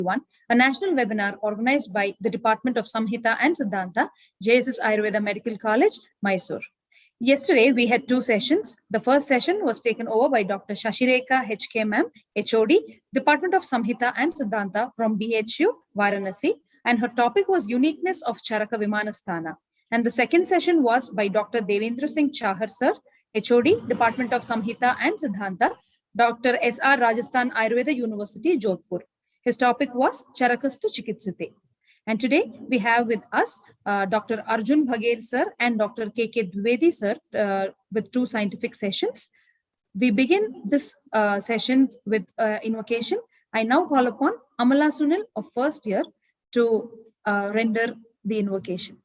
2021, a national webinar organized by the Department of Samhita and Siddhanta, JSS Ayurveda Medical College, Mysore. Yesterday, we had two sessions. The first session was taken over by Dr. Shashireka HK Ma'am, HOD, Department of Samhita and Siddhanta from BHU, Varanasi, and her topic was Uniqueness of Charaka Vimanasthana. And the second session was by Dr. Devendra Singh Chahar Sir, HOD, Department of Samhita and Siddhanta, Dr. S.R. Rajasthan Ayurveda University, Jodhpur. His topic was Charakastu Chikitsate. And today we have with us Dr. Arjun Bhagel sir and Dr. K.K. Dwivedi sir with two scientific sessions. We begin this sessions with invocation. I now call upon Amala Sunil of first year to render the invocation.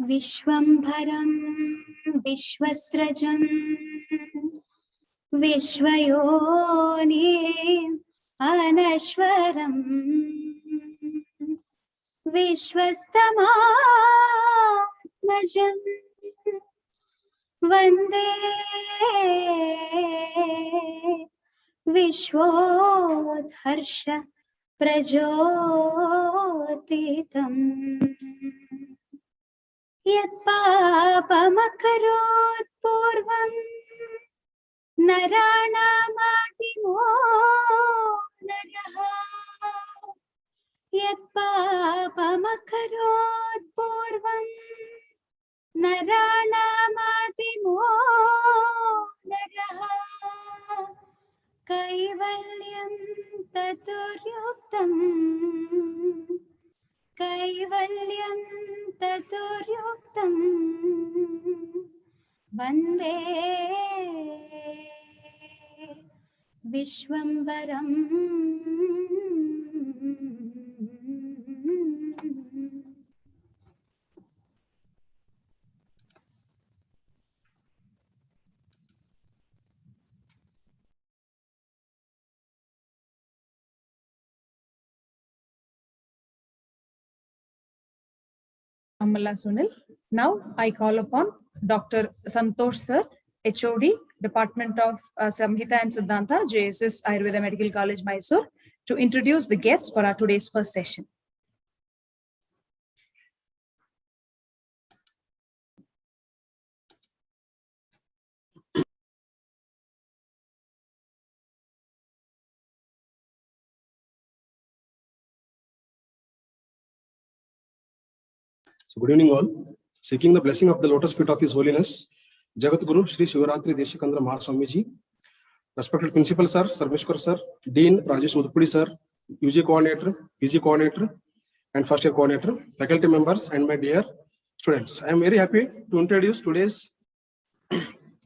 विश्वंभरं विश्वस्रजं विश्वयोनिं अनश्वरं विश्वस्तमात्मजं वन्दे विश्वोत्कर्ष प्रचोदितम् यत्पापमकरोत् पूर्वं नराणामादिमो नरः यत्पापमकरोत् पूर्वं नराणामादिमो नरः कैवल्यं ततुर्युक्तम् कैवल्यं ततुर्युक्तं वन्दे विश्वंभरम् Amala Sunil. Now I call upon Dr. Santosh sir, HOD, Department of Samhita and Siddhanta, JSS Ayurveda Medical College, Mysore, to introduce the guests for our today's first session. So good evening all. Seeking the blessing of the lotus feet of His Holiness, Jagat Guru Shri Shivaratri Deshikandra Mahaswamiji, respected Principal Sir, Sarveshwar Sir, Dean Rajesh Udupudi Sir, UG Coordinator, PG Coordinator, and First Year Coordinator, faculty members, and my dear students. I am very happy to introduce today's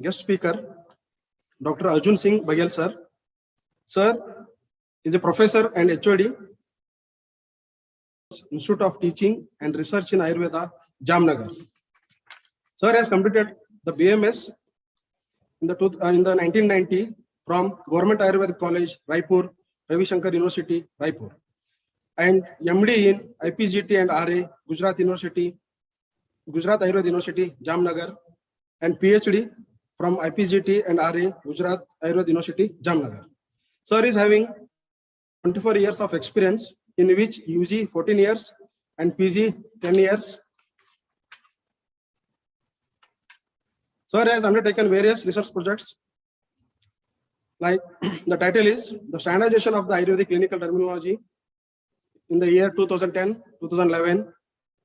guest speaker, Dr. Arjun Singh Bhagel Sir. Sir is a professor and HOD, Institute of Teaching and Research in Ayurveda, Jamnagar. Sir has completed the BMS in the 1990 from Government Ayurvedic College, Raipur, Ravi Shankar University, Raipur, and MD in IPGT and RA, Gujarat University, Gujarat Ayurveda University, Jamnagar, and PhD from IPGT and RA, Gujarat Ayurveda University, Jamnagar. Sir is having 24 years of experience, in which UG 14 years and PG 10 years. Sir has undertaken various research projects, like the title is The Standardization of the Ayurvedic Clinical Terminology in the year 2010-2011.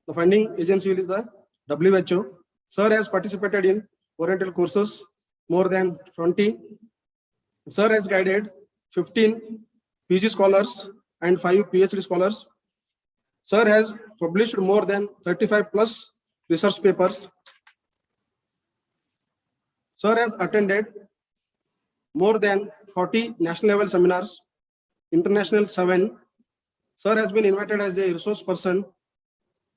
The funding agency is the WHO. Sir has participated in oriental courses more than 20. Sir has guided 15 PG scholars and 5 PhD scholars. Sir has published more than 35 plus research papers. Sir has attended more than 40 national level seminars, international 7. Sir has been invited as a resource person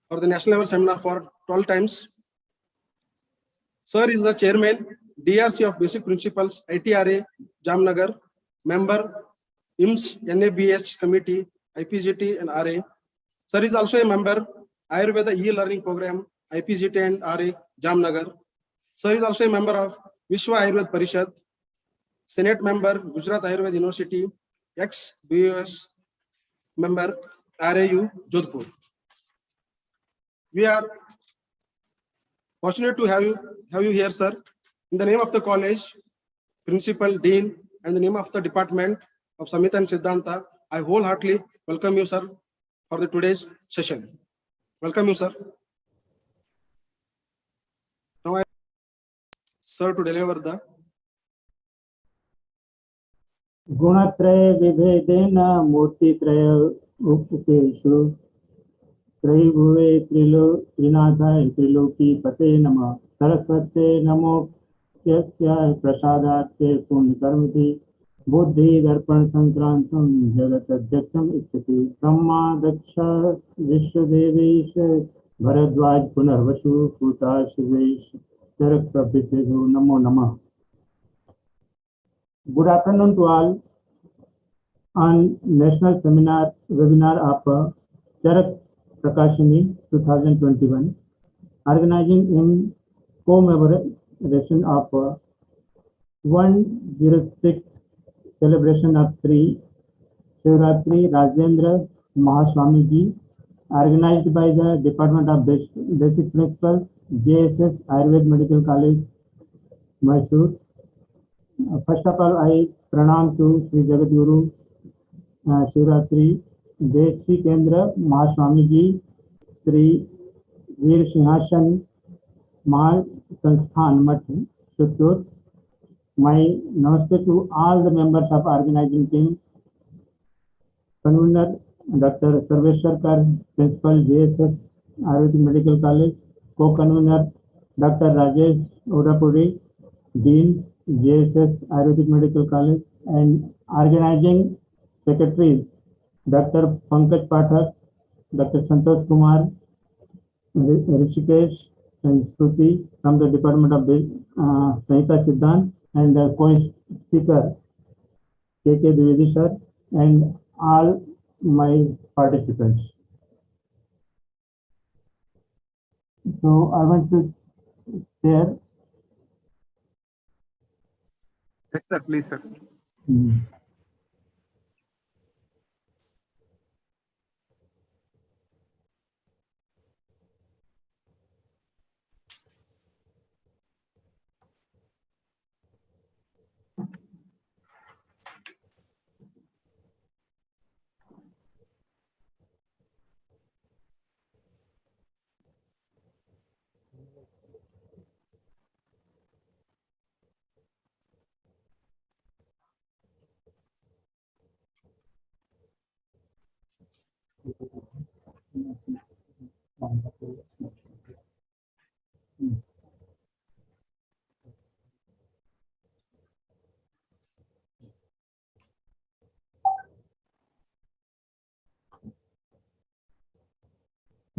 for the national level seminar for 12 times. Sir is the chairman, DRC of Basic Principles, ITRA, Jamnagar, member, IMS, NABH committee, IPGT and RA. Sir is also a member, Ayurveda e-learning program, IPGT and RA, Jamnagar. Sir is also a member of Vishwa Ayurveda Parishad, Senate member, Gujarat Ayurveda University, ex-BUS member, RAU, Jodhpur. We are fortunate to have you here, sir. In the name of the college, principal, dean, and the name of the department of Samhita and Siddhanta, I wholeheartedly welcome you, sir, for the today's session. Welcome you, sir. Now, sir, to deliver the गुणत्रय विभेदेन मूर्तित्रय उपेषु त्रयीभुवे त्रिनाथाय त्रिलोकी पते नमः सरस्वते नमो यस्याय प्रसादार्थे पुण्यकर्मति बुद्धि दर्पण संक्रांतम जगत अध्यक्षम इच्छति ब्रह्मा दक्ष विश्वदेवेश भरद्वाज पुनर्वसु पूता शिवेश चरक प्रभृतिभ्यो नमो नमः. Good afternoon to all on National Webinar of Charaka Prakashini 2021, organizing in commemoration of 106th celebration of Sri Shivratri Rajendra Mahaswami Ji, organized by the Department of Basic Principles, JSS Ayurveda Medical College, Mysore. First of all, I pranam to Sri Jagadguru Shivratri Deshi Kendra Mahaswami Ji, Sri Veer Sinhasan Mahal Sansthan Math, Chittoor. My namaste to all the members of organizing team, convener Dr. Sarveshwar Kar, Principal JSS Ayurvedic Medical College, co-convener Dr. Rajesh Odapudi, Dean JSS Ayurvedic Medical College, and organizing secretaries Dr. Pankaj Pathak, Dr. Santosh Kumar, Rishikesh and Shruti from the Department of Samhita Siddhanta, and the co-speaker KK Dwivedi sir, and all my participants. So I want to share. Yes, sir. Please, sir.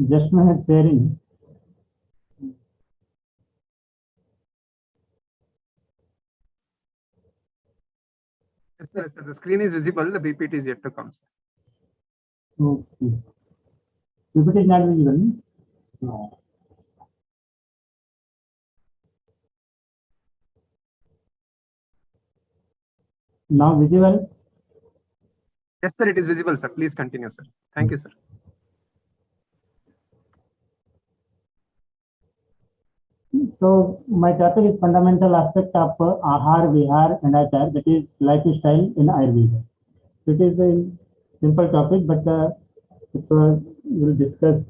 Just my sharing. Yes, sir. Yes, sir. The screen is visible. The PPT is yet to come, sir. Okay. PPT is not visible. No. Now visible. Yes, sir. It is visible, sir. Please continue, sir. Thank you, sir. So my topic is fundamental aspect of Ahar, Vihar and Achar, that is lifestyle in Ayurveda. It is a simple topic, but we'll discuss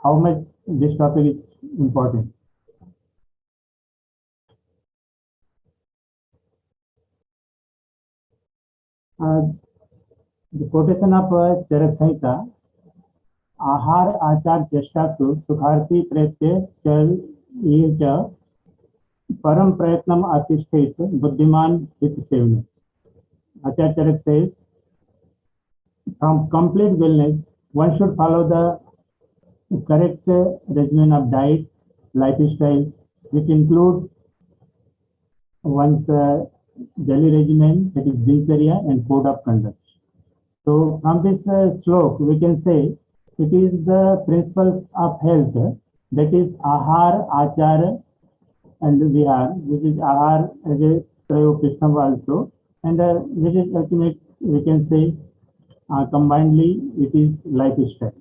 how much this topic is important. The quotation of Charaka Samhita, Ahar Achar Cheshtasu Sukharti Prete Chal Ija Param Pratnam Atishthit Buddhiman Hit Sevne. Acharya Charaka says, from complete wellness, one should follow the correct regimen of diet, lifestyle, which include one's daily regimen, that is Dincharya, and code of conduct. So from this slok, we can say it is the principles of health, that is Ahar, Achar, and Vihar, which is Ahar as a Trayopishnam also, and which is ultimate, we can say combinedly, it is lifestyle.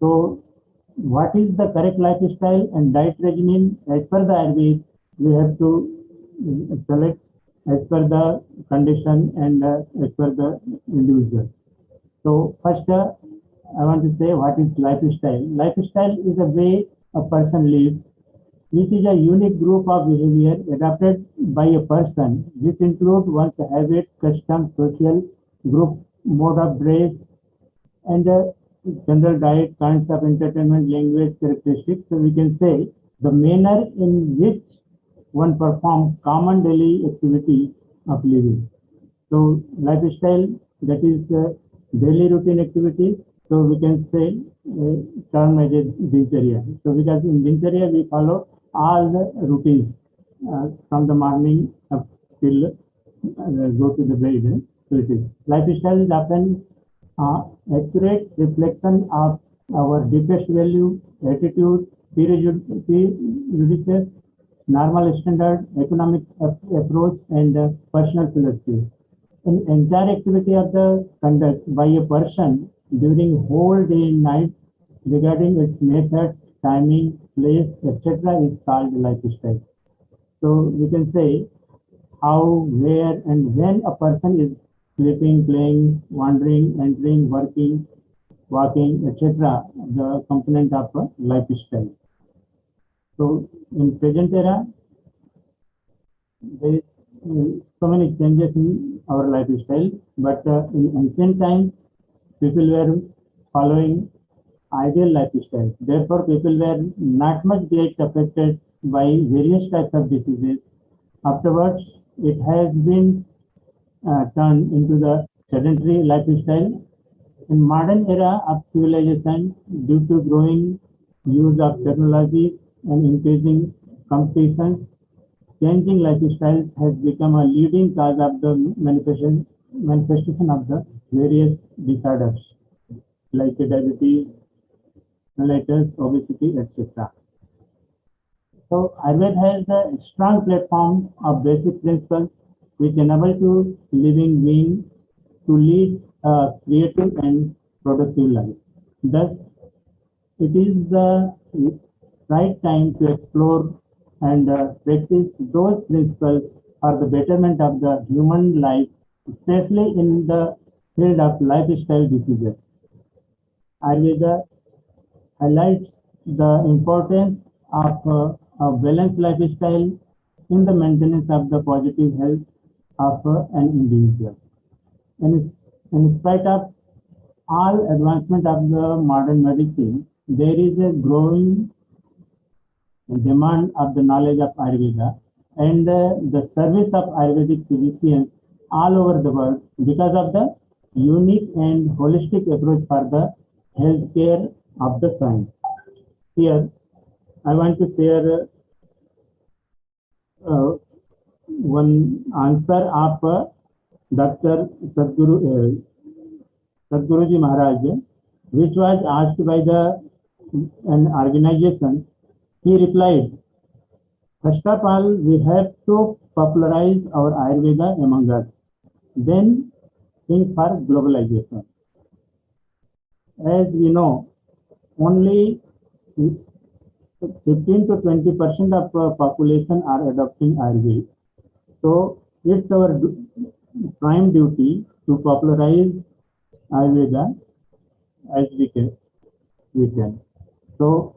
So what is the correct lifestyle and diet regimen? As per the Ayurveda, we have to select as per the condition and as per the individual. So first, I want to say what is lifestyle. Lifestyle is a way a person lives, which is a unique group of behavior adopted by a person, which include one's habit, custom, social group, mode of dress, and general diet, kinds of entertainment, language, characteristics. So we can say the manner in which one performs common daily activities of living. So lifestyle, that is daily routine activities. So we can say term as a dincharya. So because in dincharya we follow all the routines from the morning up till go to the bed. So it is lifestyle is often accurate reflection of our deepest value, attitude, prejudices, normal standard, economic approach, and personal philosophy. An entire activity of the conduct by a person during whole day and night regarding its method, timing, place, etc. is called lifestyle. So we can say how, where, and when a person is sleeping, playing, wandering, entering, working, walking, etc. the component of a lifestyle. So in present era, there is so many changes in our lifestyle, but in ancient times, people were following ideal lifestyle. Therefore, people were not much get affected by various types of diseases. Afterwards, it has been turned into the sedentary lifestyle. In modern era of civilization, due to growing use of technologies and increasing competitions, changing lifestyles has become a leading cause of the manifestation of the various disorders like diabetes, mellitus, obesity, etc. So Ayurveda has a strong platform of basic principles which enable to living being to lead a creative and productive life. Thus, it is the right time to explore and practice those principles for the betterment of the human life, especially in the field of lifestyle diseases. Ayurveda highlights the importance of a balanced lifestyle in the maintenance of the positive health of an individual. In spite of all advancement of the modern medicine, there is a growing demand of the knowledge of Ayurveda and the service of Ayurvedic physicians all over the world because of the unique and holistic approach for the healthcare of the science. Here, I want to share one answer of Dr. Sadhguruji Maharaj, which was asked by an organization. He replied, first of all, we have to popularize our Ayurveda among us, then think for globalization. As we know, only 15 to 20% of population are adopting Ayurveda. So it's our prime duty to popularize Ayurveda as we can. So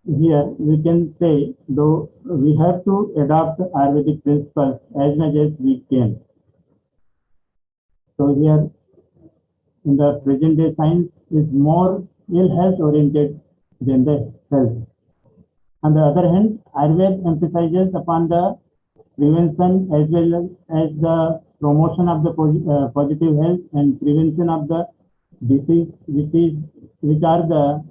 here we can say, though we have to adopt Ayurvedic principles as much as we can. So here in the present day science is more ill health oriented than the health. On the other hand, Ayurveda emphasizes upon the prevention as well as the promotion of the positive health and prevention of the disease, which are the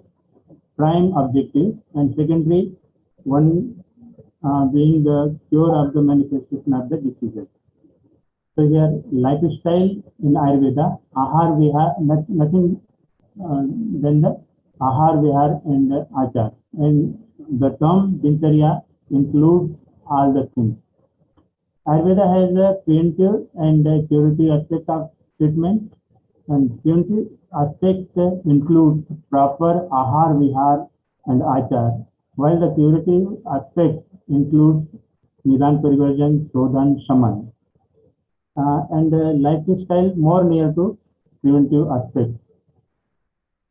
prime objectives. And secondly, one being the cure of the manifestation of the diseases. So here, lifestyle in Ayurveda, ahar vihar, nothing than the ahar vihar and the achar. And the term dincharya includes all the things. Ayurveda has a preventive and a curative aspect of treatment, and preventive aspect includes proper ahar vihar and achar, while the curative aspect includes nidan parivarjan, shodhan, shaman. And lifestyle more near to preventive aspects.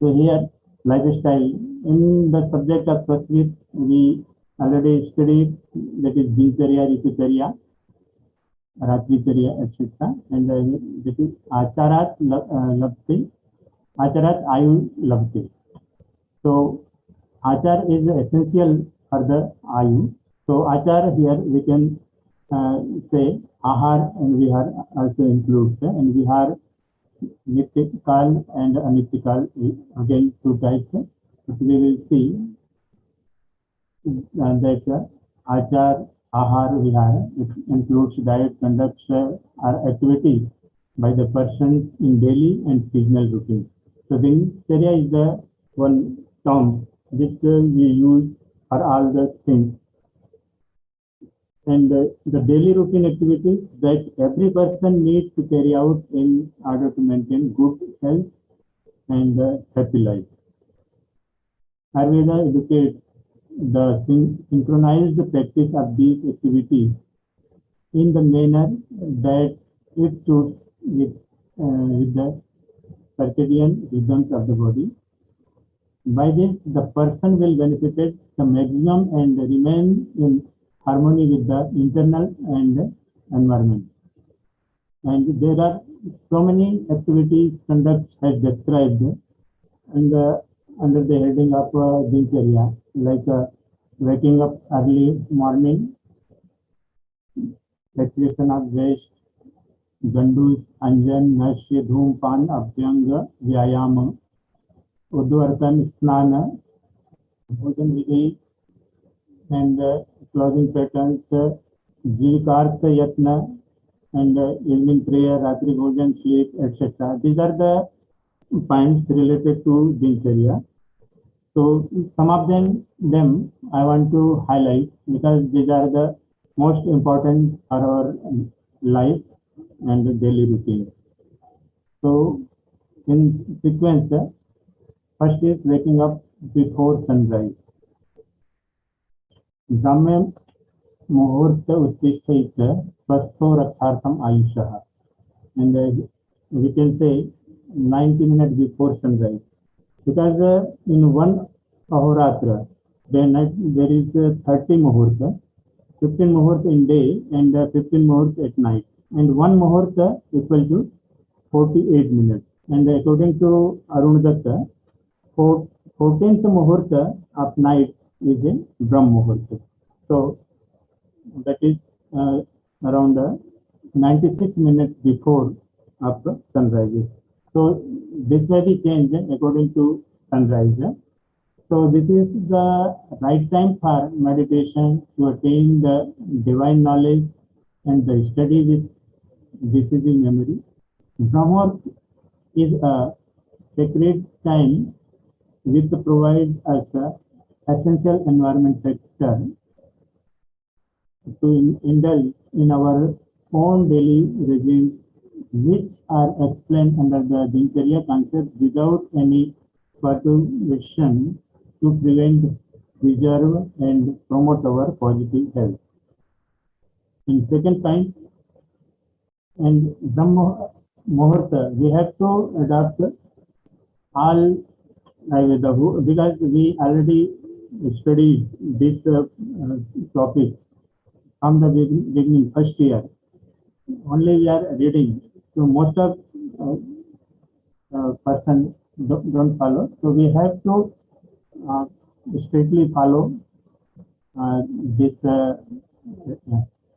So here, lifestyle in the subject of Sanskrit, we already studied, that is Dincharya, Ritucharya, Ratricharya, etc. And this is Acharat Labti, Acharat Ayu Labti. So Achar is essential for the Ayu. So Achar here we can say Ahar and Vihar also includes, and Vihar Nityakal and Anityakal, again two types. But we will see that Achar, Ahar, Vihar, it includes diet, conduct, or activities by the person in daily and seasonal routines. So Dincharya is the one term which we use for all the things. And the daily routine activities that every person needs to carry out in order to maintain good health and happy life. Ayurveda educates the synchronized practice of these activities in the manner that it suits with the circadian rhythms of the body. By this, the person will benefit the maximum and remain in harmony with the internal and environment. And there are so many activities conduct as described and under the heading of Dincharya, like waking up early morning, exhalation of waste, Gandus, Anjan, Nashya, Dhumpan, Abhyanga, Vyayama, Udvartan, Snana, Bhojan Vidhi, and clothing patterns, Jivikartha Yatna, and evening prayer, Ratri Bhojan, sleep, etc. These are the points related to Dincharya. So some of them I want to highlight because these are the most important for our life and daily routine. So in sequence, first is waking up before sunrise. Brahma Muhurta Uttishtaita Swastho Rakshartham Ayushaha. And we can say 90 minutes before sunrise. Because in one Ahoratra, there is 30 Muhurta, 15 Muhurta in day and 15 Muhurta at night. And one Muhurta equal to 48 minutes. And according to Arun Datta, 14th Muhurta of night is in Brahm Muhurta. So that is around 96 minutes before of sunrise. So this may be changed according to sunrise. So this is the right time for meditation to attain the divine knowledge and the study with decisive memory. Brahma is a sacred time which provides us essential environment factor to indulge in our own daily regime, which are explained under the Dincharya concept without any perturbation to prevent, preserve, and promote our positive health. In second point, and Brahma Muhurta, we have to adopt all Ayurveda because we already studied this topic from the beginning, first year. Only we are reading. So most of person don't follow. So we have to strictly follow this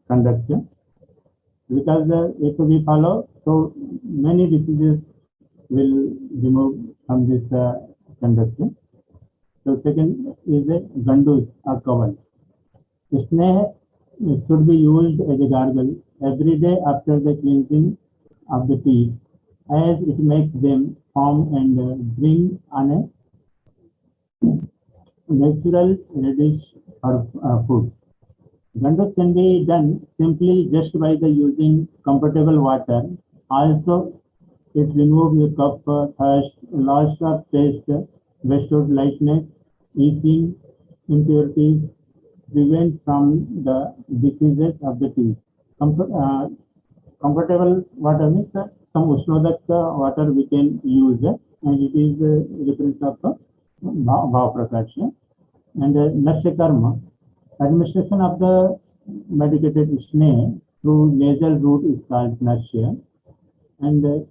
conduct. Because if we follow, so many diseases will remove from this conduct. So second is a Gandus or Kaval. Sneh should be used as a gargle every day after the cleansing of the teeth, as it makes them firm and bring on a natural reddish or food. Dandas can be done simply just by the using comfortable water. Also, it removes the cough, thirst, loss of taste, restored lightness, itching, impurities, prevent from the diseases of the teeth. Comfortable water means some Ushnodak water we can use, and it is reference of Bhav Prakash. And Nasya Karma, administration of the medicated sneh through nasal route is called Nasya, and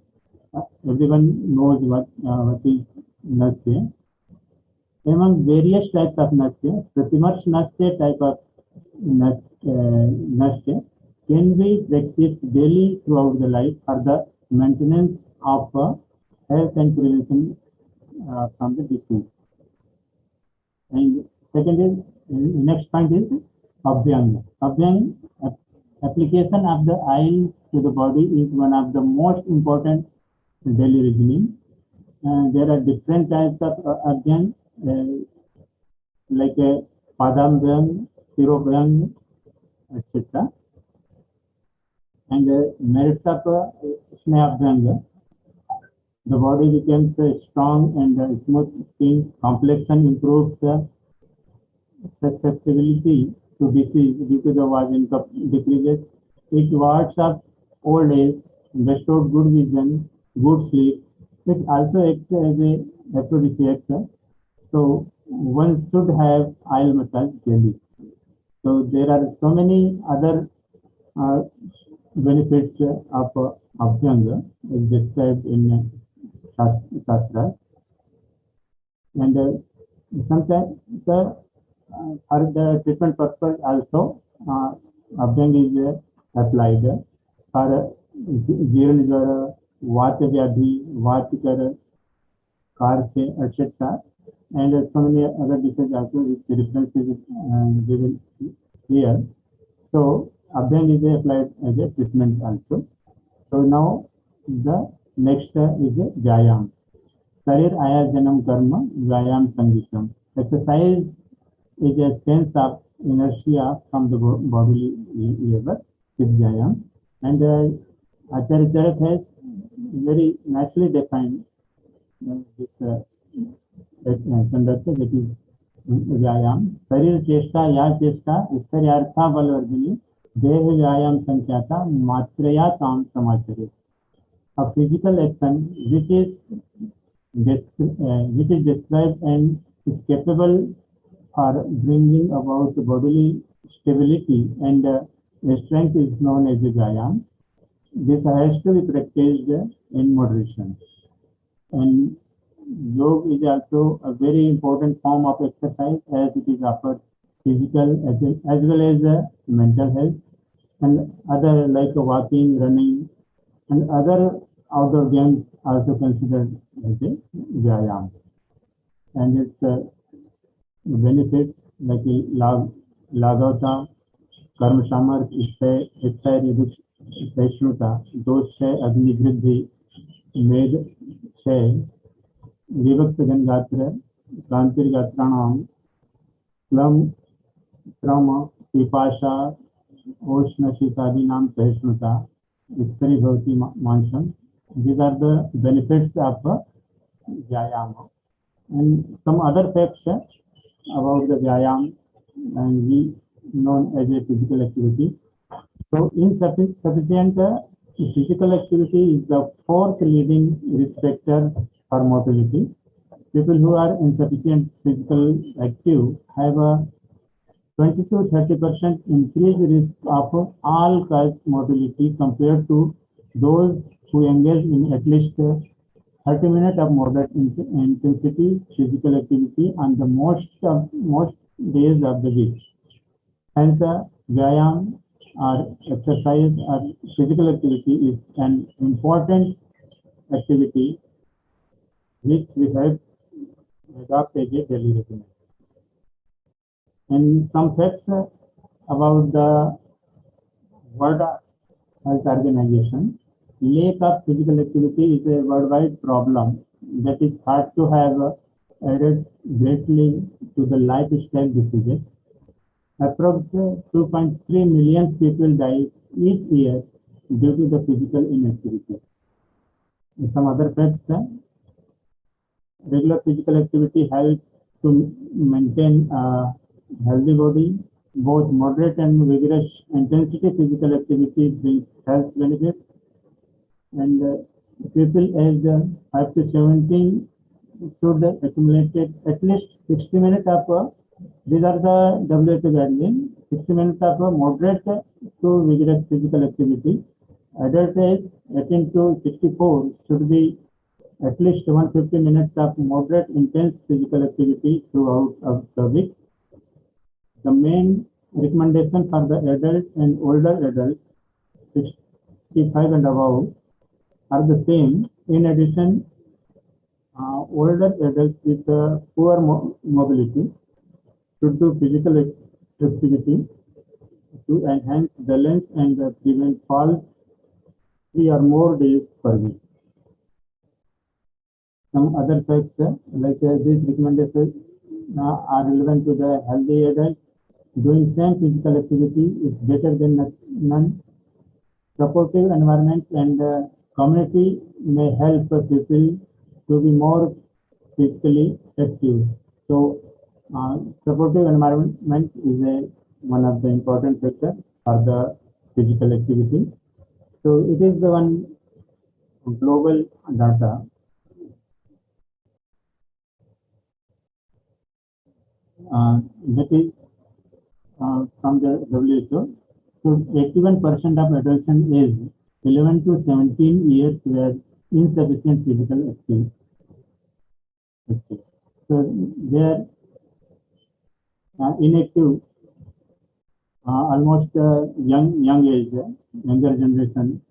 everyone knows what is Nasya. Among various types of Nasya, Pratimarsh Nasya type of Nasya can be practiced daily throughout the life for the maintenance of health and prevention from the disease. And second is, next point is Abhyang. Abhyang, application of the oil to the body is one of the most important daily regimen. There are different types of Abhyang, like Padam Vyang, Siro Vyang, etc. And merits of Sneh Abhyang. The body becomes strong and smooth skin, complexion improves susceptibility to disease due to the vaginal cup decreases. It wards off old age, restored good vision, good sleep. It also acts as a aphrodisiac. So one should have oil massage daily. So there are so many other benefits of Abhyanga as described in Shastras. And sometimes for the treatment purpose also Abhyang is applied for Jiran Jwara, Vata Vyadhi, Vatikara, Karse, etc. And so many other diseases also which reference is given here. So Abhyang is applied as a treatment also. So now the next is a Vyayam. Sharir Aya Janam Karma Vyayam Sangitam. Exercise is a sense of inertia from the bodily labor with Vyayam. And Acharya Charak has very nicely defined this conduct, that is Vyayam. Sharir Cheshta Ya Cheshta Istaryartha Balvardhini Deha Vyayam Sankyata Matraya Tam Samachare. A physical action which is described and is capable for bringing about bodily stability and strength is known as a Vyayam. This has to be practiced in moderation. And yoga is also a very important form of exercise as it is offered physical as well as mental health, and other like walking, running, and other outdoor games also considered as a Vyayam. And its benefits like Lagauta, Karma Samarth, Sthairyuta, Dosha, Agni Vriddhi, Med Shay, Vivakt Gangatra, Kantir Gatranam, Slam, Trama, Pipasha, Oshna Shitadinam, Sahishnuta, Istari Bhavati Mansham. These are the benefits of Vyayama. And some other facts about the Vyayam and we known as a physical activity. So insufficient physical activity is the fourth leading risk factor for mortality. People who are insufficient physical active have a 20 to 30% increased risk of all-cause mortality compared to those who engage in at least 30 minutes of moderate intensity physical activity on the most days of the week. Hence, Vyayam or exercise or physical activity is an important activity which we have adopted as a daily routine. And some facts about the World Health Organization, lack of physical activity is a worldwide problem that is thought to have added greatly to the lifestyle diseases. Approximately 2.3 million people die each year due to the physical inactivity. Some other facts: regular physical activity helps to maintain a healthy body. Both moderate and vigorous intensity physical activity brings health benefits. And people aged 5 to 17 should accumulate at least 60 minutes of these are the WHO guidelines. 60 minutes of moderate to vigorous physical activity. Adult age 18 to 64 should be at least 150 minutes of moderate intense physical activity throughout the week. The main recommendation for the adult and older adults 65 and above are the same. In addition, older adults with poor mobility should do physical activity to enhance balance and prevent falls 3 or more days per week. Some other facts like these recommendations are relevant to the healthy adult. Doing same physical activity is better than none. Supportive environment and community may help people to be more physically active. So, supportive environment is one of the important factors for the physical activity. So, it is the one global data. That is from the WHO. So 81% of adults aged 11 to 17 years were insufficient physical activity. So they are inactive almost young age, younger generation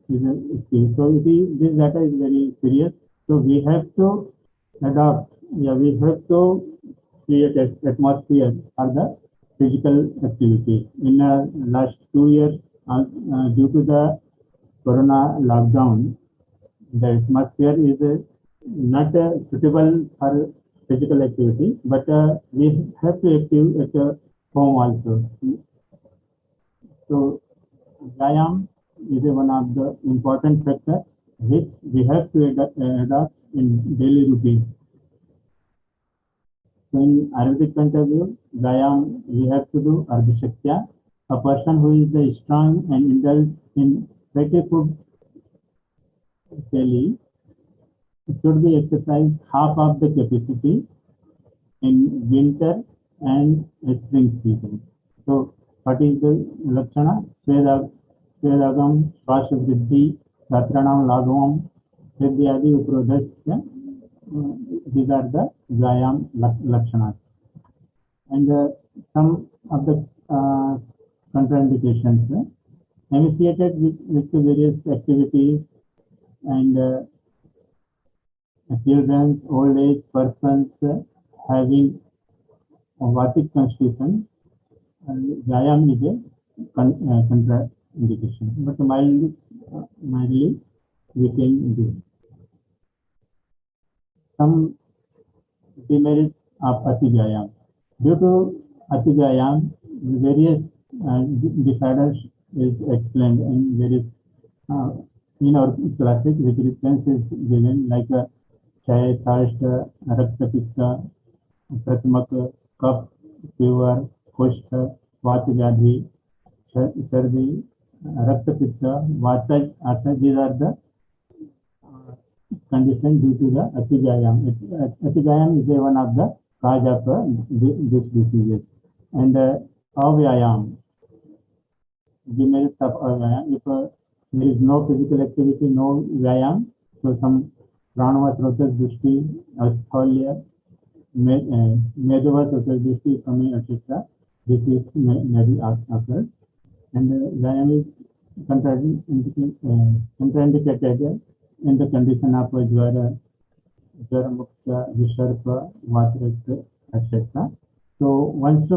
is active. So this data is very serious. So we have to adopt, we have to create an atmosphere for the physical activity. In the last 2 years, due to the corona lockdown, the atmosphere is not suitable for physical activity, but we have to active at home also. So, Vyayam is one of the important factors which we have to adopt in daily routine. So in Ayurvedic point of view, Vyayam we have to do Ardhashaktya. A person who is strong and indulges in fatty food daily should be exercise half of the capacity in winter and spring season. So what is the Lakshana? Svedagam, Svashavriddhi, Ratranam Lagvam, Siddhyadi Uprodhasya. These are the Vyayam Lakshanas. And some of the contraindications associated with various activities and children, old age persons having a Vatic constitution, Vyayam is a contraindication, but mildly we can do. Some demerits of Ati Vyayam. Due to Ati Vyayam, various disorders is explained in various in our classes, which reference is given like Chai, Thirst, Rakta Pitta, Pratmak, Cough, Fever, Kushta, Vata Vyadhi, Sardi, Rakta Pitta, Vata, Asa. These are the condition due to the Ati Vyayam. Ati Vyayam is one of the cause of this diseases. And Avyayam, the merits of Avyayam. If there is no physical activity, no Vyayam, so some Pranava Srotas Dushti, Asphalya, Medava Srotas Dushti, Kami, etc. This is maybe occurred. And Vyayam is contraindicated in the condition of Jwara, Mukta, Visharpa, Vatrak, etc. So one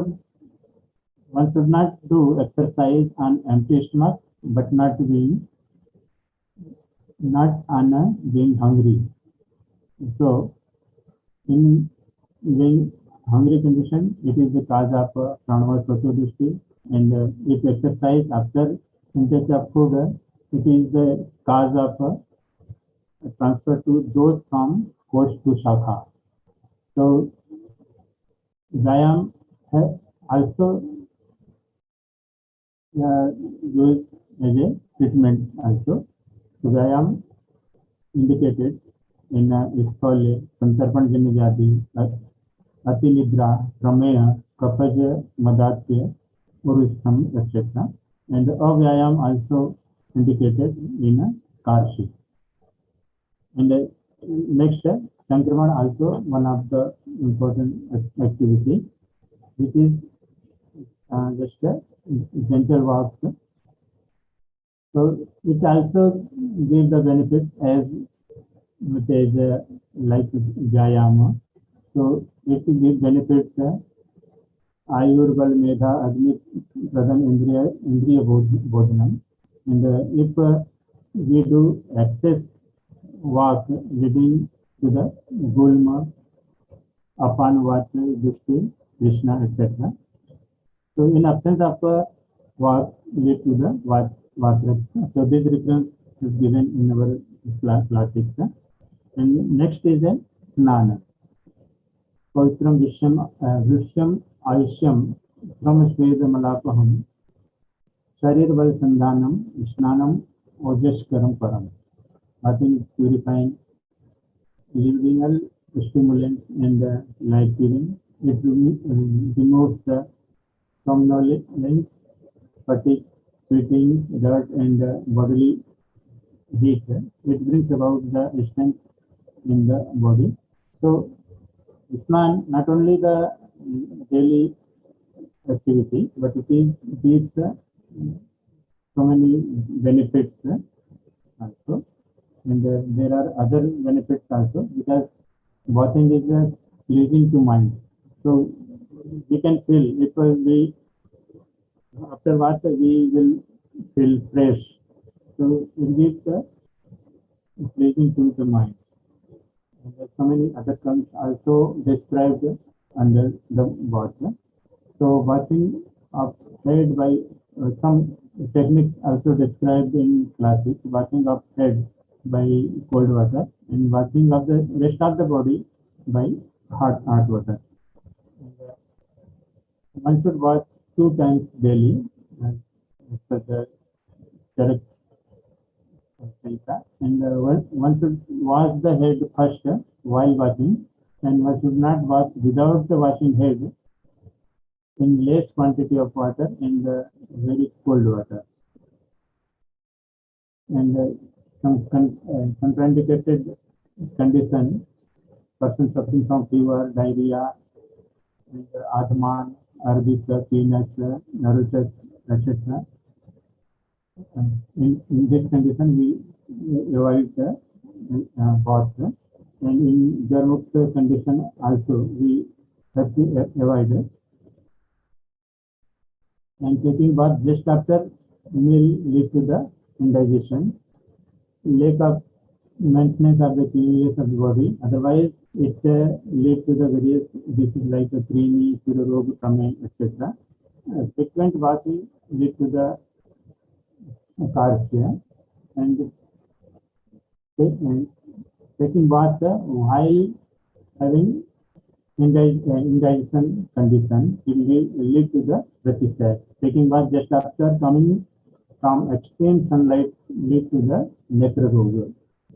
one should not do exercise on empty stomach, but not on being hungry. So, in being hungry condition, it is the cause of pranava sotodrishti, and if exercise after intake of food, it is the cause of transfer to those from coach to shakha. So, Vyayam also used as a treatment also. So, Vyayam indicated in its called Santarpan Janajati, Atinidra, Prameya, Kapaja, Madatya, Urustham, etc. And Avyayam also indicated in Karshi. And next, Sankraman also one of the important activity, which is just gentle walk. So it also gives the benefits as it is like Vyayama. So it gives benefits Ayur Medha Agni Pradhan Indriya Bodhanam. And if we do excess walk leading to the Gulma, Apan Dushti, Krishna, etc. So in absence of walk lead to the Vatraksa. So this reference is given in our classics. And next is a Snana. Pautram Vishyam Aishyam Sramasveda Malapaham Sharir Val Sandhanam Snanam Ojaskaram Param. I think it's purifying libidinal stimulants and life-giving. It removes somnolence, fatigue, sweating, dirt, and bodily heat. It brings about the strength in the body. So, Snan, not only the daily activity, but it gives so many benefits also. And there are other benefits also, because bathing is pleasing to mind. So we can feel it will be after what we will feel fresh. So it gives pleasing to the mind. And there are so many other terms also described under the bath. So bathing of head by some techniques also described in classics. Bathing of head by cold water and bathing of the rest of the body by hot water. And, one should bath 2 times daily, as per the correct and one should wash the head first while bathing, and one should not bath without the washing head in less quantity of water in the very cold water. And some contraindicated condition, person suffering from fever, diarrhea, and Adman, Arabic, peanuts, Naruto, etc. In this condition, we avoid the bath. And in Jarmukta condition also, we have to avoid it. And taking bath just after meal lead to the indigestion, lack of maintenance of the cleanliness of the body. Otherwise, it leads to the various diseases like creamy, Surarog, Kame, etc. Frequent bathing lead to the Karshya, and taking bath while having indigestion condition will lead to the Pratisad. Taking bath just after coming from extreme sunlight lead to the Netra Roga.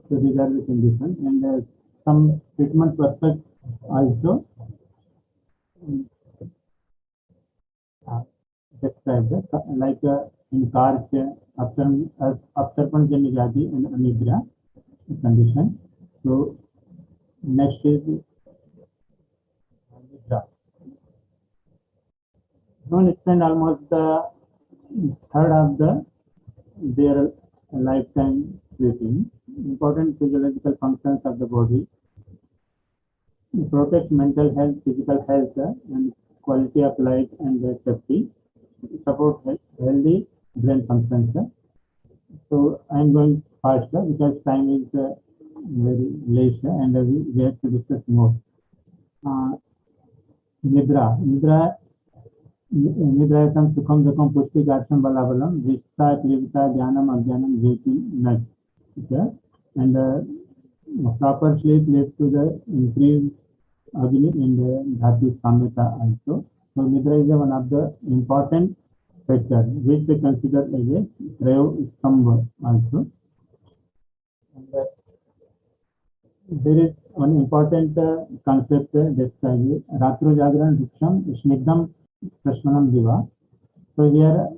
So these are the conditions, and some treatment purpose also described, like in Karshya, Aptarpan Janijati and Anidra condition. So next is Nidra. Don't spend almost the third of their lifetime sleeping. Important physiological functions of the body, protect mental health, physical health, and quality of life and safety. support healthy brain function, sir. So I'm going faster because time is very late, sir, and we have to discuss more. Nidra निद्रायतम सुखम दुखम पुष्टिकाक्षम बलाबलम vista क्लिप्ता ज्ञानम अज्ञानम ज्योति नज. And proper sleep leads to the increased agni in the dhatu samhita also. So nidra is one of the important factor which they consider as a trayo stambha also. And there is one important concept described ratro jagran duksham snigdam prashmanam diva. So here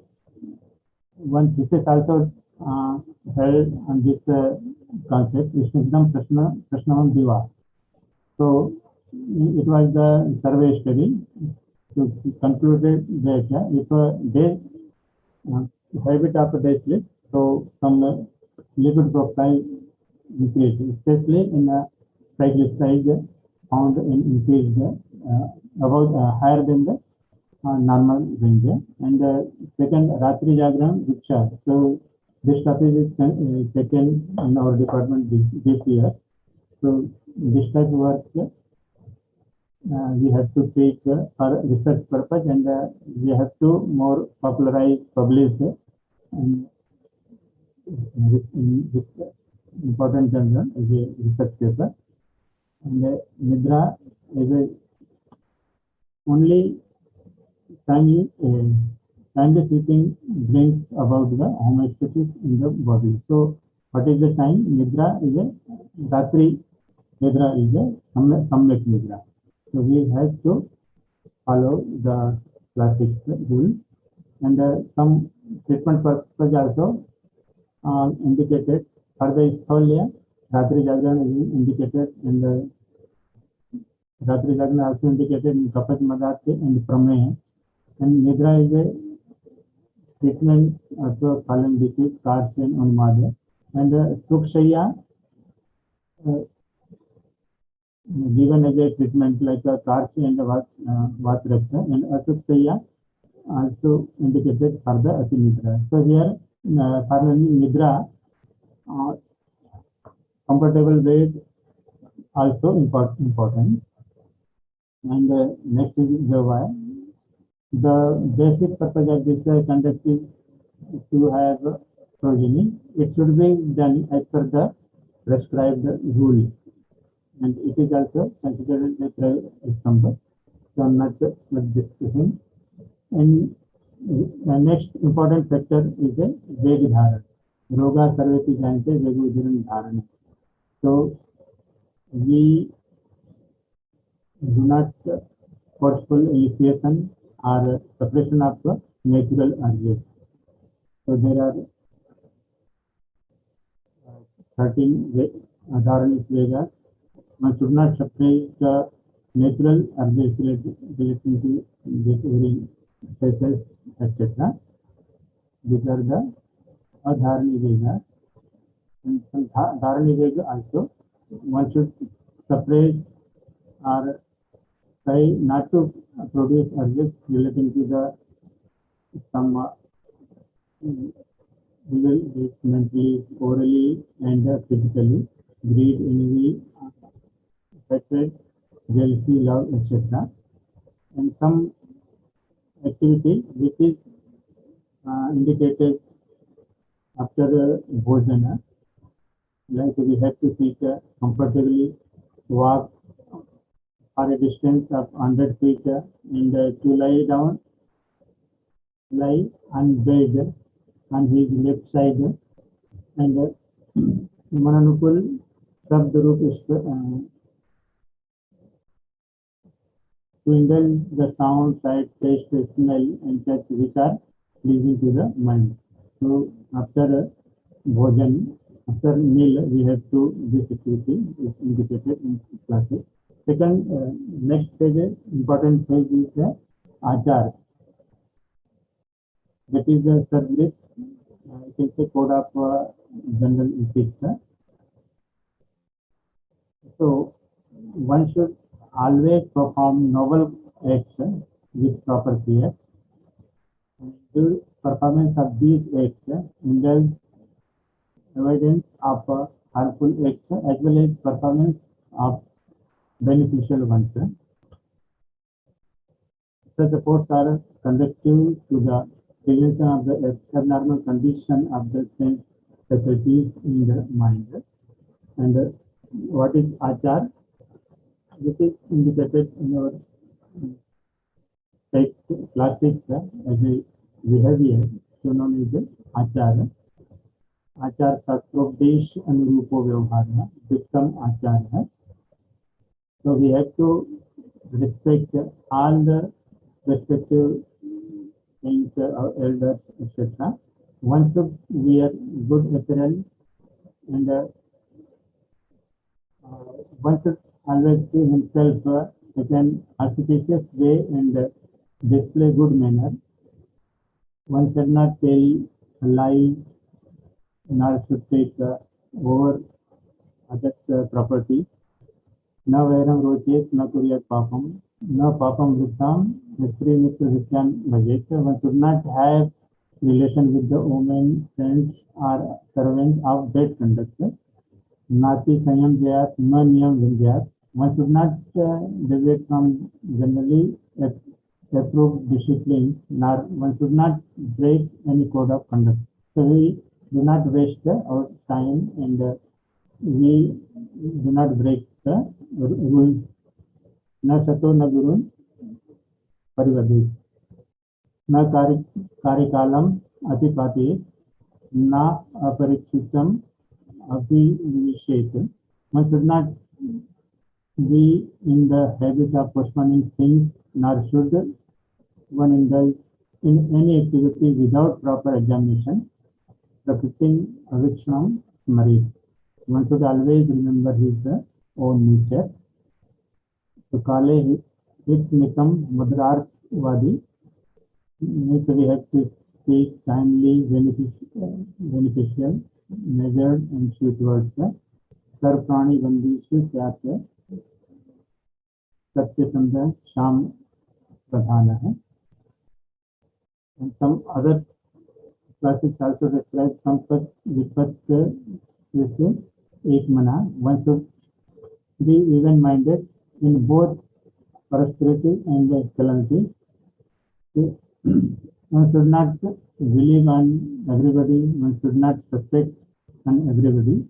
one thesis also held on this concept snigdam prashmanam diva. So it was the survey study to concluded that if a day habit of a day sleep, so some lipid profile increase, especially in triglycerides found in increased about higher than the normal range. And second, Ratri Jagran Diksha. So this topic is taken in our department this year. So this type of work we have to take for research purpose, and we have to more popularize, publish in this important journal as a research paper. And Nidra is a only timely sleeping brings about the homeostasis in the body. So what is the time? Nidra is a Ratri Nidra is a Samyak Nidra. So we have to follow the classics rule, and some treatment purpose also indicated. For the Stholia, Ratri Jagran is indicated, and Ratri Jagran also indicated in Kapat Madate and Prameya. And Nidra is a treatment also following disease, Karsh and Unmada. And Sukshaya given as a treatment like a Karsh and Vatrakta, and Asukshaya also indicated for the Ati Nidra. So here for Nidra, comfortable bed also important. And next is the why. The basic purpose of this conduct is to have progeny. It should be done as per the prescribed rule, and it is also considered as number. So I'm not discussing. And the next important factor is a Veg Dharan. Roga Sarveti Jante Vegu Dhiran Dharan. So we do not forceful initiation or suppression of natural urges. So there are 13 Dharanis Vegas. One should not suppress the natural urges relating to getting stresses, etc. These are the Adharani Vegas. And some Dharani Vega also, one should suppress or try not to produce urges relating to the some mentally, orally, and physically, greed, envy, hatred, jealousy, love, etc. And some activity which is indicated after bhojana, like we have to sit comfortably, walk for a distance of 100 feet, and to lie down, lie on bed on his left side, and Mananukul Shabdarup to indulge the sound, sight, taste, smell, and touch which are pleasing to the mind. So after bhojan, after meal, we have to this activity is indicated in classes. Second, next phase, important phase is achar. That is the subject, you can say code of general ethics. So one should always perform noble acts with proper care. And The performance of these acts indulge avoidance of harmful acts as well as performance of beneficial ones. Such efforts are conducive to the prevention of the abnormal condition of the same faculties in the mind. And what is achar? This is indicated in our class 6 as a behavior, so known as achar. आचार शास्त्रोपदेश अनुरूपो व्यवहार उत्तम आचार है. So we have to respect all the respective things, our elders, etc. One should wear good apparel, and one should always see himself in an auspicious way and display good manner. One should not tell a lie, nor should take over others' property. न वैरं रोचेत न कुर्यात् पापम न पापम वृत्ताम स्त्री मित्र हित्यान भजेत. One should not have relation with the women, friends or servants of bad conduct. नाति संयम जयात न नियम विंध्यात. One should not deviate from generally approved disciplines, nor one should not break any code of conduct. So we do not waste our time, and we do not break the rules. न सतो न गुरुन् परिवर्धित न कार्यकालम अतिपातेत न अपरिचितम अभिनिवेशेत. One should not be in the habit of postponing things, nor should one indulge in any activity without proper examination. Prakritim avikshnam smarit. One should always remember his own nature. So kale hit nikam mudrarthvadi means we have to speak timely, beneficial, measured and sweet words. Sarv prani bandishu syat satyasandha sham pradhana. And some other classics also describe sampat vipat with ekmana. One should be even-minded in both prosperity and calamity. One should not believe on everybody. One should not suspect on everybody.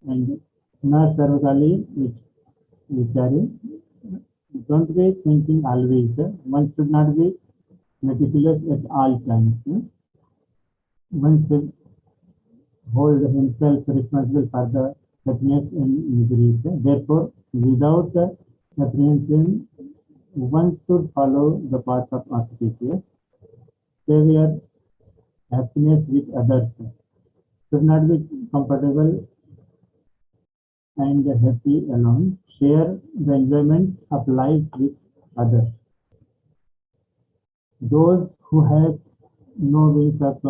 And na sarvakali vichari. Don't be thinking always. One should not be meticulous at all times. One should hold himself responsible for the happiness and miseries. Therefore, without apprehension, one should follow the path of auspicious. Share happiness with others. Should not be comfortable and happy alone. Share the enjoyment of life with others. Those who have no means of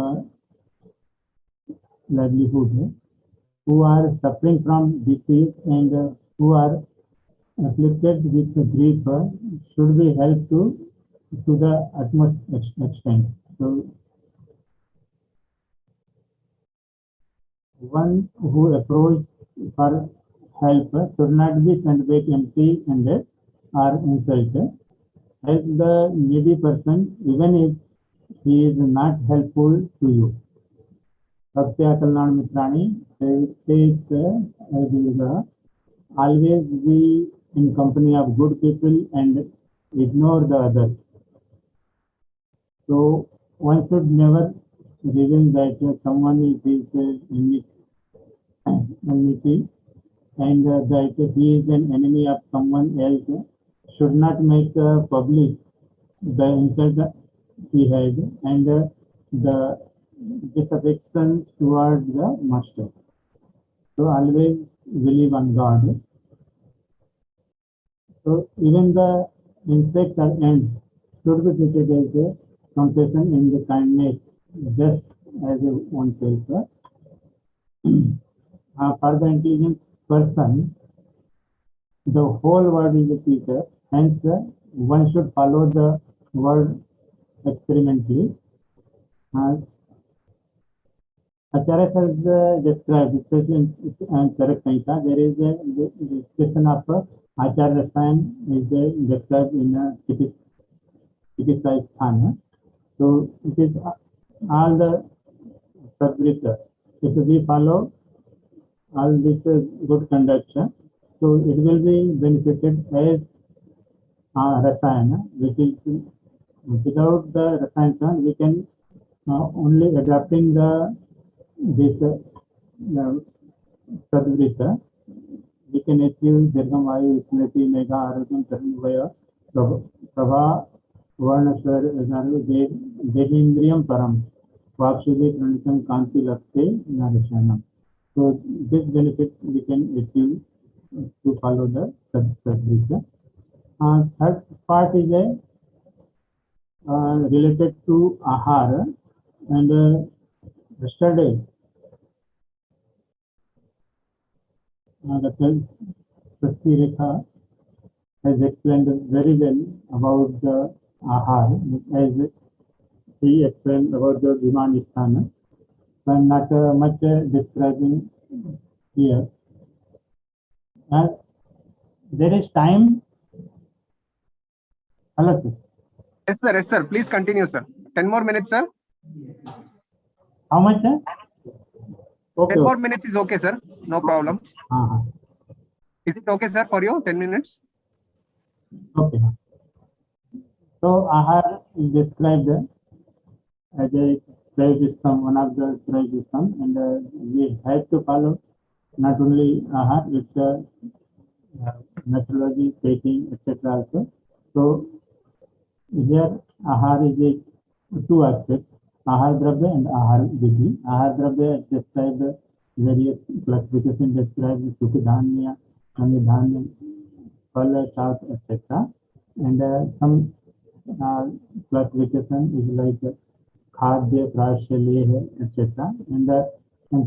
livelihood, who are suffering from disease and who are afflicted with grief, should be helped to the utmost extent. So, one who approaches for help should not be sent back empty-handed or insulted. Help the needy person even if he is not helpful to you. Bhaktya Kalyan Mitrani says, always be in company of good people and ignore the others. So one should never reveal that someone is his enmity and that he is an enemy of someone else. Should not make public the insult he had and the disaffection towards the master. So always believe on God. So even the insect or ant should be treated as a compassion in the kindness, just as oneself. For the intelligent person, the whole world is a teacher. Hence, one should follow the word experimentally. Acharya has described, especially in Charaka Samhita, there is a description of Acharya Rasayan is described in Chikitsa Sthana. So it is all the Sadvrita. If we follow all this good conduct, so it will be benefited as Rasayana, which is without the Rasayana, we can only adapting this Sadvrita, we can achieve Dirgham Vayu, Smriti, Megha, Arjun, Tarnvaya, Prabha, Varnaswar, Devindriyam Param, Vakshudi, Pranitam, Kanti, Lakte, Narashanam. So this benefit we can achieve to follow the Sadvrita. Third part is related to Ahara, and yesterday Dr. Sasi Rekha has explained very well about the Ahar, as he explained about the Viman Sthana. So I'm not much describing here. There is time. Hello, sir. Yes, sir. Yes, sir. Please continue, sir. 10 more minutes, sir. How much, sir? 10 more minutes is okay, sir. No problem. Is it okay, sir, for you? 10 minutes? Okay. So Ahar is described as a trade system, one of the trade system, and we have to follow not only Ahar, it's methodology, taking, etc. also. So here Ahar is a two aspects, Ahar Dravya and Ahar Vidhi. Ahar Dravya described various classification, described Sukhdanya, Samidhanya, Phala, Shat, etc. And some classification is like Khadya, Prasya, Leh, etc. And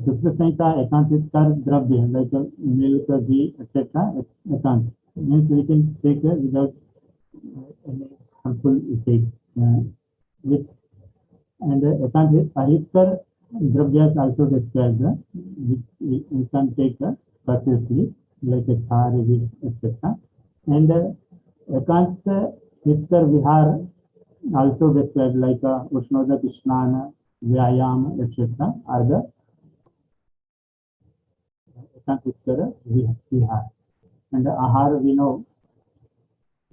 Sukha Samhita, Ekantitkar Dravya, like milk, ghee, etc. Ekant. Means we can take without any harmful effect. With and Ahitkar Dravyas also described, which we can take cautiously, like a thar, etc. And Ekant Hitkar Vihar also described, like Ushnoda Krishnana, Vyayam, etc. are the Ekant Hitkar Vihar. And Ahar we know,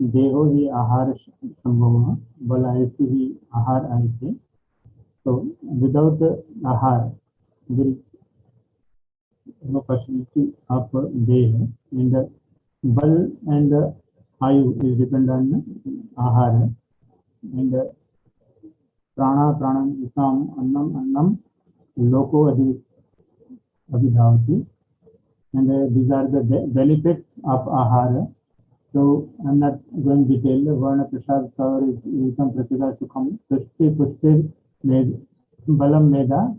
देहो ही आहार संभव बोला ऐसी ही आहार ऐसे. So without ahar there is no possibility of deha, and bal and ayu is depend on ahar, and prana pranam isam annam annam loko abhidhavati, and these are the benefits of ahar. So I'm not going to detail. Varna Prasad Saur is Vikam Pratika Sukham Pushti Pushti Balam Meda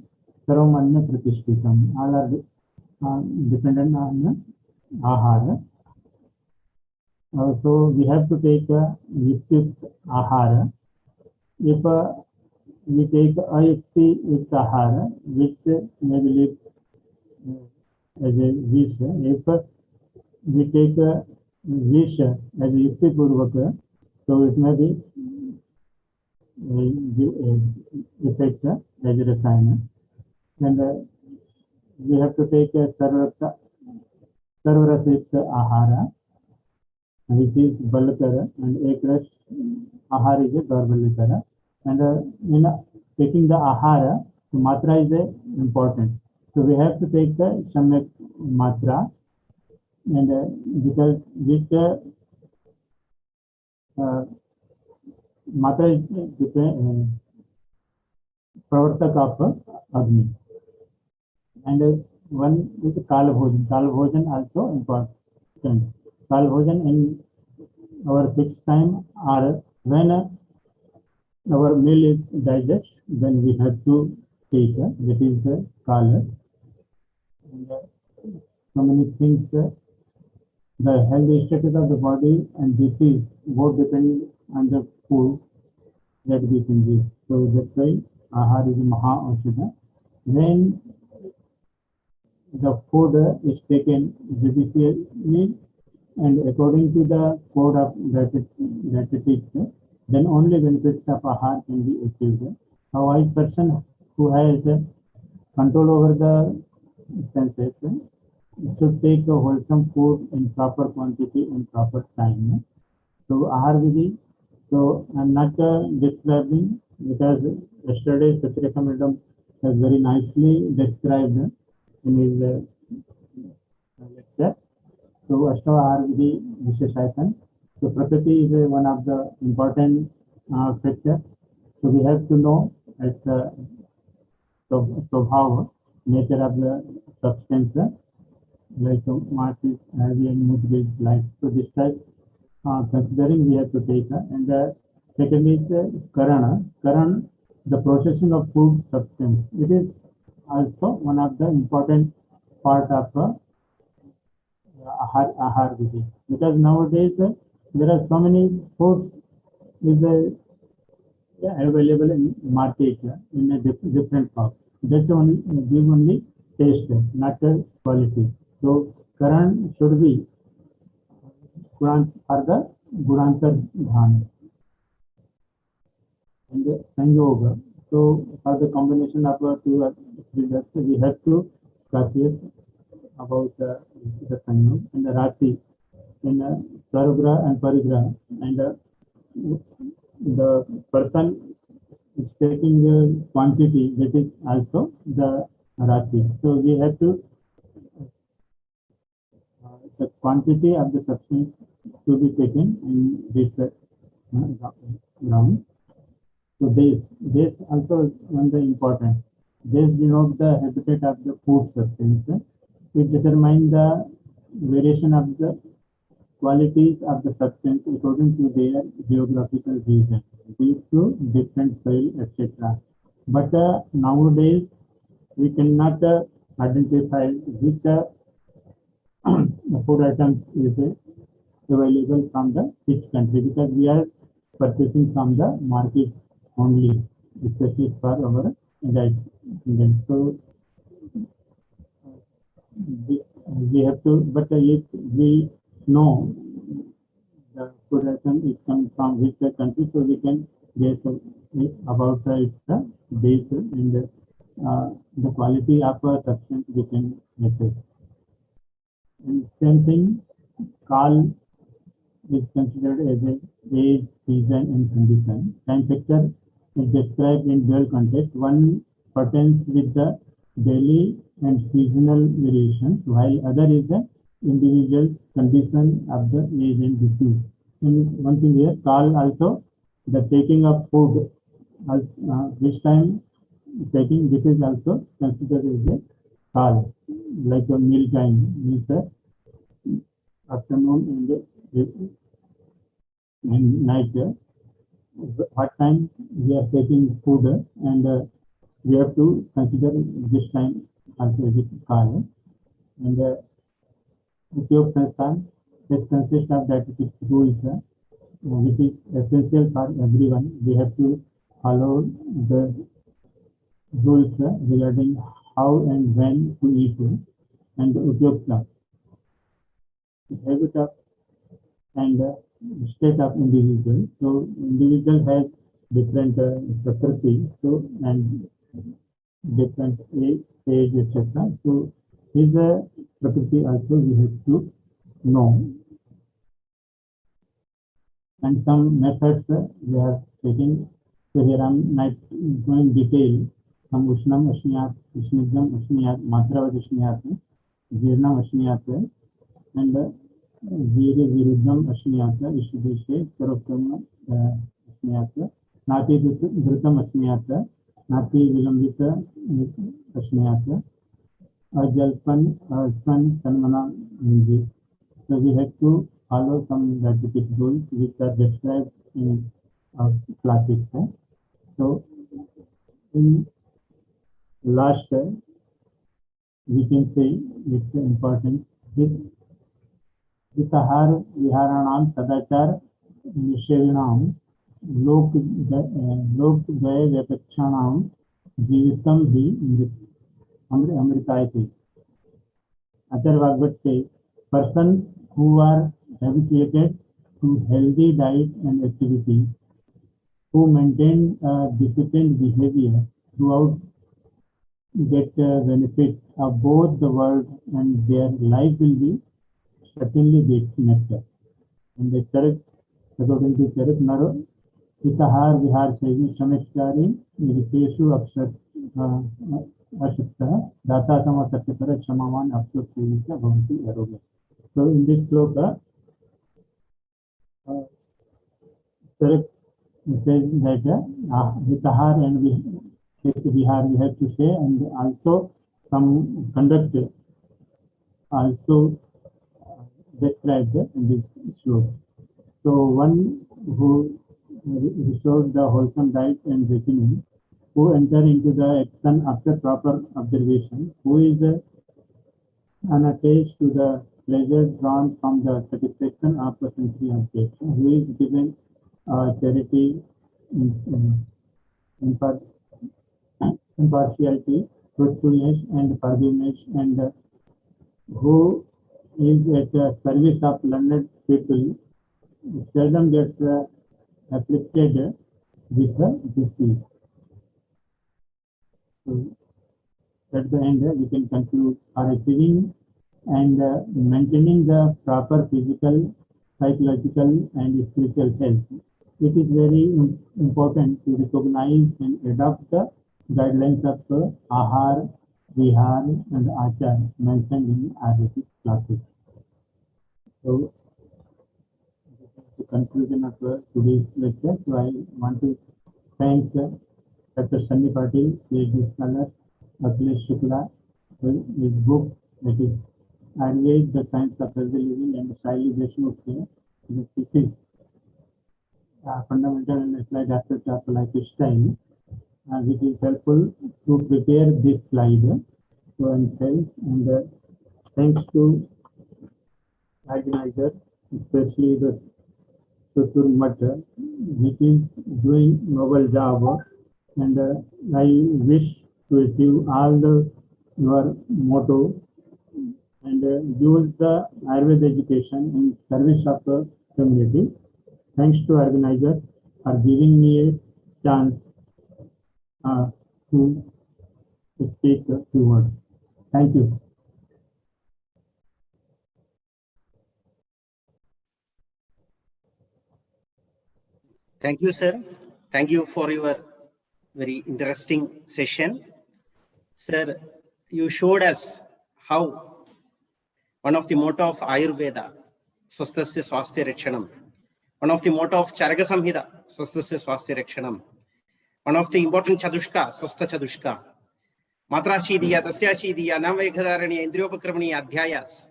Saromanya Pratishtikam. All are dependent on Ahara. So we have to take Yukti Ahara. If we take Ayukti Ahara, which may be lived as a wish, if we take wish as a Yukti Purvaka, so it may be effect as a Rasayana. And we have to take a Sarvarasit Ahara, which is Balakara, and Ekras Ahara is a Darbalikara. And in taking the Ahara, the Matra is important. So we have to take the Shamyak Matra, and because this Matra is Pravartak of Agni. And one is Kala Bhojan. Kala Bhojan also important. Kala Bhojan in our fixed time, or when our meal is digest, then we have to take that is the Kala. And so many things, the healthy status of the body and disease both depend on the food that we can give. So that's why Ahar is Maha Aushadha. When the food is taken judiciously and according to the code of dietetics, then only benefits of Ahar can be achieved. A wise person who has control over the senses should take a wholesome food in proper quantity and proper time. So Ahar Vidhi, so I'm not describing because yesterday Satrika Madam has very nicely described in his lecture. So Ashtava Ahar Vidhi Visheshaitan. So Prakriti is one of the important factors. So we have to know its Swabhava, nature of the substance, like mass is heavy and mood is light. So this type considering we have to take. And the second is Karana. Karan, the processing of food substance. It is also one of the important part of Ahar Vidhi. Because nowadays there are so many foods is available in market in a different form. That only give only taste, not quality. So Karan should be Guran for the Gurantar Dhan and the Sanyoga. So for the combination of two leaders, we have to calculate about the Sanyog and the Rasi in Swargra and Parigra, and the person is taking the quantity, that is also the Rasi. So we have to the quantity of the substance to be taken in this ground. So this also is one of the important. This denotes the habitat of the food substance. It determines the variation of the qualities of the substance according to their geographical region due to different soil, etc. But nowadays we cannot identify which food items is available from the which country, because we are purchasing from the market only, especially for our diet. So this we have to, but if we know the food item is coming from which country, so we can guess about its base and the quality of a substance we can assess. And same thing, Kal is considered as a age, season, and condition. Time factor is described in dual context. One pertains with the daily and seasonal variations, while other is the individual's condition of the age and disease. And one thing here, Kal also, the taking of food, which time taking, this is also considered as a Kal, like a meal time, means afternoon and night. What time we are taking food, and we have to consider this time also as a Kal. And Udyog Sansthan, this consists of dietetic rules, which is essential for everyone. We have to follow the rules regarding how and when to eat, and Udyogta, habit of and state of individual. So individual has different prakriti, so and different age, etc. So his prakriti also we have to know. And some methods we are taking. So here I'm not going detail. Some Ushnam Ashniyat, Ushnidam Ashniyat, Matravad Ashniyat, Jirnam Ashniyat, and Viri Viruddham Ashniyat, Ishudeshe, Sarvottam Ashniyat, Nati Dhrutam Ashniyat, Nati Vilambita Ashniyat, Ajalpan Svan Sanmana Niji. So we have to follow some dietetic rules which are described in classics. So in last, we can say it's important. Ahar Viharanam Sadachar Nishevinam Lok Gaya Vyapachanam जीवितम ही अमृतायते. Other Bhagavad says, persons who are habituated to healthy diet and activity, who maintain disciplined behavior throughout, get benefits of both the world, and their life will be certainly nectar. And the Charak, according to Charak, Naro, Hitahar Vihar Sevi Shameshkari, Niripeshu Akshat Ashakta, Data Sama Satyakara Shamaman Akshat Sevika Bhavanti Aroga. So in this sloka, Charak says that Hitahar and Vihar we have to say, and also some conduct also described in this sloka. So one who restored the wholesome diet and regimen, who enter into the action after proper observation, who is unattached to the pleasure drawn from the satisfaction of the sensory object, who is given charity, impartiality, truthfulness, and forgiveness, and who is at the service of learned people, seldom gets afflicted with the disease. So at the end, we can conclude our achieving and maintaining the proper physical, psychological, and spiritual health. It is very important to recognize and adopt the guidelines of Ahar, Vihar, and Achar mentioned in Ayurvedic classes. So, the conclusion of today's lecture, so I want to thank Dr. Sunny Patil, PhD scholar, Akhilesh Shukla, his book that is Ayurveda, the Science of Healthy Living, and Shaili Deshmukh, the thesis, Fundamental and Applied Aspects of Lifestyle, which is helpful to prepare this slide. So, and thanks to organizer, especially the Sutur Mata, which is doing noble job, and I wish to achieve all your motto and use the Ayurveda education in service of the community. Thanks to organizer for giving me a chance to speak a few words. Thank you. Thank you, sir. Thank you for your very interesting session. Sir, you showed us how one of the motto of Ayurveda, Swastasya Swasthya Rakshanam, one of the motto of Charaka Samhita, Swastasya Swasthya Rakshanam, one of the important Chadushka, Swastha Chadushka, Matra Shidiya, Tasya Shidiya, Navaekhadarani, Indriyopakramani Adhyayas,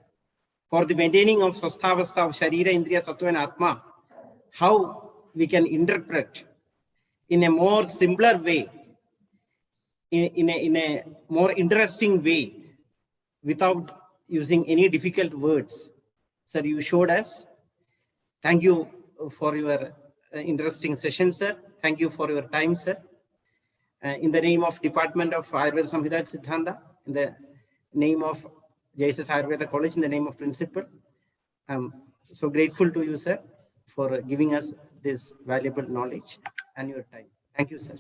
for the maintaining of Swasthavastha of Sharira, Indriya, Sattva and Atma, how we can interpret in a more simpler way, in a more interesting way, without using any difficult words. Sir, you showed us. Thank you for your interesting session, sir. Thank you for your time, sir. In the name of Department of Ayurveda Samhita Siddhanta, in the name of JSS Ayurveda College, in the name of Principal, I'm so grateful to you, sir, for giving us this valuable knowledge and your time. Thank you, sir.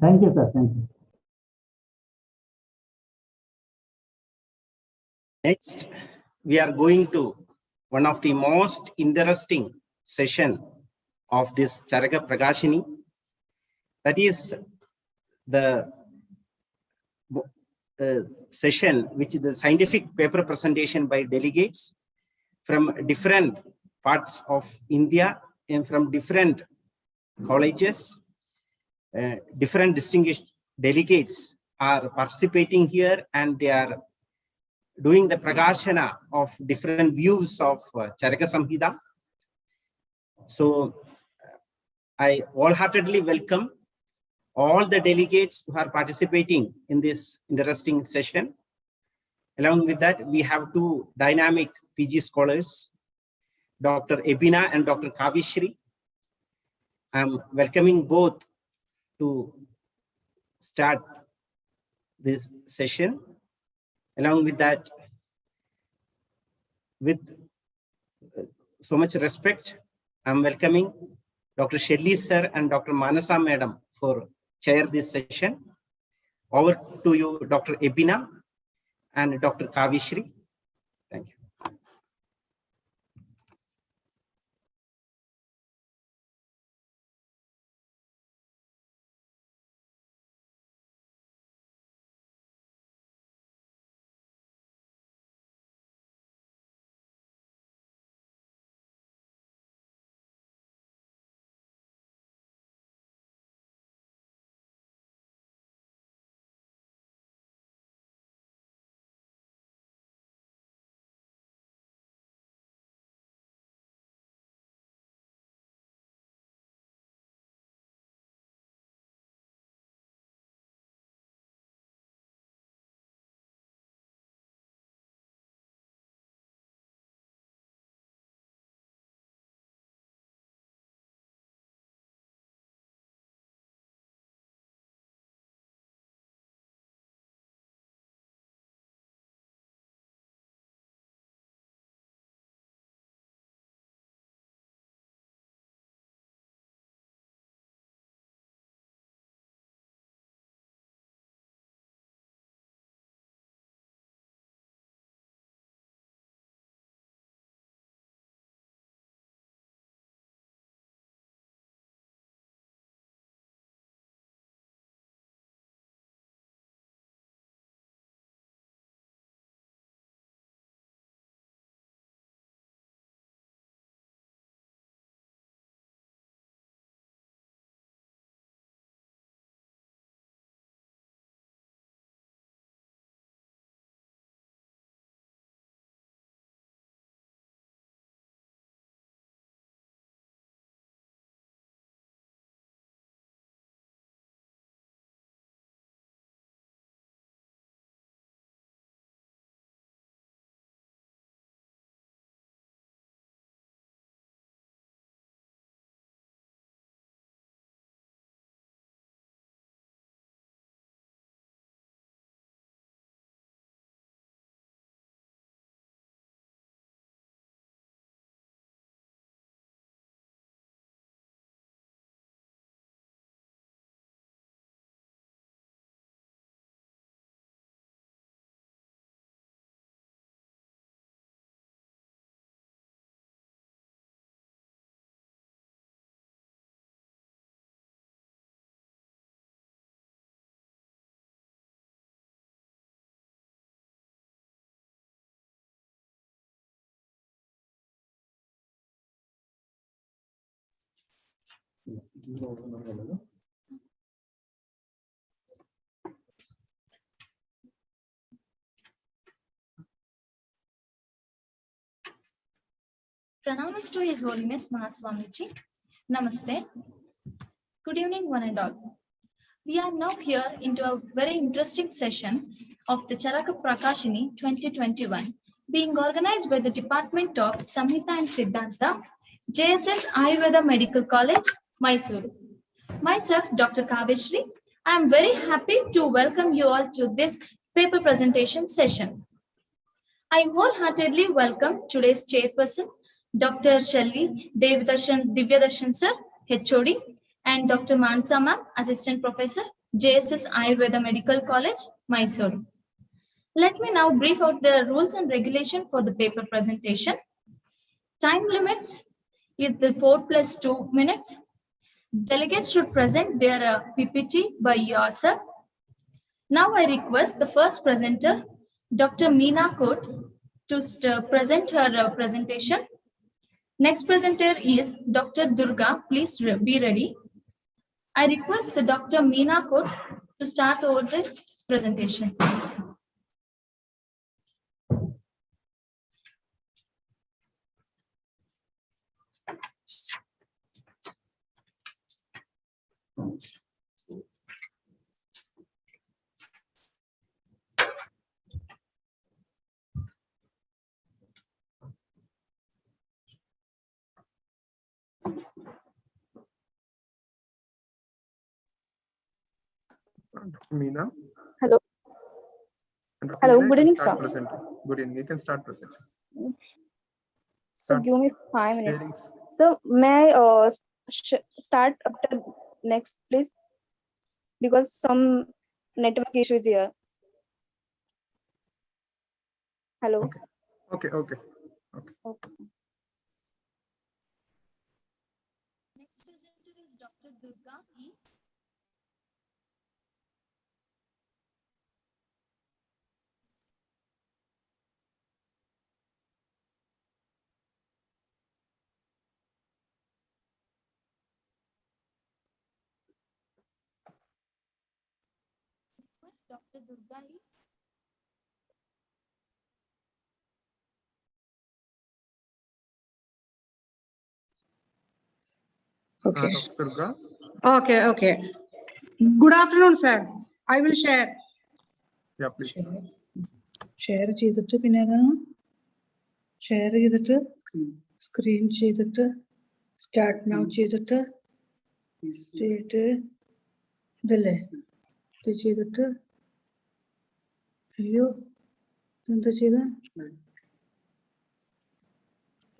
Thank you, sir. Thank you. Next, we are going to one of the most interesting session of this Charaka Prakashini. That is the session which is the scientific paper presentation by delegates from different parts of India and from different colleges. Different distinguished delegates are participating here, and they are doing the prakashana of different views of Charaka Samhita. So I wholeheartedly welcome all the delegates who are participating in this interesting session. Along with that, we have two dynamic PG scholars, Dr. Ebina and Dr. Kavishri. I'm welcoming both to start this session. Along with that, with so much respect, I'm welcoming Dr. Shelley sir and Dr. Manasa madam for chair this session. Over to you, Dr. Ebina and Dr. Kavishri. Thank you. Pranamas to His Holiness Mahaswamiji. Namaste. Good evening, one and all. We are now here into a very interesting session of the Charaka Prakashini 2021, being organized by the Department of Samhita and Siddhanta, JSS Ayurveda Medical College, Mysuru. Myself, Dr. Kavishri, I am very happy to welcome you all to this paper presentation session. I wholeheartedly welcome today's chairperson, Dr. Shelley Divyadarshan sir, HOD, and Dr. Mansa ma'am, Assistant Professor, JSS Ayurveda Medical College, Mysore. Let me now brief out the rules and regulation for the paper presentation. Time limits is the 4+2 minutes. Delegates should present their PPT by yourself. Now I request the first presenter, Dr. Meena Kot, to present her presentation. Next presenter is Dr. Durga. Please be ready. I request the Dr. Meena Kot to start over the presentation. Meena. Hello. And Dr. Hello, Meena, good you can evening, start sir. presenting. Good evening. You can start presenting. So Start give me 5 minutes. sharing. So may I start after next, please? Because some network issues here. Hello. Okay. Okay. Okay. Okay, sir. Next presenter is Dr. Durga E. Request Dr. Durga E. Okay. Dr. Durga. Okay. Okay. Good afternoon, sir. I will share. Yeah, please. Share ചെയ്തിട്ട് പിന്നെ share ചെയ്തിട്ട് screen ചെയ്തിട്ട് start now ചെയ്തിട്ട് ഇതല്ലേ ഇത് ചെയ്തിട്ട് അയ്യോ എന്താ ചെയ്ത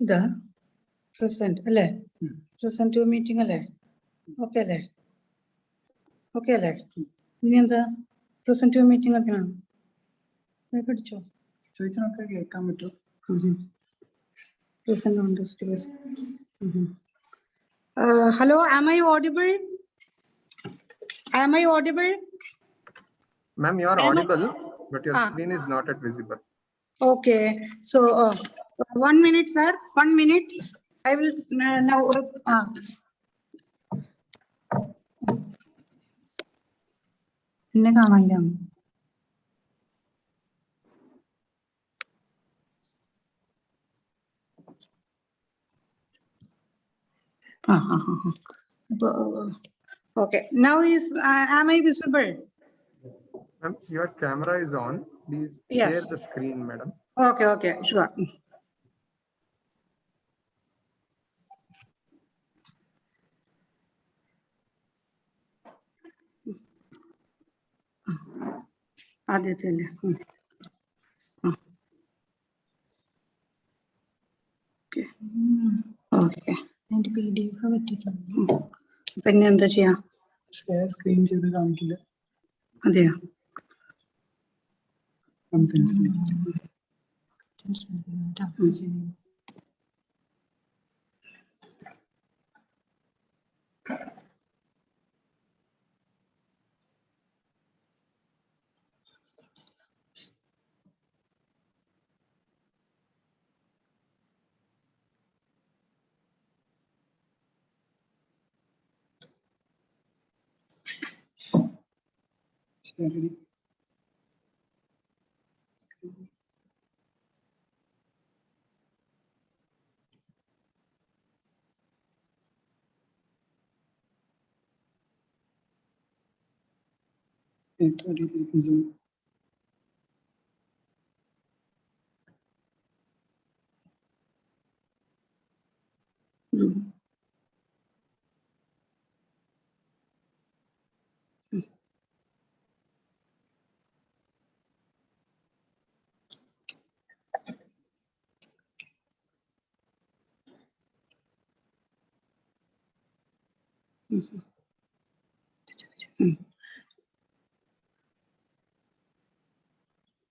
ഇതാ പ്രസന്റ് അല്ലേ പ്രസന്റ് മീറ്റിംഗ് അല്ലേ ഓക്കെ അല്ലേ ഓക്കെ അല്ലേ ഇനി എന്താ പ്രസന്റ് മീറ്റിംഗ് ഒക്കെയാണ് പഠിച്ചോ ചോദിച്ചൊക്കെ കേൾക്കാൻ പറ്റും hello, am I audible? Am I audible? Ma'am, you are audible, but your screen is not yet visible. Okay, so 1 minute, sir. 1 minute. I will now. എന്നെ കാണാനില്ല Okay, now is am I visible? Ma'am, your camera is on. Please Yes. share the screen, madam. Okay, okay, sure. ആദ്യത്തില്ലേ okay okay അതിന്റെ PDF പറ്റിയിട്ടുണ്ട് പിന്നെ എന്താ ചെയ്യാ screen ചെയ്ത് കാണിക്കില്ല അതെയോ ശരി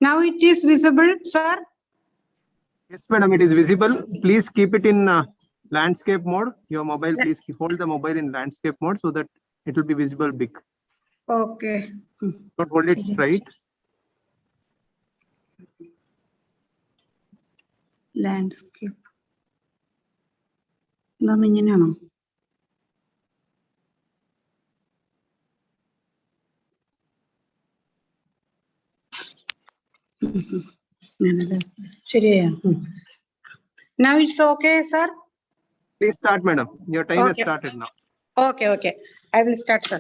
Now it is visible, sir. Yes, madam, it is visible. Please keep it in landscape mode. Your mobile, please hold the mobile in landscape mode so that it will be visible big. Okay. Don't hold it straight. Landscape. നാം ഇങ്ങനെയാണോ ശരിയാ Now it's okay, sir. Please start, madam. Your time has Okay. started now. Okay, okay. I will start, sir.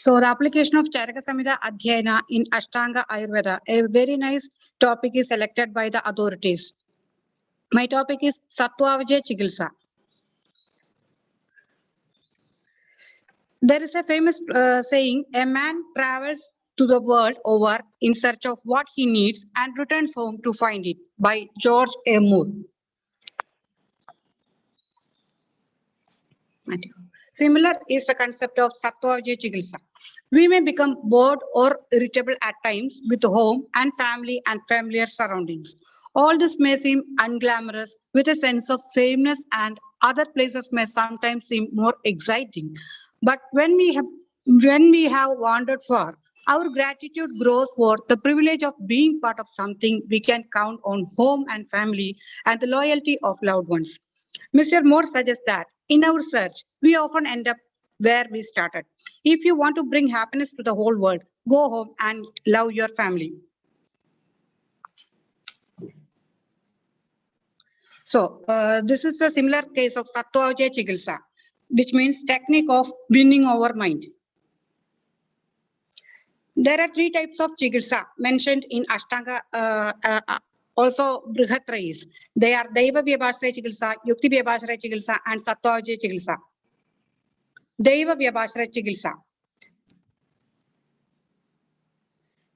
So the application of Charaka Samhita Adhyayana in Ashtanga Ayurveda, a very nice topic is selected by the authorities. My topic is Sattva Vijaya Chikitsa. There is a famous saying, a man travels to the world over in search of what he needs and returns home to find it, by George A. Moore. Similar is the concept of Sattva-Vijaya Chikitsa. We may become bored or irritable at times with home and family and familiar surroundings. All this may seem unglamorous with a sense of sameness, and other places may sometimes seem more exciting. But when we have wandered far, our gratitude grows for the privilege of being part of something we can count on, home and family, and the loyalty of loved ones. Mr. Moore suggests that in our search, we often end up where we started. If you want to bring happiness to the whole world, go home and love your family. So this is a similar case of Sattva-Vijaya Chikitsa, which means technique of winning over mind. There are 3 types of Chikitsa mentioned in Ashtanga, also Brihatrayis. They are Daiva Vyabhashraya Chikitsa, Yukti Vyabhashraya Chikitsa, and Sattva-Vijaya Chikitsa. Daiva Vyabhashraya Chikitsa.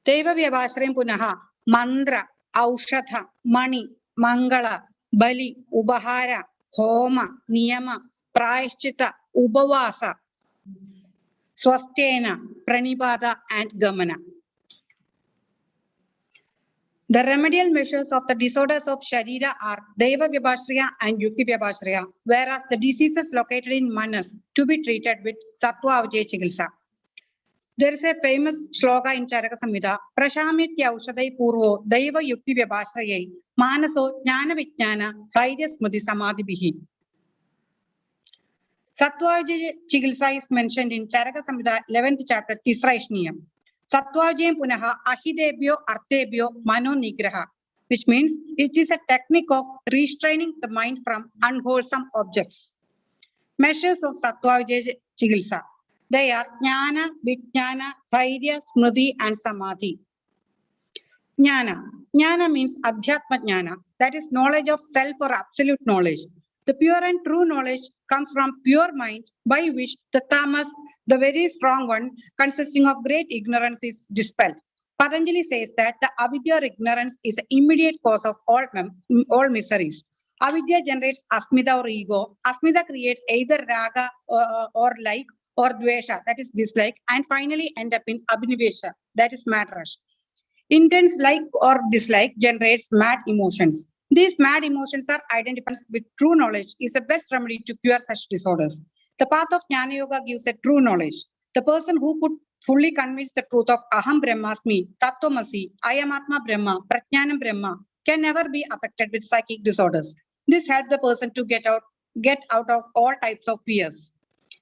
Daiva Vyabhashrayam Punaha, Mandra, Aushadha, Mani, Mangala, Bali, Ubahara, Homa, Niyama, Prayashchita, Ubavasa, Swastena, Pranibada, and Gamana. The remedial measures of the disorders of Sharira are Daiva Vyabhashraya and Yukti Vyabhashraya, whereas the diseases located in Manas to be treated with Sattva-Vijaya Chikitsa. There is a famous shloka in Charaka Samhita, Prashamitya Aushadai Purvo, Daiva Yukti Vyabhashrayai, Manaso Jnana Vijnana, Dhairya Smriti Samadhibihi. Sattva-Vijaya Chikitsa is mentioned in Charaka Samhita 11th chapter, Tisra Ishniyam. Sattva-Vijayam Punaha Ahidebhyo Arthebhyo Mano Nigraha, which means it is a technique of restraining the mind from unwholesome objects. Measures of Sattva-Vijaya Chikitsa. They are Jnana, Vijnana, Dhairya, Smriti, and Samadhi. Jnana. Jnana means Adhyatma Jnana, that is knowledge of self or absolute knowledge. The pure and true knowledge comes from pure mind, by which the tamas, the very strong one, consisting of great ignorance, is dispelled. Patanjali says that the avidya or ignorance is the immediate cause of all miseries. Avidya generates asmita or ego. Asmita creates either raga or like, or dvesha, that is dislike, and finally end up in abhinivesha, that is mad rush. Intense like or dislike generates mad emotions. These mad emotions are identified with true knowledge is the best remedy to cure such disorders. The path of Jnana Yoga gives a true knowledge. The person who could fully convince the truth of Aham Brahmasmi, Tattvamasi, I am Atma Brahma, Prajnanam Brahma can never be affected with psychic disorders. This helps the person to get out of all types of fears.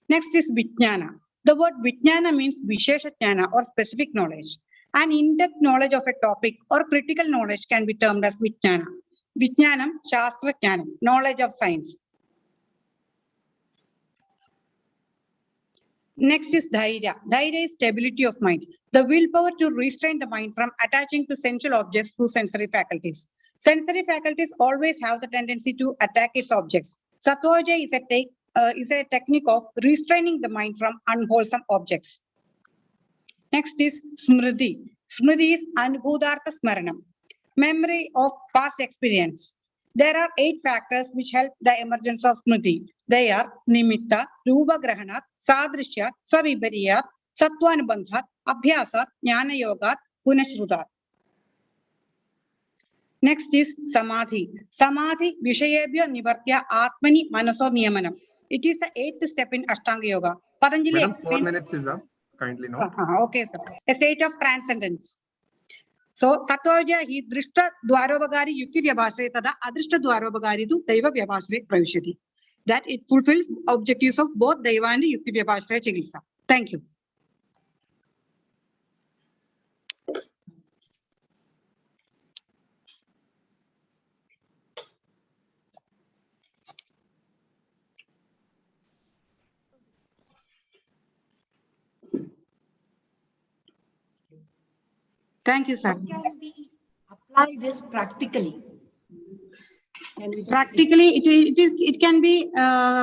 Next is Vijnana. The word Vijnana means Vishesha Jnana or specific knowledge. An in-depth knowledge of a topic or critical knowledge can be termed as Vijnana. Vijnanam, Shastra Jnanam, knowledge of science. Next is Dhairya. Dhairya is stability of mind. The willpower to restrain the mind from attaching to sensual objects through sensory faculties. Sensory faculties always have the tendency to attack its objects. Sattva-Vijaya is a technique of restraining the mind from unwholesome objects. Next is Smriti. Smriti is Anubhudartha Smaranam, memory of past experience. There are 8 factors which help the emergence of Smriti. They are Nimitta, Rupa Grahanat, Sadrishya, Savibhariyat, Sattvanubandhat, Abhyasat, Jnana Yogat, Punashrutat. Next is Samadhi. Samadhi, Vishayebhya Nivartya Atmani Manaso Niyamanam. It is the 8th step in Ashtanga Yoga. Patanjali Madam, explains... 4 minutes is up. Kindly note. Okay, sir. A state of transcendence. So, Sattva-Vijaya hi drishta dwarobhagari yukti vyabhasre tada adrishta dwarobhagari tu daiva vyabhasre pravishyati. That it fulfills objectives of both daiva and yukti vyabhasre chikitsa. Thank you. Thank you, sir. How can we apply this practically? Practically, it can be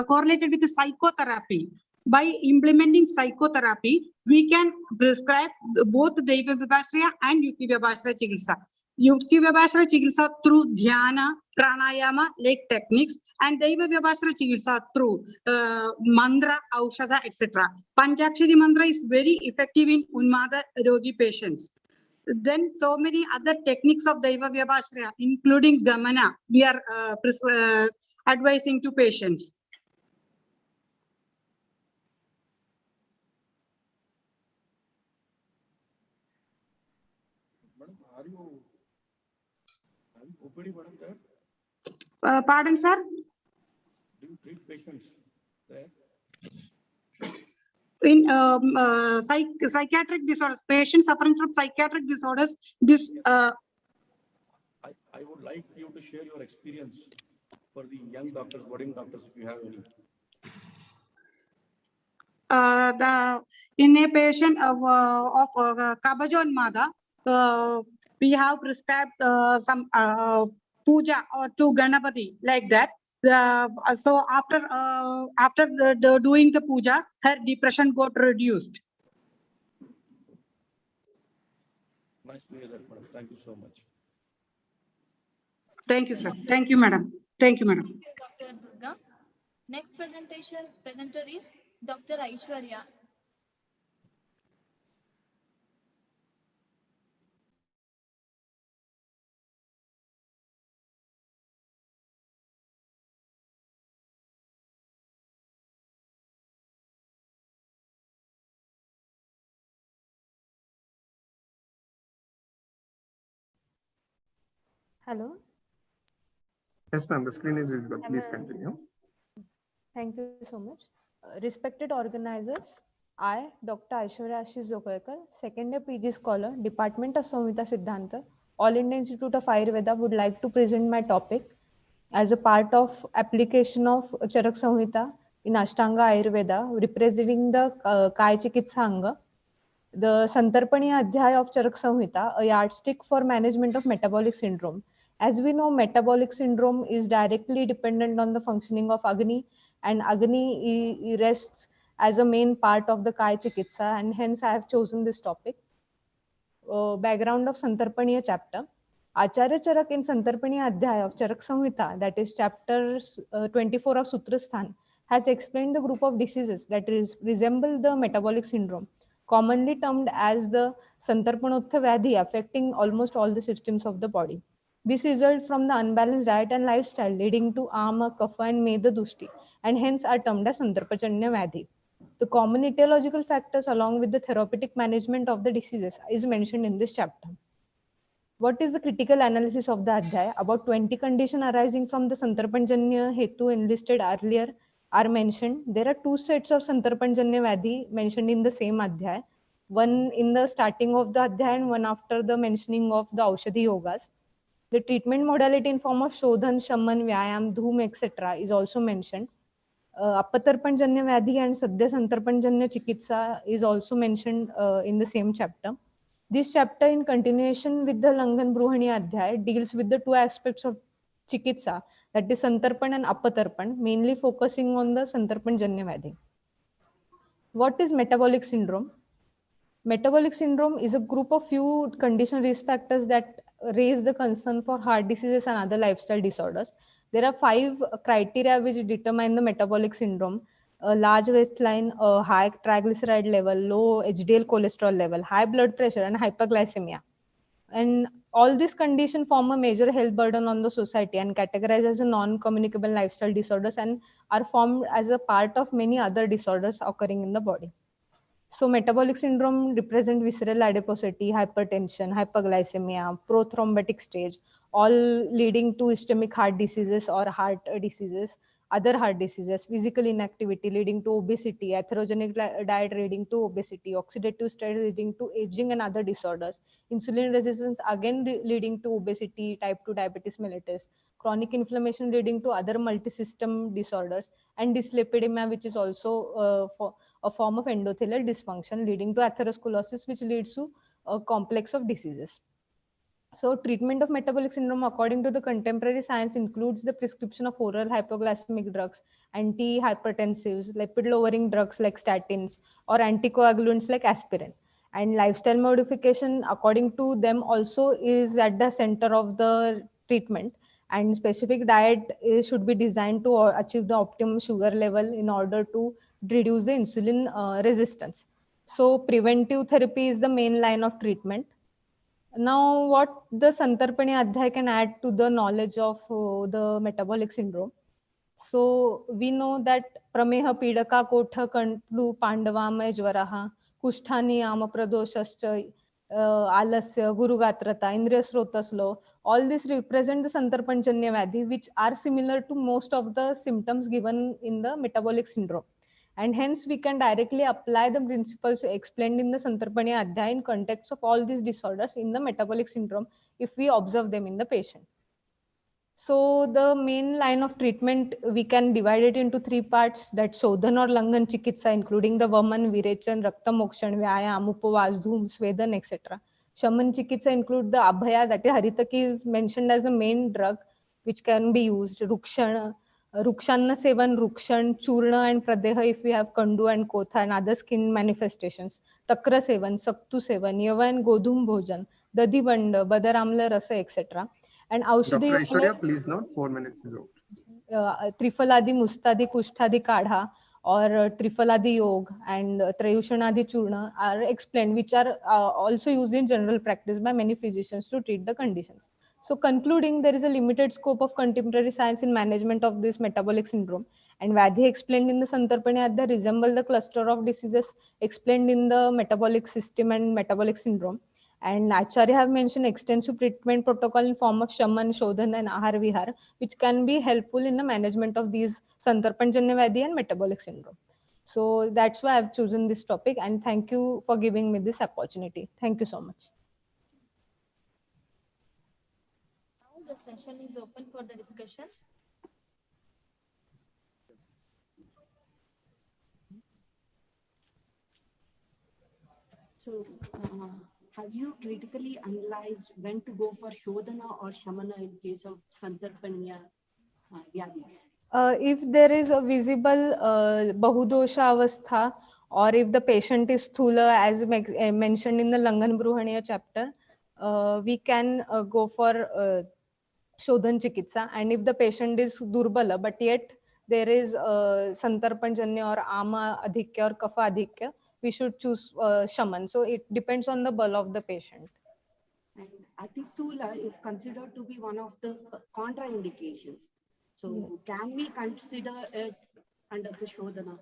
correlated with the psychotherapy. By implementing psychotherapy, we can prescribe both Daiva Vibhashraya and Yukti Vibhashraya Chikitsa. Yukti Vibhashraya Chikitsa through dhyana, pranayama, like techniques, and Daiva Vibhashraya Chikitsa through mantra, aushadha, etc. Panchakshari mantra is very effective in Unmada Rogi patients. Then so many other techniques of Daiva Vyabhashraya, including Gamana, we are advising to patients. Madam, are you OPD, madam, there? Pardon, sir? Do you treat patients there? In psychiatric disorders, patients suffering from psychiatric disorders, this I would like you to share your experience for the young doctors, budding doctors, if you have any. In a patient of Kabajonmada, we have prescribed some puja or to Ganapati, like that. So after doing the puja, her depression got reduced. Nice to hear that, madam. Thank you so much. Thank you, sir. Thank you, madam. Thank you, madam. Thank you, Dr. Durga. Next presenter is Dr. Aishwarya. Hello. Yes, ma'am, the screen is visible. Please continue. Thank you so much. Respected organizers, I, Dr. Aishwarya Zokalkar, second year PG scholar, Department of Samhita Siddhanta, All India Institute of Ayurveda, would like to present my topic as a part of application of Charaka Samhita in Ashtanga Ayurveda, representing the Kaya Chikitsa Anga, the Santarpani Adhyaya of Charaka Samhita, a yardstick for management of metabolic syndrome. As we know, metabolic syndrome is directly dependent on the functioning of Agni, and Agni rests as a main part of the Kaya Chikitsa, and hence I have chosen this topic. Background of Santarpaniya chapter. Acharya Charak in Santarpaniya Adhyaya of Charak Samhita, that is chapter 24 of Sutrasthan, has explained the group of diseases that resemble the metabolic syndrome, commonly termed as the Santarpanottha Vyadhi, affecting almost all the systems of the body. This results from the unbalanced diet and lifestyle, leading to Ama, Kapha, and Meda Dushti, and hence are termed as Santarpajanya Vyadhi. The common etiological factors along with the therapeutic management of the diseases is mentioned in this chapter. What is the critical analysis of the Adhyaya? About 20 conditions arising from the Santarpanjanya Hetu enlisted earlier are mentioned. There are two sets of Santarpanjanya Vyadhi mentioned in the same Adhyaya. One in the starting of the Adhyaya and one after the mentioning of the Aushadhi Yogas. The treatment modality in form of Shodhan, Shaman, Vyayam, Dhum, etc. is also mentioned. Apatarpanjanya Vyadhi and Sadhya Santarpanjanya Chikitsa is also mentioned in the same chapter. This chapter, in continuation with the Langan Bruhani Adhyaya, deals with the two aspects of Chikitsa, that is Santarpan and Apatarpan, mainly focusing on the Santarpanjanya Vyadhi. What is metabolic syndrome? Metabolic syndrome is a group of few condition risk factors that raise the concern for heart diseases and other lifestyle disorders. There are 5 criteria which determine the metabolic syndrome: a large waistline, a high triglyceride level, low HDL cholesterol level, high blood pressure, and hyperglycemia. And all these conditions form a major health burden on the society and categorized as a non-communicable lifestyle disorders and are formed as a part of many other disorders occurring in the body. So metabolic syndrome represent visceral adiposity, hypertension, hyperglycemia, prothrombotic stage, all leading to ischemic heart diseases or heart diseases, other heart diseases, physical inactivity leading to obesity, atherogenic diet leading to obesity, oxidative stress leading to aging and other disorders, insulin resistance again leading to obesity, type 2 diabetes mellitus, chronic inflammation leading to other multisystem disorders, and dyslipidemia, which is also a form of endothelial dysfunction leading to atherosclerosis, which leads to a complex of diseases. So treatment of metabolic syndrome according to the contemporary science includes the prescription of oral hypoglycemic drugs, antihypertensives, lipid lowering drugs like statins, or anticoagulants like aspirin. And lifestyle modification according to them also is at the center of the treatment, and specific diet should be designed to achieve the optimum sugar level in order to reduce the insulin resistance. So preventive therapy is the main line of treatment. Now, what the Santarpani Adhyay can add to the knowledge of the metabolic syndrome. So we know that prameha pidaka kotha kantlu pandavamay jvaraha kusthani amapradoshascha alasya gurugatrata indriya srotaslo. All these represent the Santarpanjanya Vyadhi, which are similar to most of the symptoms given in the metabolic syndrome. And hence we can directly apply the principles explained in the Santarpani Adhyay in context of all these disorders in the metabolic syndrome if we observe them in the patient. So the main line of treatment, we can divide it into three parts, that Shodhan or Langan Chikitsa, including the Vaman, Virechan, Rakta Mokshan, Vyayam, Upavas, Dhum, Svedan, etc. Shaman Chikitsa include the Abhaya, that is Haritaki is mentioned as the main drug which can be used. Rukshan, Rukshanna Sevan, Rukshan, Churna and Pradeha if we have Kandu and Kotha and other skin manifestations. Takra Sevan, Saktu Sevan, Yava and Godhum Bhojan, Dadi Banda, Badaramla Rasa, etc. And Dr. Aushadhi Aishwarya, please note 4 minutes is out. Trifaladi Mustadi Kushtadi Kadha or Trifaladi Yog and Trayushanadi Churna are explained, which are also used in general practice by many physicians to treat the conditions. So concluding, there is a limited scope of contemporary science in management of this metabolic syndrome, and Vyadhi explained in the Santarpani Adhyay resemble the cluster of diseases explained in the metabolic system and metabolic syndrome. And Acharya have mentioned extensive treatment protocol in form of Shaman, Shodhan and Ahar Vihar, which can be helpful in the management of these Santarpanjanya Vyadhi and metabolic syndrome. So that's why I've chosen this topic, and thank you for giving me this opportunity. Thank you so much. Now the session is open for the discussion. So, have you critically analyzed when to go for Shodhana or Shamana in case of Santarpanya Vyadhis? If there is a visible Bahudosha Avastha, or if the patient is Sthula, as mentioned in the Langan Bruhaniya chapter, we can go for Shodhan Chikitsa. And if the patient is Durbala, but yet there is Santarpanjanya or Ama Adhikya or Kapha Adhikya, we should choose Shaman. So it depends on the ball of the patient. And Atistula is considered to be one of the contraindications. So can we consider it under the Shodhana?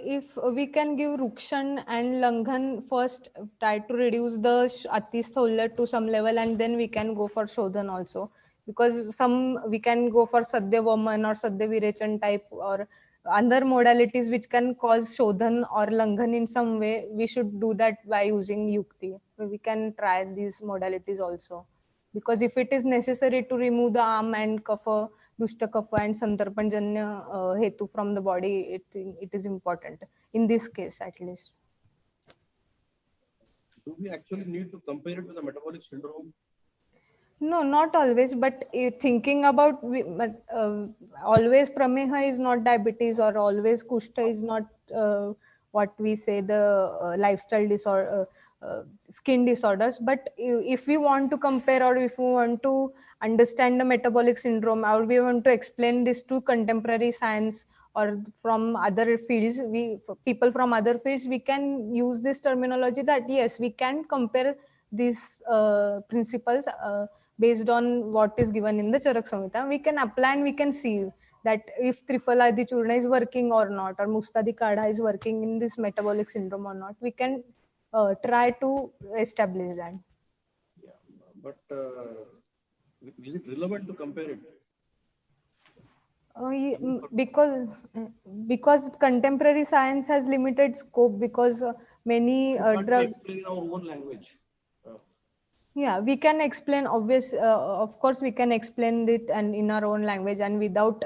If we can give Rukshan and Langhan first, try to reduce the Atisthola to some level, and then we can go for Shodhan also. Because some we can go for Sadhya Vaman or Sadhya Virechan type or other modalities which can cause Shodhan or Langhan in some way. We should do that by using Yukti. We can try these modalities also. Because if it is necessary to remove the arm and kapha, dushta kapha and santarpanjanya hetu from the body, it is important in this case at least. Do we actually need to compare it with the metabolic syndrome? No, not always, but thinking about always prameha is not diabetes, or always kushta is not what we say the lifestyle disorder, skin disorders. But if we want to compare, or if we want to understand the metabolic syndrome, or we want to explain this to contemporary science or from other fields, people from other fields, we can use this terminology that yes, we can compare these principles based on what is given in the Charaka Samhita. We can apply and we can see that if Trifaladi Churna is working or not, or Mustadi Kadha is working in this metabolic syndrome or not. We can try to establish that. Yeah, but is it relevant to compare it? Because contemporary science has limited scope, because many drugs explain in our own language. Yeah, we can explain, of course we can explain it and in our own language and without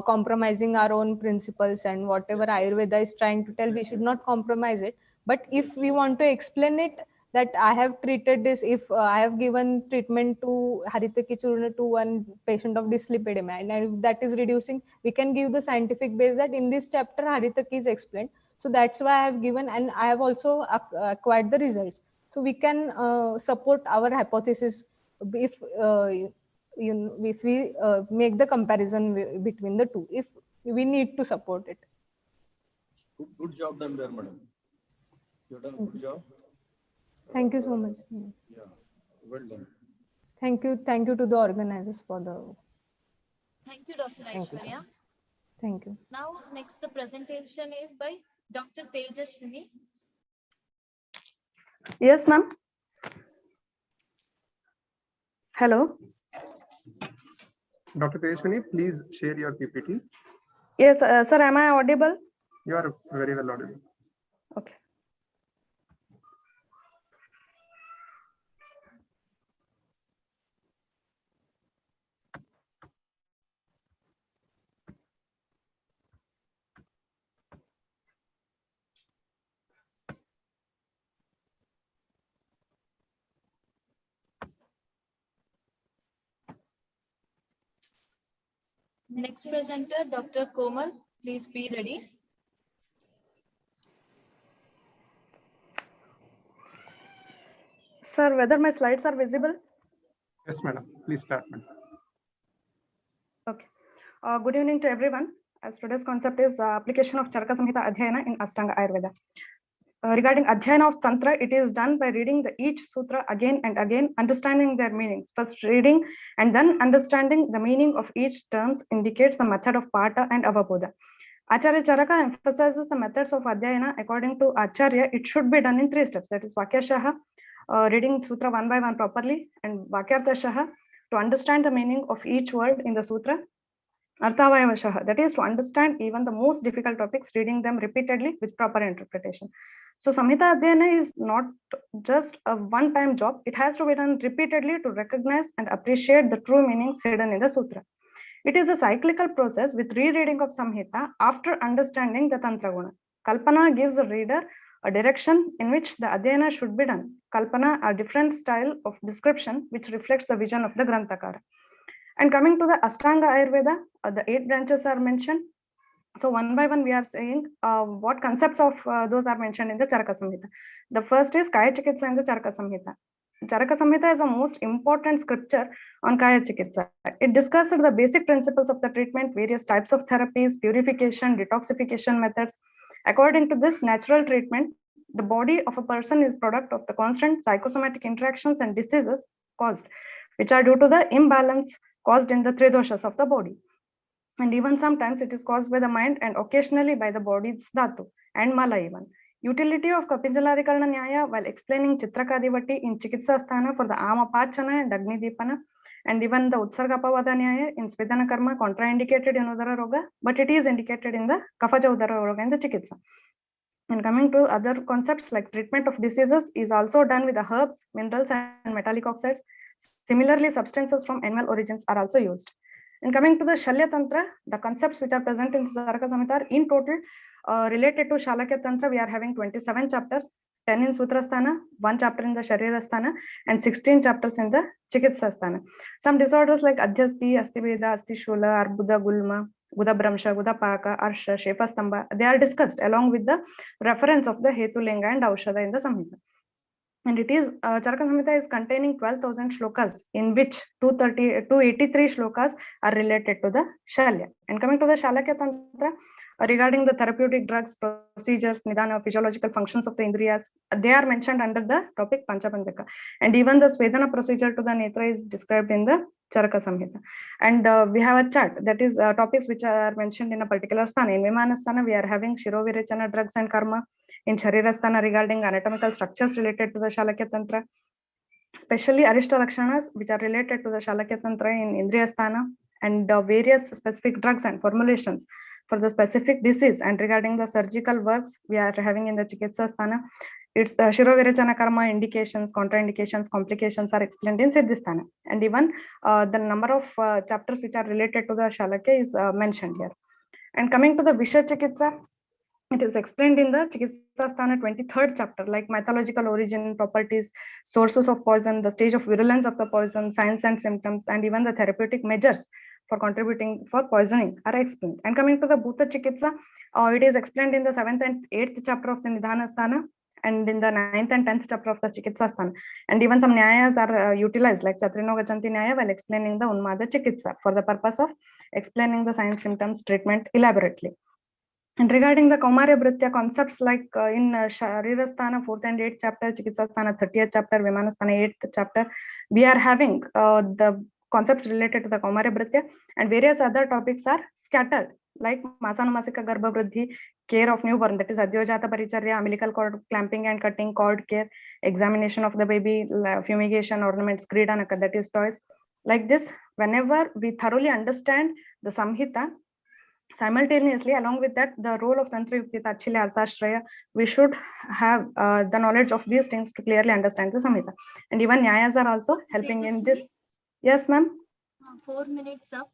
compromising our own principles, and whatever Ayurveda is trying to tell, we should not compromise it. But if we want to explain it that I have treated this. If I have given treatment to Haritaki Churna to one patient of dyslipidemia, and if that is reducing, we can give the scientific base that in this chapter Haritaki is explained. So that's why I have given, and I have also acquired the results. So we can support our hypothesis if if we make the comparison between the two, if we need to support it. Good job done there, madam. You've done a good job. Thank you so much. Yeah, well done. Thank you to the organizers for the. Thank you, Dr. Thank you, Aishwarya. sir. Thank you. Now, next the presentation is by Dr. Tejaswini. Yes, ma'am. Hello. Dr. Tejaswini, please share your PPT. Yes, sir, am I audible? You are very well audible. Okay. Next presenter, Dr. Komal. Please be ready. Sir, whether my slides are visible? Yes, madam. Please start, madam. Okay. Good evening to everyone. As today's concept is application of Charaka Samhita Adhyayana in Ashtanga Ayurveda. Regarding Adhyayana of Tantra, it is done by reading each sutra again and again, understanding their meanings. First reading and then understanding the meaning of each terms indicates the method of Pata and Avabodha. Acharya Charaka emphasizes the methods of Adhyayana. According to Acharya, it should be done in 3 steps. That is Vakyashaha, reading sutra one by one properly, and Vakyarthashaha, to understand the meaning of each word in the sutra. Arthavayavashaha, that is to understand even the most difficult topics, reading them repeatedly with proper interpretation. So Samhita Adhyayana is not just a one-time job. It has to be done repeatedly to recognize and appreciate the true meanings hidden in the sutra. It is a cyclical process with rereading of Samhita after understanding the Tantra Guna. Kalpana gives the reader a direction in which the Adhyayana should be done. Kalpana, a different style of description which reflects the vision of the Granthakara. And coming to the Ashtanga Ayurveda, the 8 branches are mentioned. So one by one we are saying what concepts of those are mentioned in the Charaka Samhita. The first is Kaya Chikitsa in the Charaka Samhita. Charaka Samhita is the most important scripture on Kaya Chikitsa. It discusses the basic principles of the treatment, various types of therapies, purification, detoxification methods. According to this natural treatment, the body of a person is product of the constant psychosomatic interactions and diseases caused, which are due to the imbalance caused in the 3 doshas of the body. And even sometimes it is caused by the mind and occasionally by the body's dhatu and mala even. Utility of Kapinjaladhikarana Nyaya while explaining Chitrakadivati in Chikitsa Sthana for the Amapachana and Agnidipana, and even the Utsargapavada Nyaya in Svedana Karma contraindicated in Udara Roga, but it is indicated in the Kafaja Udara Roga in the Chikitsa. And coming to other concepts like treatment of diseases is also done with the herbs, minerals and metallic oxides. Similarly, substances from animal origins are also used. And coming to the Shalya Tantra, the concepts which are present in Charaka Samhita are in total related to Shalakya Tantra. We are having 27 chapters, 10 in Sutrasthana, 1 chapter in the Sharirasthana, and 16 chapters in the Chikitsasthana. Some disorders like Adhyasti, Astiveda, Astishula, Arbuda, Gulma, Guda Bramsha, Guda Paka, Arsha, Shefastamba, they are discussed along with the reference of the Hetulinga and Aushada in the Samhita. And it is Charaka Samhita is containing 12,000 shlokas, in which 283 shlokas are related to the Shalya. And coming to the Shalakya Tantra, regarding the therapeutic drugs, procedures, nidana, physiological functions of the indriyas, they are mentioned under the topic Panchapanjaka. And even the Svedana procedure to the netra is described in the Charaka Samhita. And we have a chart that is topics which are mentioned in a particular sthana. In Vimana Sthana, we are having Shirovirechana, drugs and karma. In Sharirasthana, regarding anatomical structures related to the Shalakya Tantra, especially Arishta Lakshanas, which are related to the Shalakya Tantra in Indriyasthana, and various specific drugs and formulations for the specific disease. And regarding the surgical works, we are having in the Chikitsasthana, its Shirovirechana karma, indications, contraindications, complications are explained in Siddhisthana. And even the number of chapters which are related to the Shalakya is mentioned here. And coming to the Visha Chikitsa, It is explained in the Chikitsasthana 23rd chapter, like mythological origin, properties, sources of poison, the stage of virulence of the poison, signs and symptoms, and even the therapeutic measures for contributing for poisoning are explained. And coming to the Bhuta Chikitsa, it is explained in the 7th and 8th chapter of the Nidhanasthana, and in the 9th and 10th chapter of the Chikitsasthana. And even some nyayas are utilized, like Chatrino Gachanti Nyaya, while explaining the Unmada Chikitsa for the purpose of explaining the signs, symptoms, treatment elaborately. And regarding the Kaumarya Bhritya concepts, like in Sharirasthana 4th and 8th chapter, Chikitsasthana 30th chapter, Vimanasthana 8th chapter, we are having the concepts related to the Kaumarya Bhritya, and various other topics are scattered, like Masanumasika Garbha Vriddhi, care of newborn, that is Adyojata Paricharya, umbilical cord clamping and cutting, cord care, examination of the baby, fumigation, ornaments, Kridanaka, that is toys. Like this, whenever we thoroughly understand the Samhita, simultaneously, along with that, the role of Tantra Yukti, Tachilya, Arthashraya, we should have the knowledge of these things to clearly understand the Samhita. And even Nyayas are also helping in this. Yes, ma'am. 4 minutes up.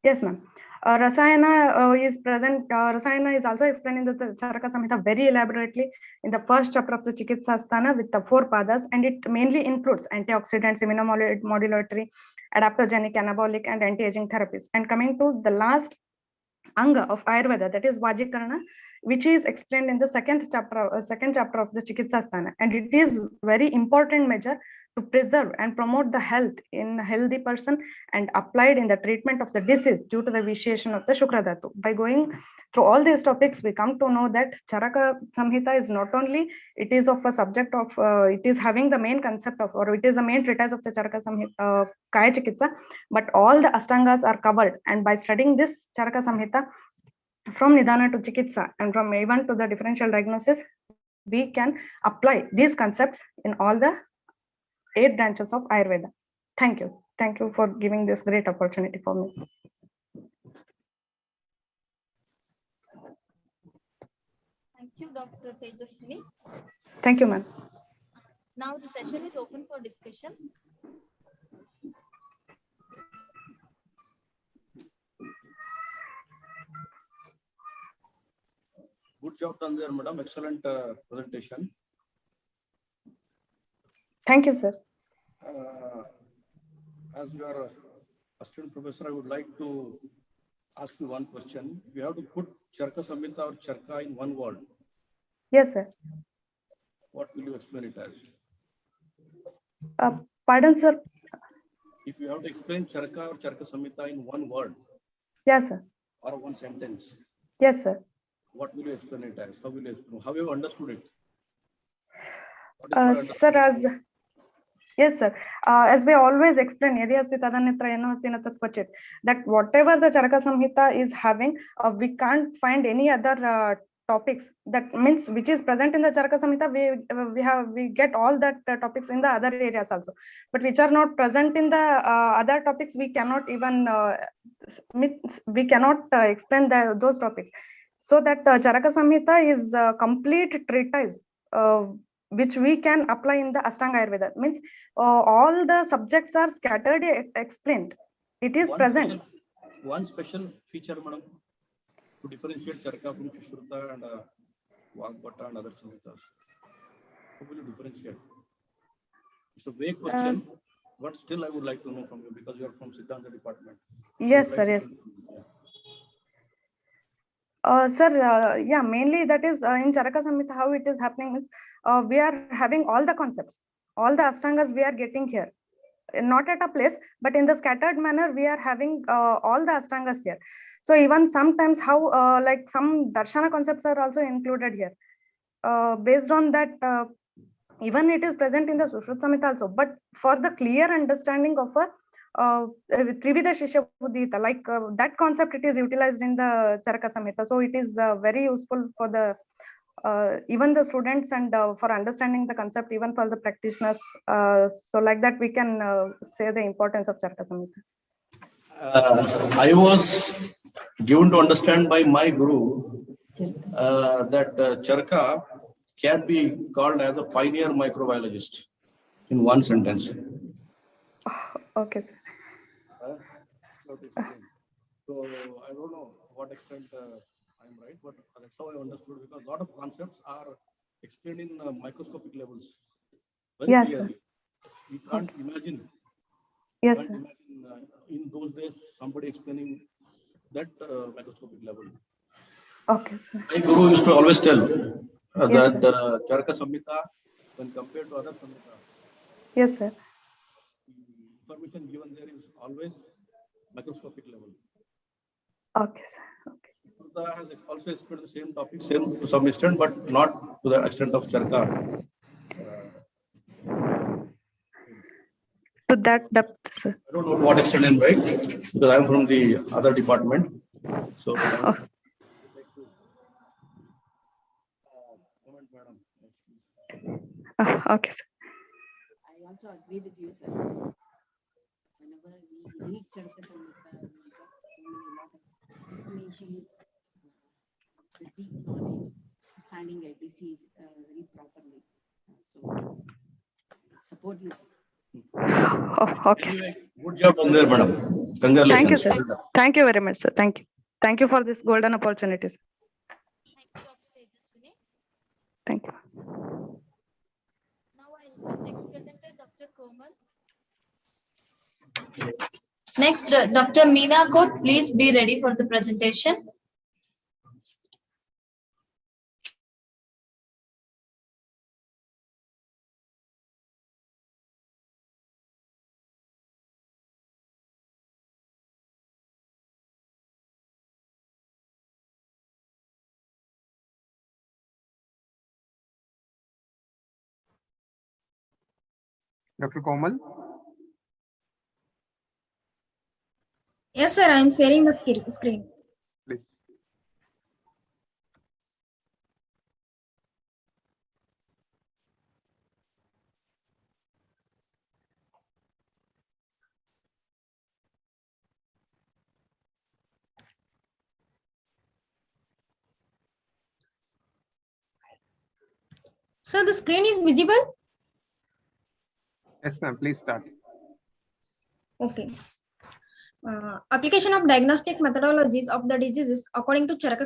Yes, ma'am. Rasayana is present. Rasayana is also explained in the Charaka Samhita very elaborately in the first chapter of the Chikitsasthana with the 4 padas, and it mainly includes antioxidants, immunomodulatory, adaptogenic, anabolic, and anti-aging therapies. And coming to the last Anga of Ayurveda, that is Vajikarana, which is explained in the second chapter of the Chikitsasthana, and it is very important measure to preserve and promote the health in a healthy person and applied in the treatment of the disease due to the vitiation of the Shukra Dhatu. By going through all these topics, we come to know that Charaka Samhita is not only, it is of a subject of, it is having the main concept of, or it is the main treatise of the Charaka Samhita, Kaya Chikitsa, but all the Ashtangas are covered. And by studying this Charaka Samhita, from Nidana to Chikitsa and from even to the differential diagnosis, we can apply these concepts in all the 8 branches of Ayurveda. Thank you. Thank you for giving this great opportunity for me. Thank you, Dr. Tejaswini. Thank you, ma'am. Now the session is open for discussion. Good job done there, madam. Excellent presentation. Thank you, sir. As you are assistant professor, I would like to ask you one question. If you have to put Charaka Samhita or Charaka in one word, yes, sir. What will you explain it as? Pardon, sir. If you have to explain Charaka or Charaka Samhita in one word, yes, sir, or one sentence, yes, sir. What will you explain it as? How will you explain? How have you understood it? Sir, as yes, sir. As we always explain, that whatever the Charaka Samhita is having, we can't find any other topics. That means which is present in the Charaka Samhita, we get all that topics in the other areas also, but which are not present in the other topics, we cannot even explain those topics. So that Charaka Samhita is a complete treatise which we can apply in the Ashtanga Ayurveda. Means all the subjects are scattered, explained. It is present. One special feature, madam, to differentiate Charaka from Sushruta and Vagbhata and other Samhitas. How will you differentiate? It's a vague question, but still I would like to know from you because you are from Siddhanta department. Yes, sir. Yes. Sir, yeah, mainly that is in Charaka Samhita, how it is happening is we are having all the concepts, all the Ashtangas we are getting here, not at a place, but in the scattered manner, we are having all the Ashtangas here. So even sometimes how like some Darshana concepts are also included here. Based on that, even it is present in the Sushruta Samhita also, but for the clear understanding of a Trivida Shishya Buddhita, like that concept, it is utilized in the Charaka Samhita. So it is very useful for the even the students and for understanding the concept, even for the practitioners. So like that, we can say the importance of Charaka Samhita. I was given to understand by my guru that Charaka can be called as a pioneer microbiologist in one sentence. Okay. So I don't know what extent I I'm right, but that's how I understood, because a lot of concepts are explained in microscopic levels very Yes, sir. clearly. We can't imagine. Yes, Can't sir. imagine in those days somebody explaining that microscopic level. Okay, sir. My guru used to always tell Yes, that sir. Charaka Samhita, when compared to other Samhita, Yes, sir. information given there is always microscopic level. Okay, sir. Sutta has also explained the same topic, same to some extent, but not to the extent of Charaka. To that depth, sir. I don't know to what extent I'm right, because I'm from the other department. So, comment, madam. Okay, sir. I also agree with you, sir. Whenever we read Charaka Samhita, we got a lot of information, the deep knowledge, understanding a disease very properly. So, support you, sir. Oh, okay. Anyway, good job on there, madam. Thank you, Congratulations. sir. Thank you very much, sir. Thank you. Thank you for this golden opportunity, sir. Thank you. Now I'll next presenter Dr. Komal. Next, Dr. Meena Kot, please be ready for the presentation. Dr. Komal. Yes, sir, I am sharing the screen. Please. Sir, the screen is visible? Yes, ma'am. Please start. Okay. Application of diagnostic methodologies of the diseases according to Charaka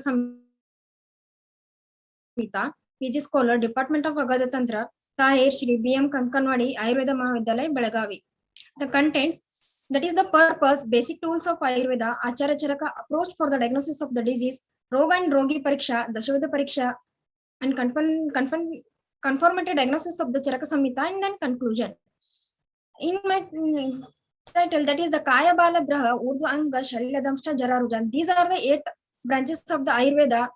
Samhita, PG Scholar, Department of Agadatantra, Tahir Shri B.M. Kankanwadi, Ayurveda Mahavidyalaya, Belagavi. The contents, that is the purpose, basic tools of Ayurveda, Acharya Charaka, approach for the diagnosis of the disease, Roga and Rogi Pariksha, Dashavida Pariksha, and conformity diagnosis of the Charaka Samhita, and then conclusion. In my title, that is the Kaya Bala Graha, Urdu Anga, Shariladamsha, Jararujan. These are the 8 branches of the Ayurveda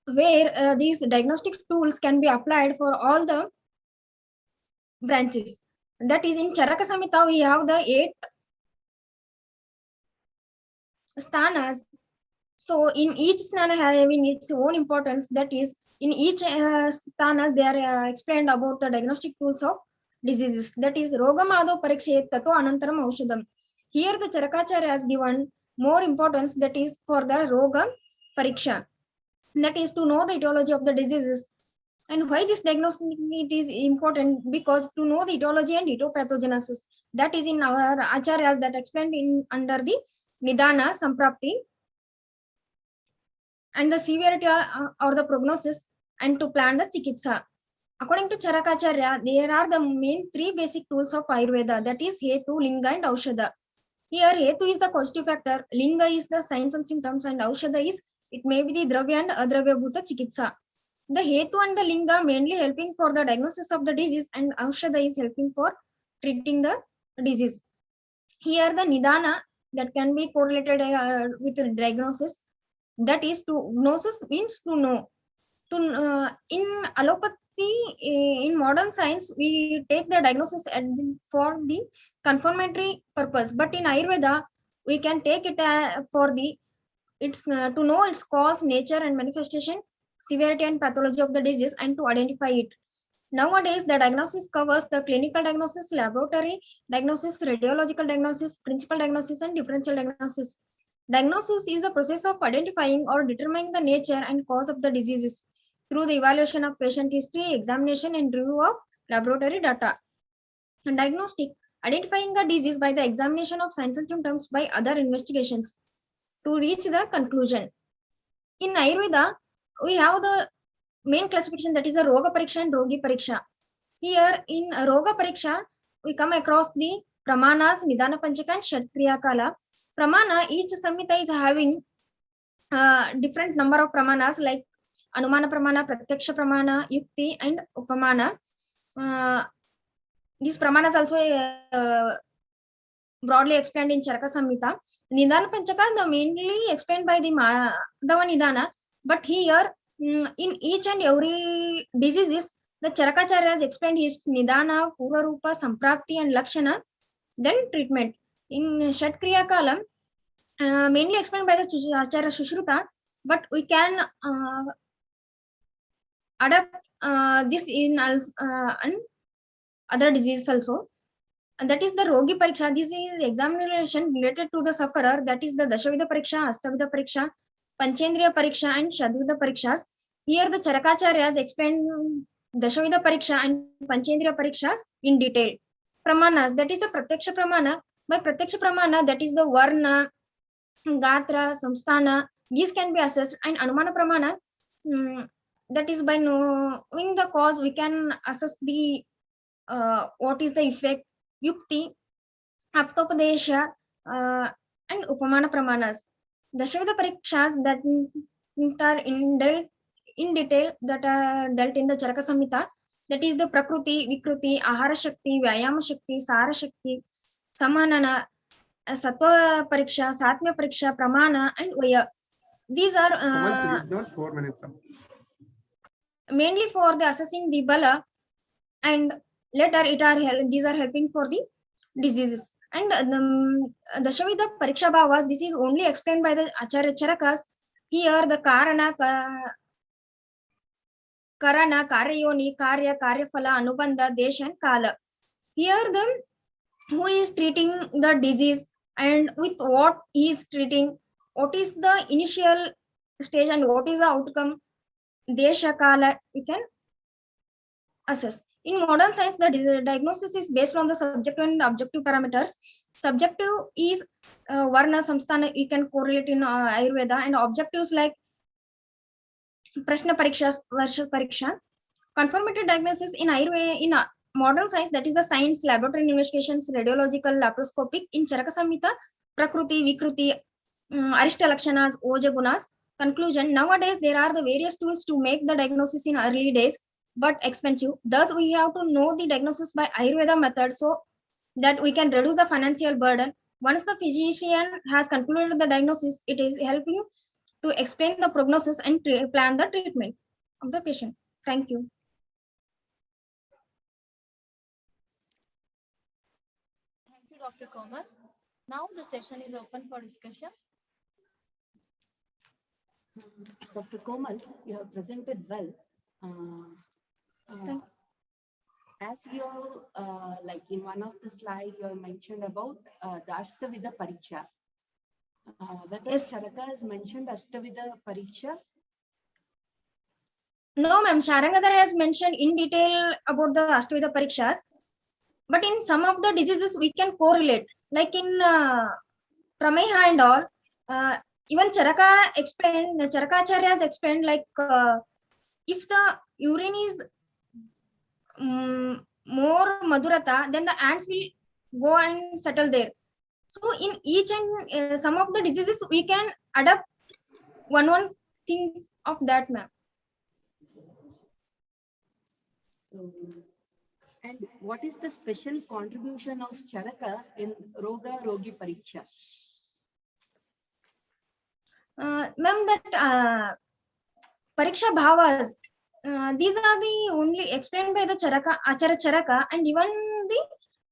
where these diagnostic tools can be applied for all the branches. That is, in Charaka Samhita, we have the 8 sthanas. So in each sthana having its own importance, that is, in each sthana, they are explained about the diagnostic tools of diseases. That is, Rogamado Parikshet Tato Anantaram Aushadam. Here the Charakacharya has given more importance, that is for the Roga Pariksha. That is to know the etiology of the diseases. And why this diagnostic is important? Because to know the etiology and etopathogenesis. That is in our Acharyas that explained in under the Nidana, Samprapti, and the severity or the prognosis, and to plan the chikitsa. According to Charakacharya, there are the main 3 basic tools of Ayurveda, that is Hetu, Linga, and Aushadha. Here, Hetu is the causative factor, Linga is the signs and symptoms, and Aushadha is, it may be the Dravya and Adravya Bhuta Chikitsa. The Hetu and the Linga mainly helping for the diagnosis of the disease, and Aushadha is helping for treating the disease. Here, the Nidana that can be correlated with the diagnosis, that is to gnosis means to know. In allopathy, in modern science, we take the diagnosis for the confirmatory purpose, but in Ayurveda, we can take it for the to know its cause, nature, and manifestation, severity and pathology of the disease, and to identify it. Nowadays, the diagnosis covers the clinical diagnosis, laboratory diagnosis, radiological diagnosis, principal diagnosis, and differential diagnosis. Diagnosis is the process of identifying or determining the nature and cause of the diseases through the evaluation of patient history, examination, and review of laboratory data. And diagnostic, identifying a disease by the examination of signs and symptoms by other investigations to reach the conclusion. in Ayurveda, we have the main classification, that is the Roga Pariksha and Rogi Pariksha. Here in Roga Pariksha, we come across the Pramanas, Nidana Panchaka and Kshatriya Kala. Pramana, each Samhita is having different number of Pramanas like Anumana Pramana, Pratyaksha Pramana, Yukti and Upamana. These Pramanas also broadly explained in Charaka Samhita. Nidana Panchaka, the mainly explained by the Madhava Nidana, but here in each and every diseases, the Charakacharya has explained his Nidana, Purva Rupa, Samprapti and Lakshana, then treatment. In Shatkriya Kalam, mainly explained by the Acharya Sushruta, but we can adapt this in other diseases also. And that is the Rogi Pariksha. This is examination related to the sufferer. That is the Dashavida Pariksha, Astavida Pariksha, Panchendriya Pariksha and Shadvida Parikshas. Here the Charakacharyas explain Dashavida Pariksha and Panchendriya Parikshas in detail. Pramanas, that is the Pratyaksha Pramana. By Pratyaksha Pramana, that is the Varna, Gatra, Samsthana. These can be assessed. And Anumana Pramana, that is by knowing the cause, we can assess the what is the effect. Yukti, Aptopadesha, and Upamana Pramanas. Dashavida Parikshas that are in detail that are dealt in the Charaka Samhita. That is the Prakruti, Vikruti, Ahara Shakti, Vyayama Shakti, Sara Shakti, Samanana, Sattva Pariksha, Satmya Pariksha, Pramana, and Vaya. These are please not 4 minutes. mainly for the assessing the Bala, and later these are helping for the diseases. And the Dashavida Pariksha Bhavas, this is only explained by the Acharya Charakas. Here the Karana, Karyayoni, Karya, Karyaphala, Anubandha, Desh and Kala. Here the who is treating the disease and with what he is treating, what is the initial stage and what is the outcome, Desha, Kala, we can assess. In modern science, the diagnosis is based on the subjective and objective parameters. Subjective is Varna, Samsthana, you can correlate in Ayurveda, and objectives like Prashna Pariksha, Varsha Pariksha. Confirmatory diagnosis in Ayurveda, in modern science, that is the science, laboratory investigations, radiological, laparoscopic. In Charaka Samhita, Prakruti, Vikruti, Arishta Lakshanas, Oja Gunas. Conclusion, nowadays there are the various tools to make the diagnosis in early days, but expensive. Thus, we have to know the diagnosis by Ayurveda method so that we can reduce the financial burden. Once the physician has concluded the diagnosis, it is helping to explain the prognosis and plan the treatment of the patient. Thank you. Thank you, Dr. Komal. Now the session is open for discussion. Dr. Komal, you have presented well. As you like in one of the slides, you have mentioned about the Ashtavida Pariksha. Whether Charaka has mentioned Ashtavida Pariksha? No, ma'am. Sharangadhar has mentioned in detail about the Ashtavida Parikshas, but in some of the diseases we can correlate, like in Prameha and all. Even Charakacharya has explained, like if the urine is more madurata, then the ants will go and settle there. So in each and some of the diseases, we can adapt one things of that, ma'am. And what is the special contribution of Charaka in Rogi Pariksha? Ma'am, that Pariksha Bhavas, these are the only explained by the Acharya Charaka, and even the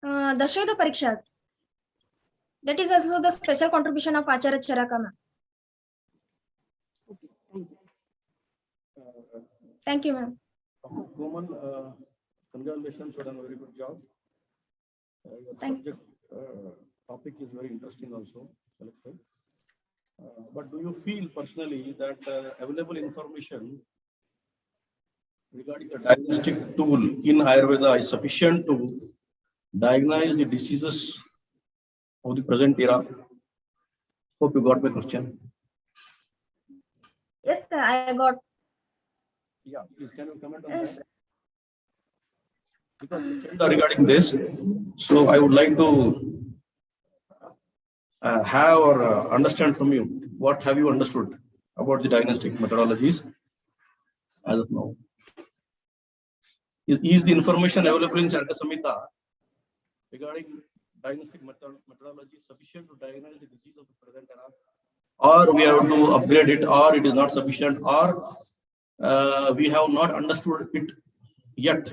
Dashavida Parikshas. That is also the special contribution of Acharya Charaka, ma'am. Okay, thank you, ma'am. Komal, congratulations, you have done a very good job. Your subject topic is very interesting also selected. But do you feel personally that available information regarding the diagnostic tool in Ayurveda is sufficient to diagnose the diseases of the present era? Hope you got my question. Yes, sir, I got. Yeah, please can you comment on Yes. that? Because questions are regarding this, so I would like to have or understand from you, what have you understood about the diagnostic methodologies as of now? Is the information Yes, available in Charaka Samhita regarding diagnostic methodology sufficient to diagnose the disease of the present era, or we have to upgrade it, or it is not sufficient, or we have not understood it yet?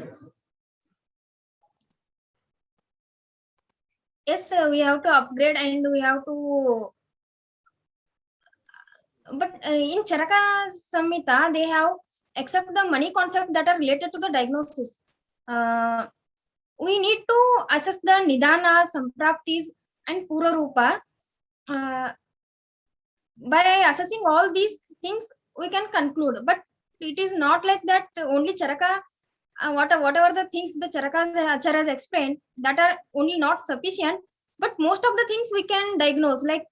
yes, sir, we have to upgrade and we have to. But in Charaka Samhita, they have except the money concept that are related to the diagnosis. We need to assess the Nidana, Sampraptis, and Purarupa. By assessing all these things, we can conclude. But it is not like that only Charaka, whatever the things the Charakas Acharya has explained, that are only not sufficient. But most of the things we can diagnose, like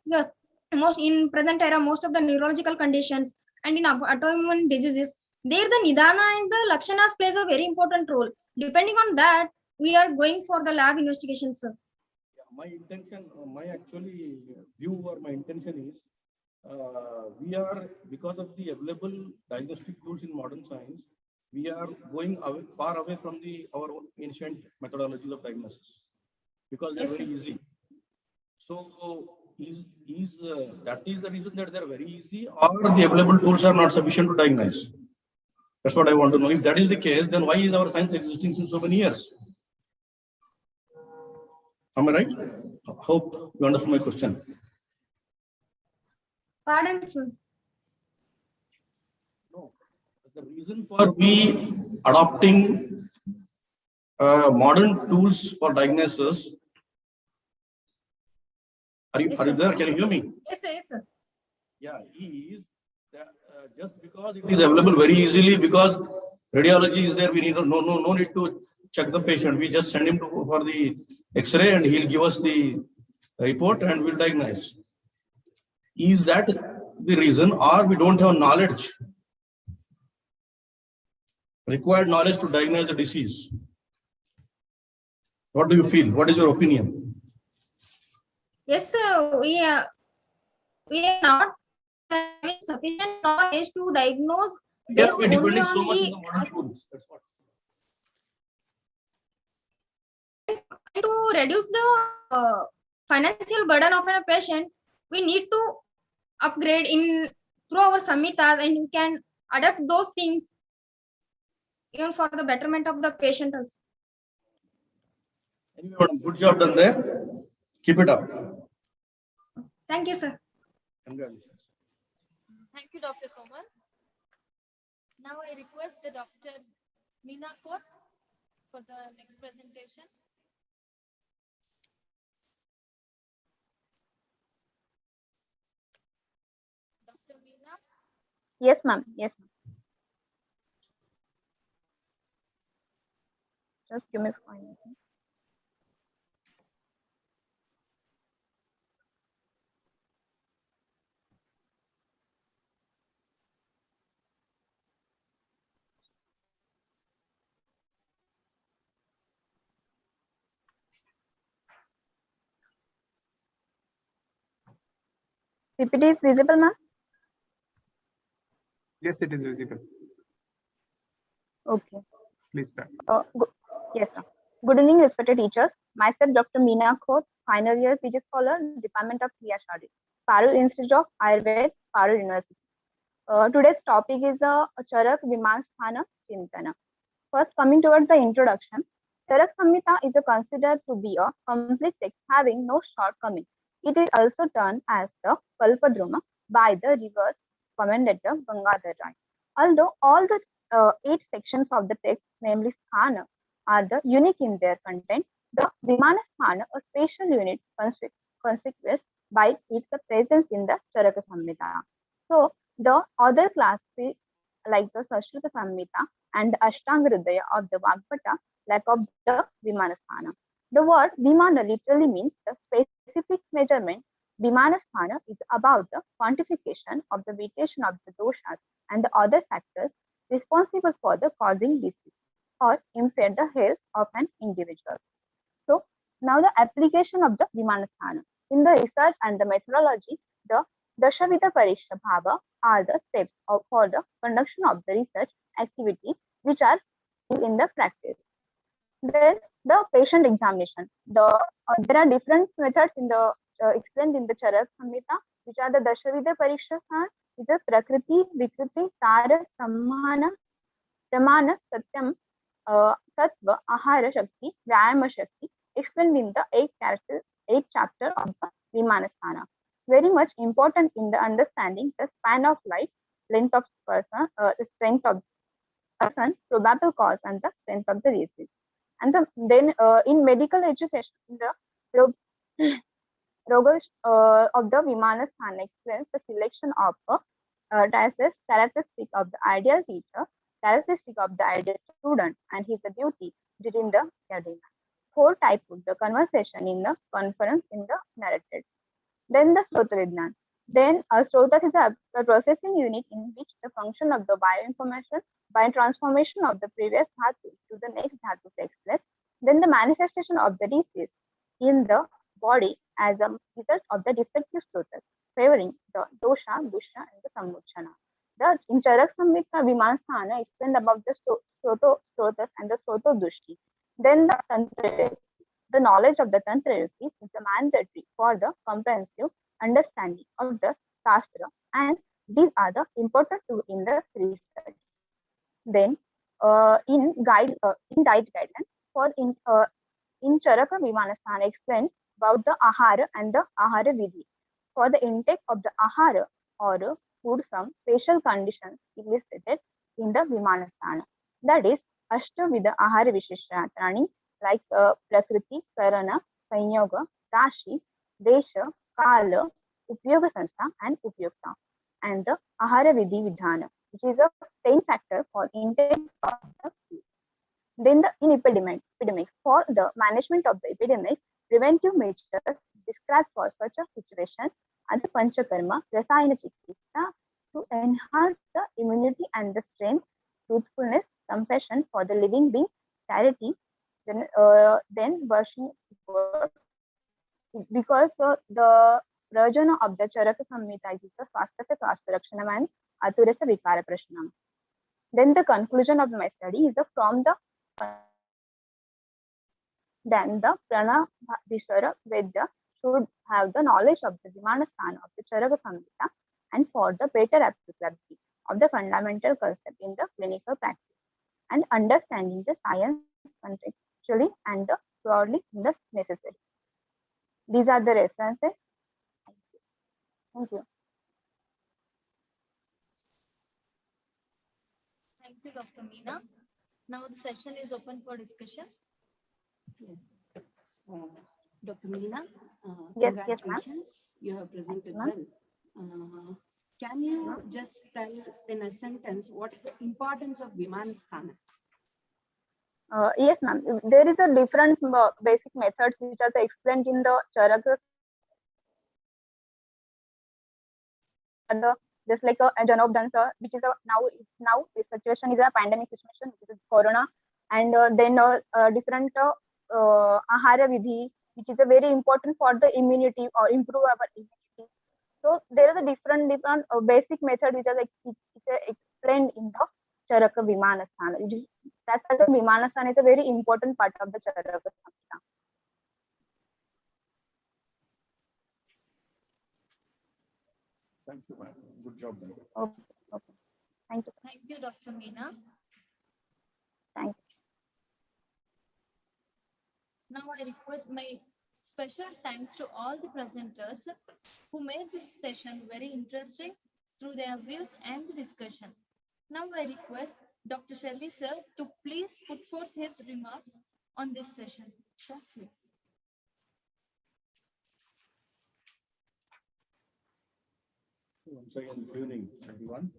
most in present era, most of the neurological conditions and in autoimmune diseases, there the Nidana and the Lakshanas plays a very important role. Depending on that, we are going for the lab investigations, sir. My intention, my actually view or my intention is, we are, because of the available diagnostic tools in modern science, we are going away, far away from our ancient methodologies of diagnosis, because they're very easy. So that is the reason that they're very easy, or the available tools are not sufficient to diagnose? That's what I want to know. If that is the case, then why is our science existing since so many years? Am I right? Hope you understand my question. Pardon, sir. No, the reason for we adopting modern tools for diagnosis. Are you there? Can you hear me? Yes, sir. Yes, sir. Yeah, is that, just because it is available very easily, because radiology is there, we need no need to check the patient. We just send him for the X-ray and he'll give us the report and we'll diagnose. Is that the reason, or we don't have knowledge, required knowledge to diagnose the disease? What do you feel? What is your opinion? Yes, sir. We are not having sufficient knowledge to diagnose based we only depending so on much on the the modern tools. That's what. To reduce the financial burden of a patient, we need to upgrade in through our samhitas, and we can adapt those things even for the betterment of the patient also. Anyway, good job done there. Keep it up. Thank you, sir. Congratulations. Thank you, Dr. Komal. Now I request the Dr. Meena Kaur for the next presentation. Dr. Meena? Yes, ma'am. Yes, ma'am. Just give me 5 minutes. PPT is visible, ma'am? Yes, it is visible. Okay. Please start. Yes, sir. Good evening, respected teachers. Myself, Dr. Meena Kaur, final year PG scholar, Department of PHRD, Parur Institute of Ayurveda, Parur University. Today's topic is Charak Vimansthana Chintana. First, coming towards the introduction, Charak Samhita is considered to be a complete text having no shortcoming. It is also termed as the Kalpadruma by the reverse commentator Gangadhar Rai. Although all the 8 sections of the text, namely Sthana, are the unique in their content, the Vimanasthana, a special unit consequence by its presence in the Charaka Samhita. So, the other classes like the Sashruta Samhita and the Ashtanga Hridaya of the Vagbhata lack of the Vimanasthana. The word Vimana literally means the specific measurement Vimanasthana is about the quantification of the variation of the doshas and the other factors responsible for the causing disease or impair the health of an individual. So now the application of the Vimanasthana. In the research and the methodology, the Dashavida Pariksha Bhava are the steps for the conduction of the research activity which are in the practice. Then the patient examination. There are different methods in the explained in the Charaka Samhita, which are the Dashavida Pariksha, which is Prakriti, Vikriti, Sara, Samana, Pramana, Satyam, Sattva, Ahara Shakti, Vyayama Shakti, explained in the 8th chapter of the Vimanasthana. Very much important in the understanding the span of life, length of person, the strength of person, probable cause, and the strength of the disease. And then in medical education, the Rogas of the Vimanasthana explains the selection of characteristic of the ideal teacher, characteristic of the ideal student, and his duty during the academy. 4 types of the conversation in the conference in the narrated. Then the Srota Vidyan. Then a Srota is a processing unit in which the function of the bioinformation by transformation of the previous dhatu to the next dhatu takes place. Then the manifestation of the disease in the body as a result of the defective Srotas, favoring the dosha, dusha, and the sammuchana. In Charaka Samhita Vimanasthana explained about the Srotas and the Sroto Dushti. Then the Tantra, the knowledge of the Tantra is the mandatory for the comprehensive understanding of the Shastra, and these are the important tools in the research. Then in diet guidelines for in Charaka Vimanasthana explains about the Ahara and the Ahara Vidhi. For the intake of the Ahara or food, some special conditions illustrated in the Vimanasthana. That is Ashtavida Ahara Vishishyatrani like Prakriti, Karana, Sanyoga, Rashi, Desha, Kala, Upyoga Sanstha, and Upyokta. And the Ahara Vidhi Vidhana, which is a 10 factor for intake of the food. Then in epidemics, for the management of the epidemics, preventive measures described for such a situation are the Panchakarma, Rasayana Chikitsa to enhance the immunity and the strength, truthfulness, compassion for the living being, charity, then washing because the Rajana of the Charaka Samhita is the Swasthasya Swasthya Rakshanam and Aturasa Vikara Prashanam. Then the conclusion of my study is from the then the Prana Vishwara Vedya should have the knowledge of the Vimanasthana of the Charaka Samhita and for the better applicability of the fundamental concept in the clinical practice and understanding the science contextually and the broadly in the necessary. These are the references. Thank you. Thank you, Dr. Meena. Now the session is open for discussion. Yes. Dr. Meena, Yes, congratulations. You have presented well. Can you just tell in a sentence what's the importance of Vimanasthana? Yes, ma'am. There is a different basic methods which are explained in the Charaka. Just like a Janov dancer, which is now this situation is a pandemic situation, which is Corona, and then different Ahara Vidhi, which is a very important for the immunity or improve our immunity. So there is a different basic method which is explained in the Charaka Vimanasthana. That's why the Vimanasthana is a very important part of the Charaka Samhita. Thank you, ma'am. Good job, ma'am. Okay. Thank you. Thank you, Dr. Meena. Thank you. Now I request my special thanks to all the presenters who made this session very interesting through their views and discussion. Now I request Dr. Shelly sir to please put forth his remarks on this session. Sir, please. Once again, good evening, everyone.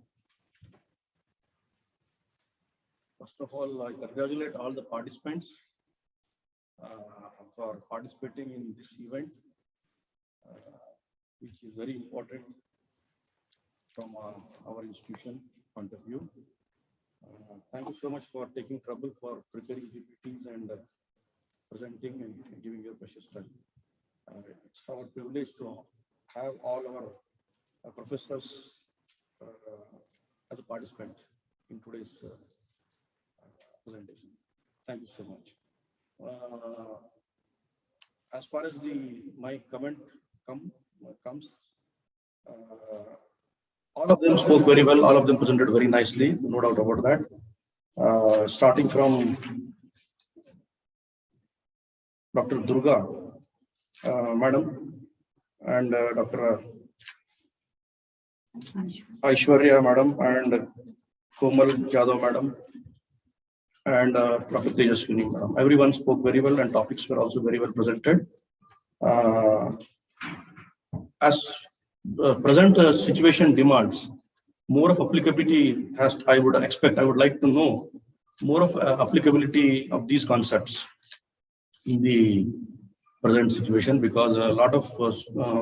First of all, I congratulate all the participants for participating in this event. which is very important from our institution point of view. Thank you so much for taking trouble for preparing GPTs and presenting and giving your precious time. It's our privilege to have all our professors as a participant in today's presentation. Thank you so much. As far as my comment comes, all of them spoke very well. All of them presented very nicely. No doubt about that. Starting from Dr. Durga, Madam, and Dr. Aishwarya, Madam, and Komal Jadhav, Madam, and Dr. Tejaswini, Madam. Everyone spoke very well, and topics were also very well presented. As present situation demands, more of applicability I would like to know more of applicability of these concepts in the present situation, because a lot of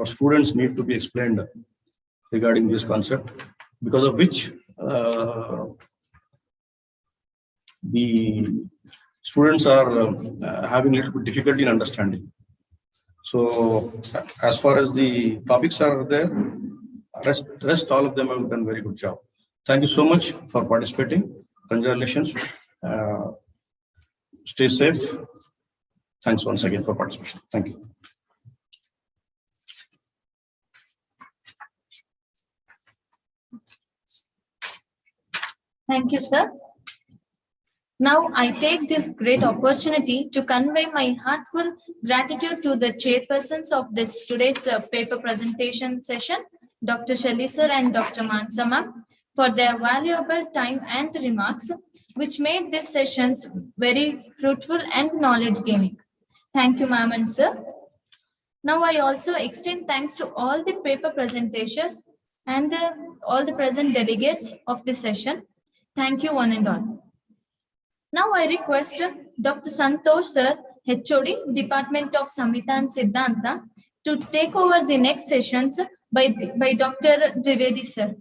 students need to be explained regarding this concept, because of which the students are having a little bit difficulty in understanding. So as far as the topics are there, rest all of them have done very good job. Thank you so much for participating. Congratulations. Stay safe. Thanks once again for participation. Thank you. Thank you, sir. Now I take this great opportunity to convey my heartfelt gratitude to the chairpersons of this today's paper presentation session, Dr. Shelly sir and Dr. Mansama, for their valuable time and remarks, which made these sessions very fruitful and knowledge-gaining. Thank you, ma'am and sir. Now I also extend thanks to all the paper presenters and all the present delegates of this session. Thank you, one and all. Now I request Dr. Santosh sir, HOD, Department of Samhita and Siddhanta, to take over the next sessions by Dr. Trivedi sir.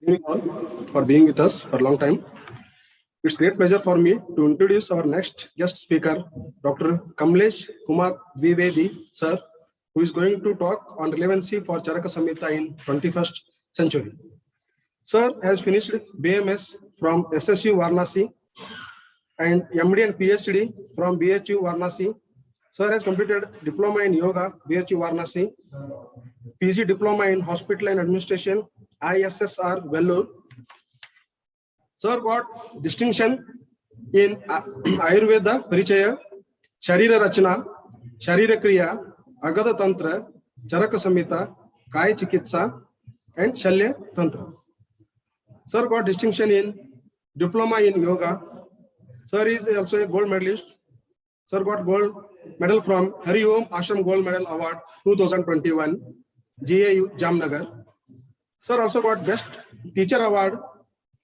Thank you all for being with us for a long time. It's great pleasure for me to introduce our next guest speaker, Dr. Kamlesh Kumar Vivedi, sir, who is going to talk on relevancy for Charaka Samhita in 21st century. Sir has finished BMS from SSU Varanasi and MD and PhD from BHU Varanasi. Sir has completed Diploma in Yoga, BHU Varanasi, PG Diploma in Hospital and Administration, ISSR Vellore. Sir got distinction in Ayurveda Parichaya, Sharira Rachana, Sharira Kriya, Agada Tantra, Charaka Samhita, Kaya Chikitsa, and Shalya Tantra. Sir got distinction in Diploma in Yoga. Sir is also a gold medalist. Sir got gold medal from Hari Om Ashram Gold Medal Award 2021, GAU Jamnagar. Sir also got Best Teacher Award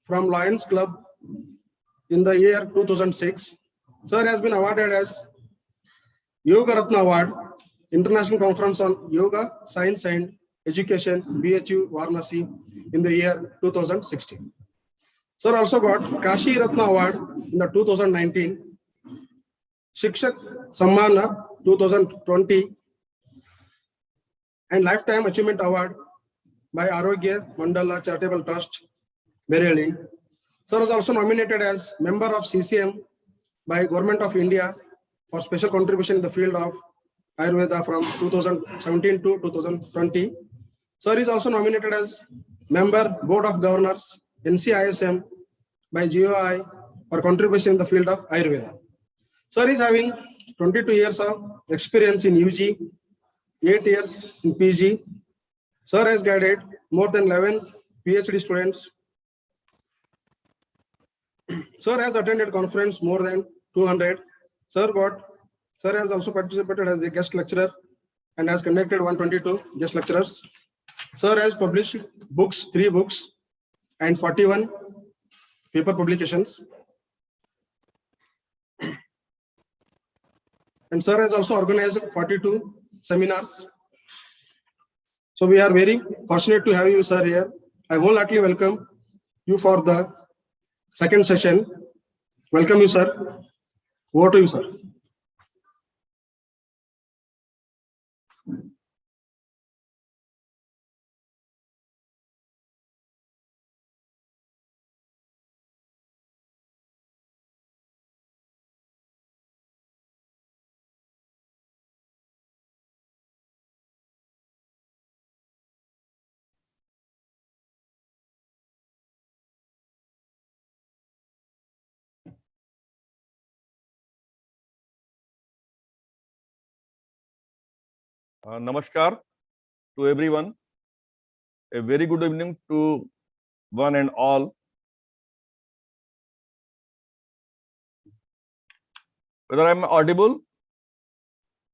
from Lions Club in the year 2006. Sir has been awarded as Yoga Ratna Award, International Conference on Yoga, Science and Education, BHU Varanasi in the year 2016. Sir also got Kashi Ratna Award in the 2019, Shikshak Sammana 2020, and Lifetime Achievement Award by Arogya Mandala Charitable Trust, Bareilly. Sir was also nominated as member of CCM by Government of India for special contribution in the field of Ayurveda from 2017 to 2020. Sir is also nominated as member, Board of Governors, NCISM by GOI for contribution in the field of Ayurveda. Sir is having 22 years of experience in UG, 8 years in PG. Sir has guided more than 11 PhD students. Sir has attended conference more than 200. Sir has also participated as a guest lecturer and has conducted 122 guest lecturers. Sir has published books, 3 books and 41 paper publications. And sir has also organized 42 seminars. So we are very fortunate to have you, sir, here. I wholeheartedly welcome you for the second session. Welcome you, sir. Over to you, sir. Namaskar to everyone. A very good evening to one and all. Whether I'm audible?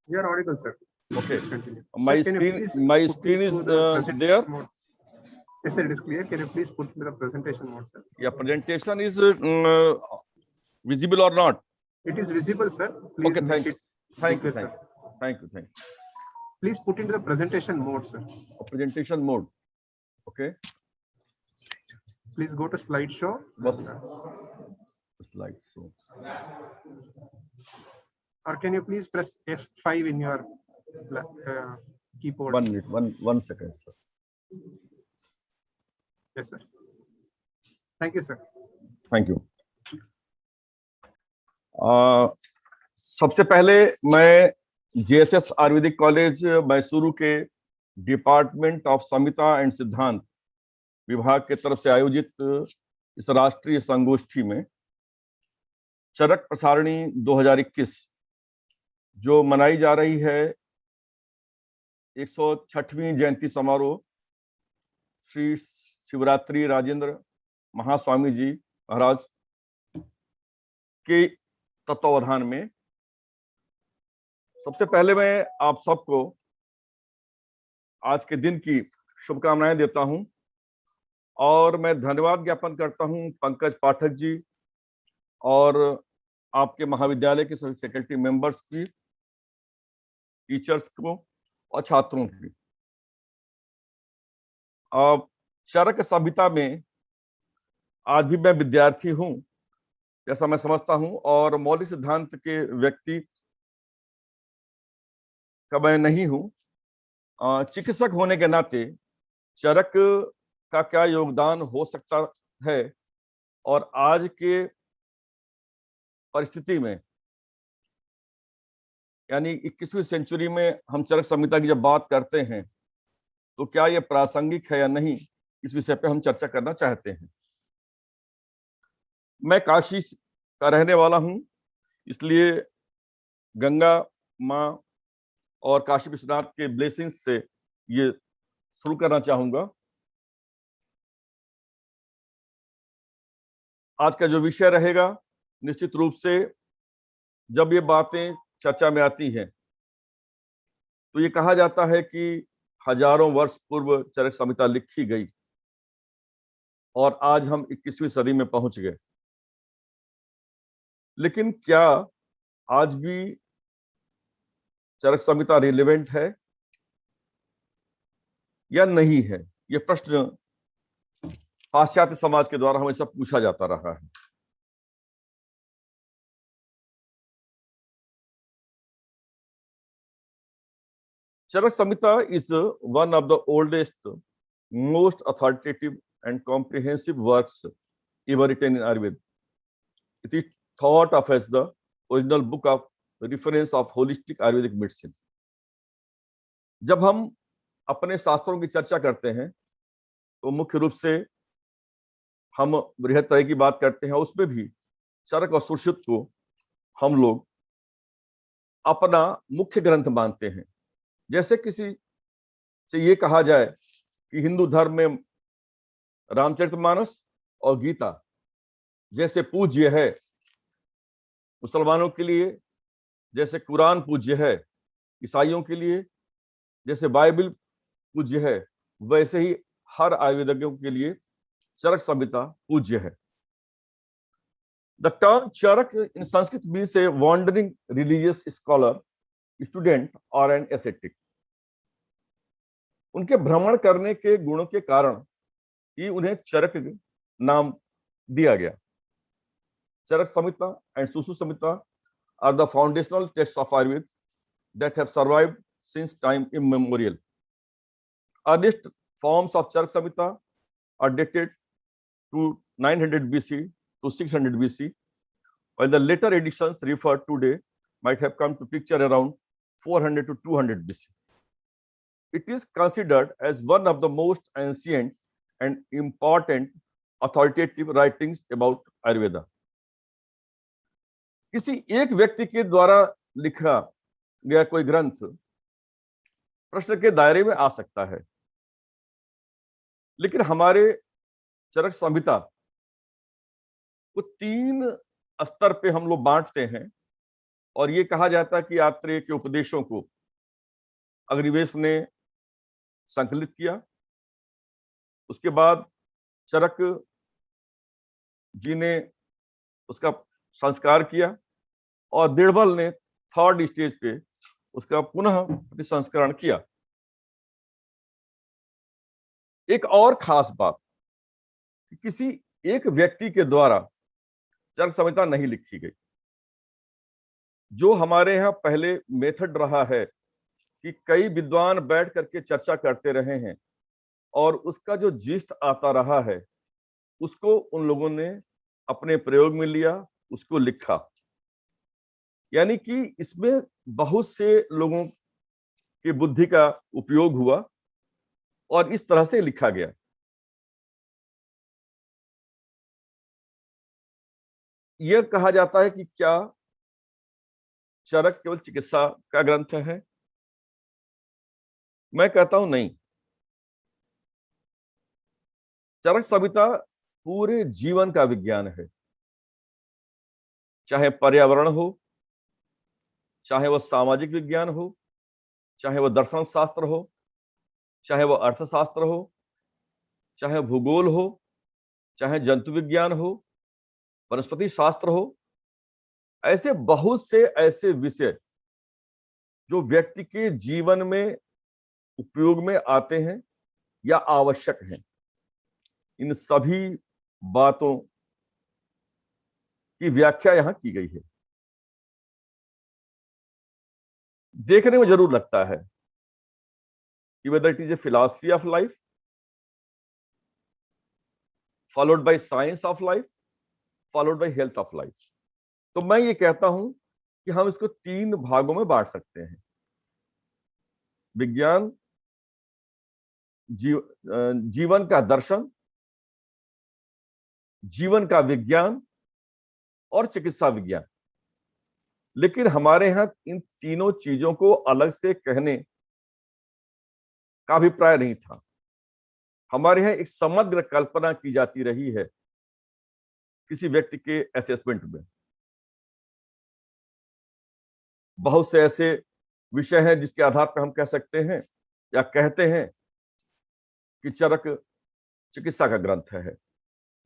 You are audible, sir. Okay. Continue. My Sir, screen is there. Mode? Yes, sir, it is clear. Can you please put the presentation mode, sir? Yeah, presentation is visible or not? It is visible, sir. Please okay, thank you. Thank you. Thank you. Please put into the presentation mode, sir. Presentation mode. Okay. Please go to slideshow. Slideshow. Or can you please press F5 in your keyboard? 1 minute. One second, sir. Yes, sir. Thank you, sir. Thank you. सबसे पहले मैं JSS Ayurvedic college Mysuru के department of Samhita and सिद्धांत विभाग के तरफ से आयोजित इस राष्ट्रीय संगोष्ठी में चरक प्रसारणी 2021 जो मनाई जा रही है 106वीं जयंती समारोह श्री शिवरात्रि राजेंद्र महास्वामी जी महाराज के तत्वावधान में सबसे पहले मैं आप सबको आज के दिन की शुभकामनाएं देता हूं और मैं धन्यवाद ज्ञापन करता हूं पंकज पाठक जी और आपके महाविद्यालय के सभी फैकल्टी मेंबर्स की, टीचर्स को और छात्रों की। चरक संहिता में आज भी मैं विद्यार्थी हूं जैसा मैं समझता हूं और मौलिक सिद्धांत के व्यक्ति का मैं नहीं हूं। चिकित्सक होने के नाते चरक का क्या योगदान हो सकता है और आज के परिस्थिति में यानी 21वीं सेंचुरी में हम चरक संहिता की जब बात करते हैं तो क्या यह प्रासंगिक है या नहीं, इस विषय पे हम चर्चा करना चाहते हैं। मैं काशी का रहने वाला हूं, इसलिए गंगा माँ और काशी विश्वनाथ के ब्लेसिंग्स से ये शुरू करना चाहूंगा। आज का जो विषय रहेगा निश्चित रूप से जब ये बातें चर्चा में आती हैं तो ये कहा जाता है कि हजारों वर्ष पूर्व चरक संहिता लिखी गई और आज हम 21वीं सदी में पहुंच गए। लेकिन क्या आज भी चरक संहिता रिलेवेंट है या नहीं है, यह प्रश्न पाश्चात्य समाज के द्वारा हमेशा पूछा जाता रहा है। चरक संहिता is one of the oldest, most authoritative and comprehensive works ever written in Ayurveda. It is thought of as the original book of reference of holistic Ayurvedic medicine. जब हम अपने शास्त्रों की चर्चा करते हैं तो मुख्य रूप से हम बृहत तरह की बात करते हैं, उसमें भी चरक और सुश्रुत को हम लोग अपना मुख्य ग्रंथ मानते हैं। जैसे किसी से ये कहा जाए कि हिंदू धर्म में रामचरितमानस और गीता जैसे पूज्य है, मुसलमानों के लिए जैसे कुरान पूज्य है, ईसाइयों के लिए जैसे बाइबल पूज्य है, वैसे ही हर आयुर्वेदियों के लिए चरक संहिता पूज्य है। The term Charaka in Sanskrit means a wandering religious scholar, student और एन एसेटिक। उनके भ्रमण करने के गुणों के कारण ही उन्हें चरक नाम दिया गया। Charaka Samhita and Sushruta Samhita are the foundational texts of Ayurveda that have survived since time immemorial. Earliest forms of Charak Samhita are dated to 900 BC to 600 BC, while the later editions referred today might have come to picture around 400 to 200 BC. It is considered as one of the most ancient and important authoritative writings about Ayurveda. किसी एक व्यक्ति के द्वारा लिखा गया कोई ग्रंथ प्रश्न के दायरे में आ सकता है, लेकिन हमारे चरक संहिता को 3 स्तर पे हम लोग बांटते हैं और ये कहा जाता है कि आत्रेय के उपदेशों को अग्निवेश ने संकलित किया, उसके बाद चरक जी ने उसका संस्कार किया और दिड़बल ने 3rd स्टेज पे उसका पुनः संस्करण किया। एक और खास बात, किसी एक व्यक्ति के द्वारा चरक संहिता नहीं लिखी गई। जो हमारे यहाँ पहले मेथड रहा है कि कई विद्वान बैठ करके चर्चा करते रहे हैं और उसका जो जिस्ट आता रहा है उसको उन लोगों ने अपने प्रयोग में लिया, उसको लिखा। यानी कि इसमें बहुत से लोगों की बुद्धि का उपयोग हुआ और इस तरह से लिखा गया। यह कहा जाता है कि क्या चरक केवल चिकित्सा का ग्रंथ है? मैं कहता हूं नहीं। चरक संहिता पूरे जीवन का विज्ञान है, चाहे पर्यावरण हो, चाहे वह सामाजिक विज्ञान हो, चाहे वह दर्शन शास्त्र हो, चाहे वह अर्थशास्त्र हो, चाहे भूगोल हो, चाहे जंतु विज्ञान हो, वनस्पति शास्त्र हो। ऐसे बहुत से ऐसे विषय जो व्यक्ति के जीवन में उपयोग में आते हैं या आवश्यक हैं, इन सभी बातों की व्याख्या यहां की गई है। देखने में जरूर लगता है कि whether it is a philosophy of life followed by science of life followed by health of life, तो मैं ये कहता हूं कि हम इसको 3 भागों में बांट सकते हैं। विज्ञान, जीवन का दर्शन, जीवन का विज्ञान और चिकित्सा विज्ञान। लेकिन हमारे यहां इन तीनों चीजों को अलग से कहने का अभिप्राय नहीं था। हमारे यहां एक समग्र कल्पना की जाती रही है किसी व्यक्ति के असेसमेंट में। बहुत से ऐसे विषय हैं जिसके आधार पर हम कह सकते हैं या कहते हैं कि चरक चिकित्सा का ग्रंथ है,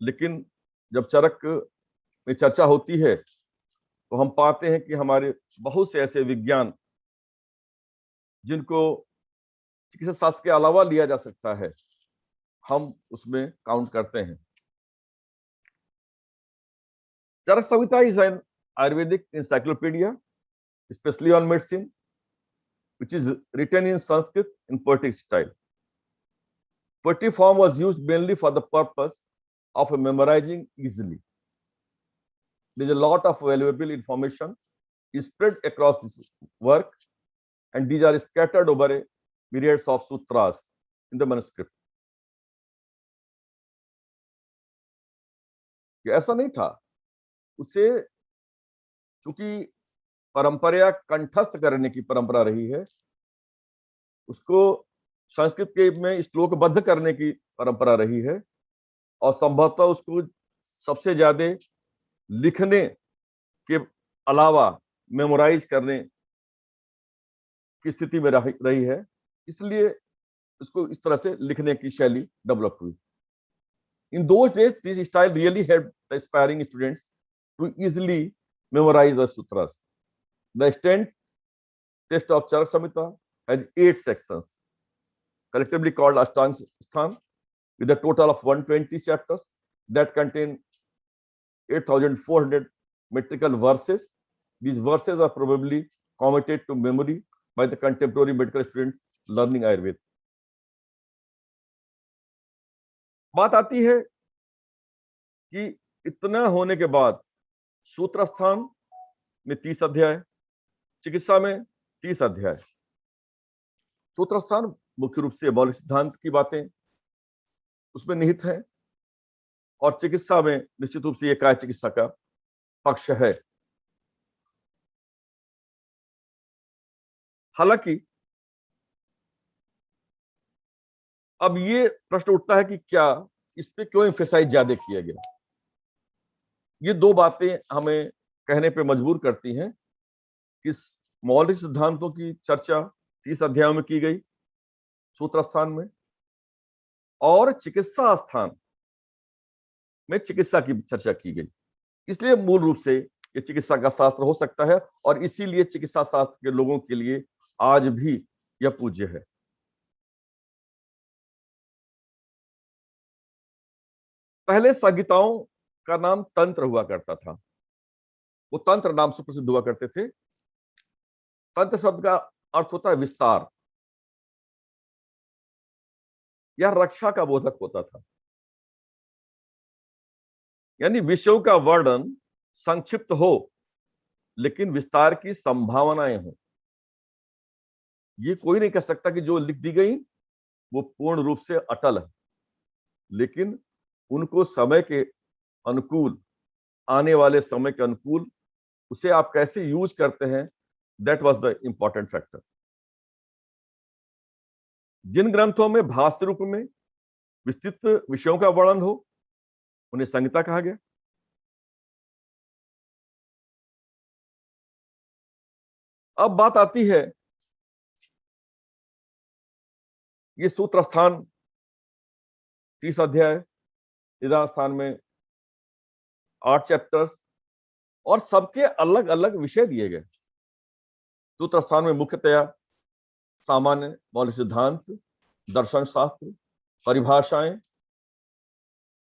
लेकिन जब चरक में चर्चा होती है तो हम पाते हैं कि हमारे बहुत से ऐसे विज्ञान जिनको चिकित्सा शास्त्र के अलावा लिया जा सकता है, हम उसमें काउंट करते हैं। Charaka Samhita is an Ayurvedic encyclopedia, especially on medicine, which is written in Sanskrit in poetic style. Poetry form was used mainly for the purpose of memorizing easily. There is a lot of valuable information spread across this work, and these are scattered over a myriads of sutras in the manuscript. कि ऐसा नहीं था, उसे चूंकि परंपरा कंठस्थ करने की परंपरा रही है, उसको संस्कृत के में श्लोकबद्ध करने की परंपरा रही है, और संभवतः उसको सबसे ज्यादा लिखने के अलावा मेमोराइज करने की स्थिति में रही है, इसलिए उसको इस तरह से लिखने की शैली डेवलप हुई। In those days, this style really helped the aspiring students to easily memorize the sutras. The extant text of Charaka Samhita has 8 sections, collectively called Ashtanga Sthan, with a total of 120 chapters that contain 8,400 metrical verses. These verses are probably committed to memory by the contemporary medical students learning Ayurveda. बात आती है कि इतना होने के बाद सूत्र स्थान में 30 अध्याय, चिकित्सा में 30 अध्याय। सूत्र स्थान मुख्य रूप से मौलिक सिद्धांत की बातें उसमें निहित है, और चिकित्सा में निश्चित रूप से ये काय चिकित्सा का पक्ष है। हालांकि अब ये प्रश्न उठता है कि क्या इस पे क्यों एम्फेसाइज ज्यादा किया गया। ये दो बातें हमें कहने पे मजबूर करती हैं कि मौलिक सिद्धांतों की चर्चा 30 अध्यायों में की गई सूत्र स्थान में, और चिकित्सा स्थान में चिकित्सा की चर्चा की गई। इसलिए मूल रूप से ये चिकित्सा का शास्त्र हो सकता है, और इसीलिए चिकित्सा शास्त्र के लोगों के लिए आज भी यह पूज्य है। पहले संहिताओं का नाम तंत्र हुआ करता था, वो तंत्र नाम से प्रसिद्ध हुआ करते थे। तंत्र शब्द का अर्थ होता है विस्तार, या रक्षा का बोधक होता था, यानी विषयों का वर्णन संक्षिप्त हो लेकिन विस्तार की संभावनाएं हो। ये कोई नहीं कह सकता कि जो लिख दी गई वो पूर्ण रूप से अटल है, लेकिन उनको समय के अनुकूल, आने वाले समय के अनुकूल उसे आप कैसे यूज करते हैं, that was the important factor. जिन ग्रंथों में भाष्य रूप में विस्तृत विषयों का वर्णन हो उन्हें संहिता कहा गया। अब बात आती है, ये सूत्र स्थान 30 अध्याय, निदान स्थान में 8 चैप्टर्स, और सबके अलग अलग विषय दिए गए। सूत्र स्थान में मुख्यतया सामान्य मौलिक सिद्धांत, दर्शन शास्त्र, परिभाषाएं,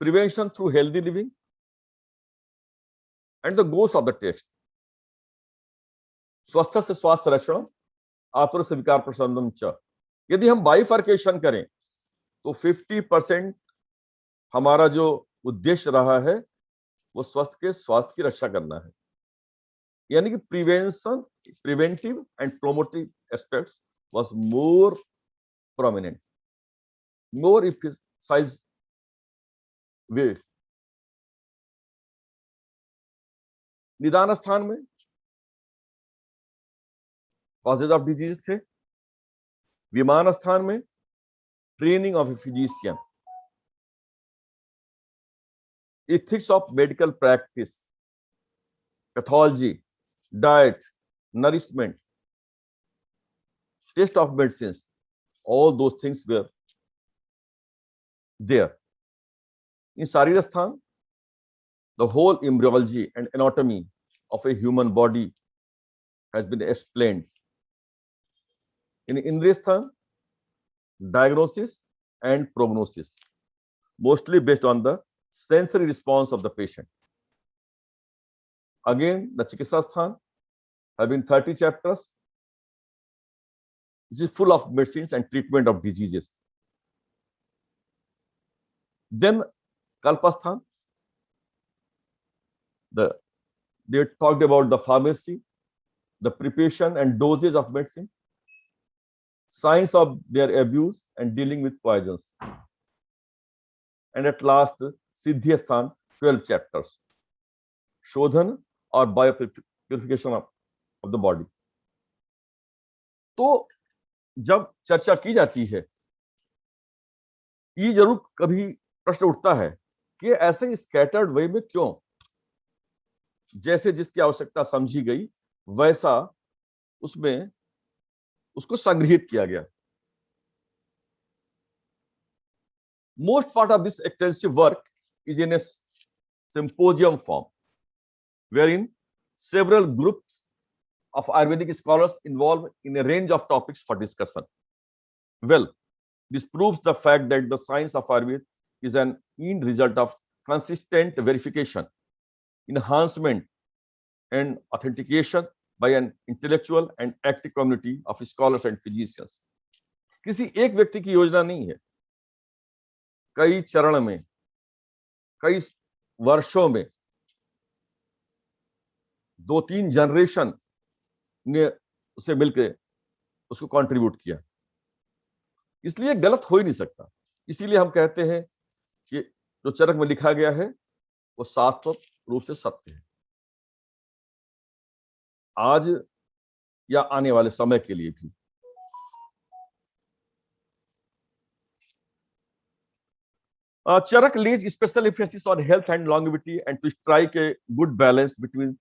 prevention through healthy living and the goals of the text, स्वस्थ से स्वास्थ्य रक्षण, आतुर से विकार प्रशमनम च। यदि हम बाइफर्केशन करें तो 50% हमारा जो उद्देश्य रहा है वो स्वास्थ्य की रक्षा करना है, यानी कि preventive and promotive aspects was more prominent, more emphasized way। निदान स्थान में कॉजेज ऑफ डिजीज थे, विमान स्थान में training of a physician, ethics of medical practice, pathology, diet, nourishment, taste of medicines, all those things were there. In Sharira Sthan, the whole embryology and anatomy of a human body has been explained. In Indriya Sthan, diagnosis and prognosis, mostly based on the sensory response of the patient. Again, the Chikitsa Sthan have been 30 chapters, which is full of medicines and treatment of diseases. Then Kalpasthan, they talked about the pharmacy, the preparation and dosage of medicine, science of their abuse and dealing with poisons. And at last, Siddhi Sthan 12 chapters, शोधन और bio purification of the body. तो जब चर्चा की जाती है, ये जरूर कभी प्रश्न उठता है कि ऐसे स्कैटर्ड वे में क्यों, जैसे जिसकी आवश्यकता समझी गई वैसा उसमें उसको संग्रहित किया गया। Most part of this extensive work is in a symposium form, wherein several groups of Ayurvedic scholars involved in a range of topics for discussion. Well, this proves the fact that the science of Ayurveda is an end result of consistent verification, enhancement, and authentication by an intellectual and active community of scholars and physicians. किसी एक व्यक्ति की योजना नहीं है, कई चरण में, कई वर्षों में 2-3 जनरेशन ने उसे मिलकर उसको कंट्रीब्यूट किया, इसलिए गलत हो ही नहीं सकता। इसीलिए हम कहते हैं कि जो चरक में लिखा गया है वो शाश्वत रूप से सत्य है, आज या आने वाले समय के लिए भी। Charak lays special emphasis on health and longevity and to strike a good balance between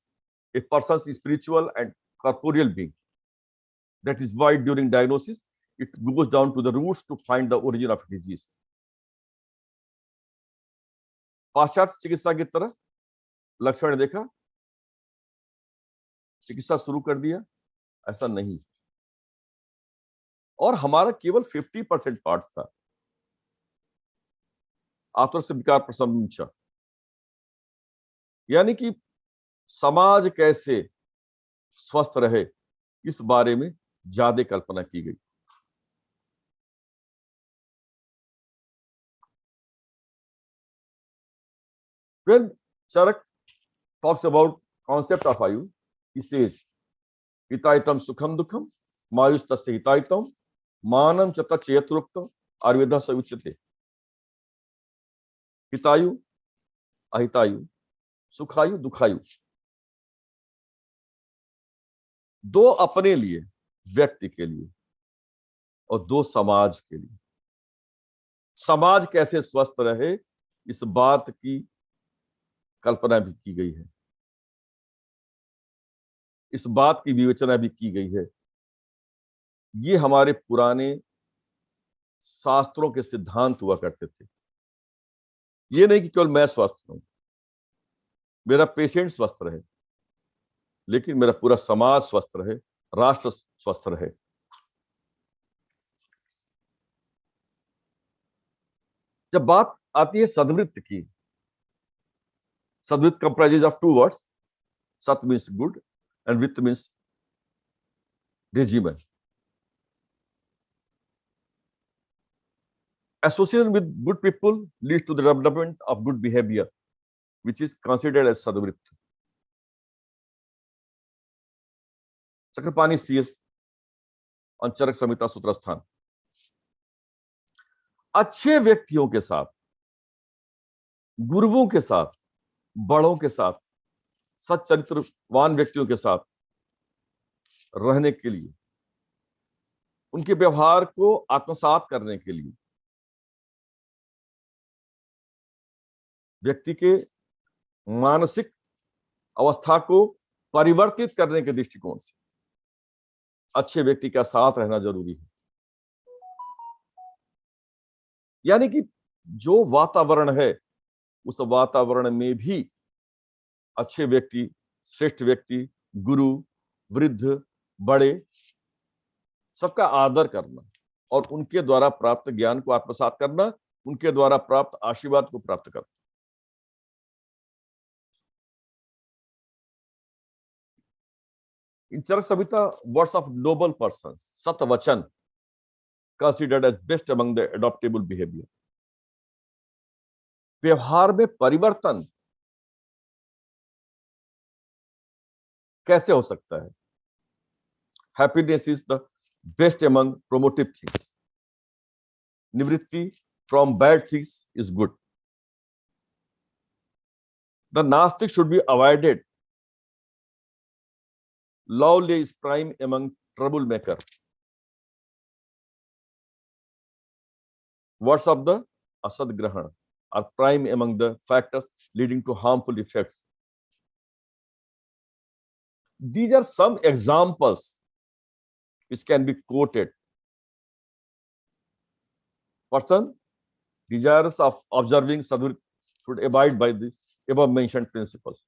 a person's spiritual and corporeal being. That is why during diagnosis, it goes down to the roots to find the origin of disease. पाश्चात्य चिकित्सा की तरह लक्षण देखा, चिकित्सा शुरू कर दिया, ऐसा नहीं। और हमारा केवल 50% पार्ट था, आतुर से विकार प्रसंच, यानी कि समाज कैसे स्वस्थ रहे इस बारे में ज्यादा कल्पना की गई। When Charak talks about concept of Ayu, he says, Hitaitam sukham dukham, mayus tasya hitaitam, manam chata cheyatruktam, Ayurveda se uchyate. हितायु, अहितायु, सुखायु, dukhayu, दो अपने लिए, व्यक्ति के लिए और दो समाज के लिए। समाज कैसे स्वस्थ रहे इस बात की कल्पना भी की गई है, इस बात की विवेचना भी की गई है। ये हमारे पुराने शास्त्रों के सिद्धांत हुआ करते थे। ये नहीं कि केवल मैं स्वस्थ हूं, मेरा पेशेंट स्वस्थ रहे, लेकिन मेरा पूरा समाज स्वस्थ रहे, राष्ट्र स्वस्थ रहे। जब बात आती है सद्वृत्त की, सद्वृत्त कंप्राइजेज ऑफ 2 वर्ड्स, सत मीन्स गुड एंड वृत्त means regimen. Association with good people leads to the development of good behavior, which is considered as sadvrit. Chakrapani CS on Charak Samhita Sutrasthan. अच्छे व्यक्तियों के साथ, गुरुओं के साथ, बड़ों के साथ, सच्चरित्रवान व्यक्तियों के साथ रहने के लिए, उनके व्यवहार को आत्मसात करने के लिए, व्यक्ति के मानसिक अवस्था को परिवर्तित करने के दृष्टिकोण से अच्छे व्यक्ति का साथ रहना जरूरी है। यानी कि जो वातावरण है, उस वातावरण में भी अच्छे व्यक्ति, श्रेष्ठ व्यक्ति, गुरु, वृद्ध, बड़े, सबका आदर करना और उनके द्वारा प्राप्त ज्ञान को आत्मसात करना, उनके द्वारा प्राप्त आशीर्वाद को प्राप्त करना। In Charak Samhita, words of noble persons, Satvachan, considered as best among the adoptable behavior. व्यवहार में परिवर्तन कैसे हो सकता है? Happiness is the best among promotive things. Nivritti from bad things is good. The Nastic should be avoided. Lawley is prime among troublemaker. Words of the Asad Grahan are prime among the factors leading to harmful effects. These are some examples which can be quoted. Person desirous of observing sadhguru should abide by the above mentioned principles.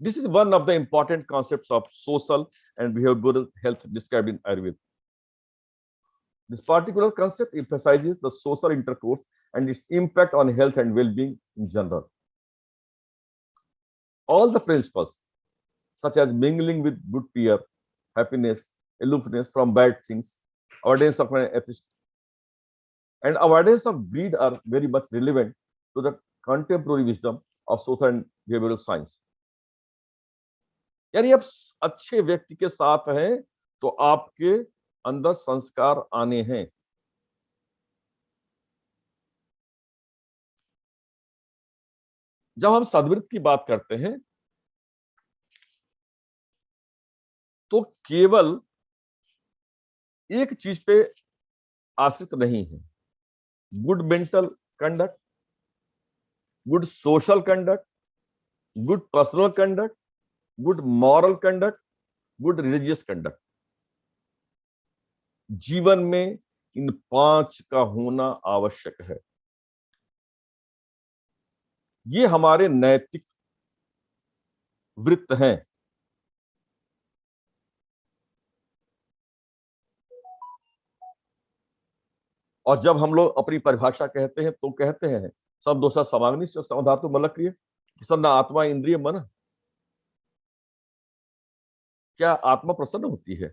This is one of the important concepts of social and behavioral health described in Ayurveda. This particular concept emphasizes the social intercourse and its impact on health and well-being in general. All the principles, such as mingling with good peer, happiness, aloofness from bad things, avoidance of an atheist, and avoidance of greed are very much relevant to the contemporary wisdom of social and behavioral science. यानी आप अच्छे व्यक्ति के साथ हैं तो आपके अंदर संस्कार आने हैं। जब हम सद्वृत्त की बात करते हैं तो केवल एक चीज पे आश्रित नहीं है। Good mental conduct, good social conduct, good personal conduct, good moral conduct, good religious conduct, जीवन में इन 5 का होना आवश्यक है। ये हमारे नैतिक वृत्त हैं। और जब हम लोग अपनी परिभाषा कहते हैं तो कहते हैं सब दोषा समाग्निश्च समधातु मलक्रिय प्रसन्न आत्मा इंद्रिय मन। क्या आत्मा प्रसन्न होती है?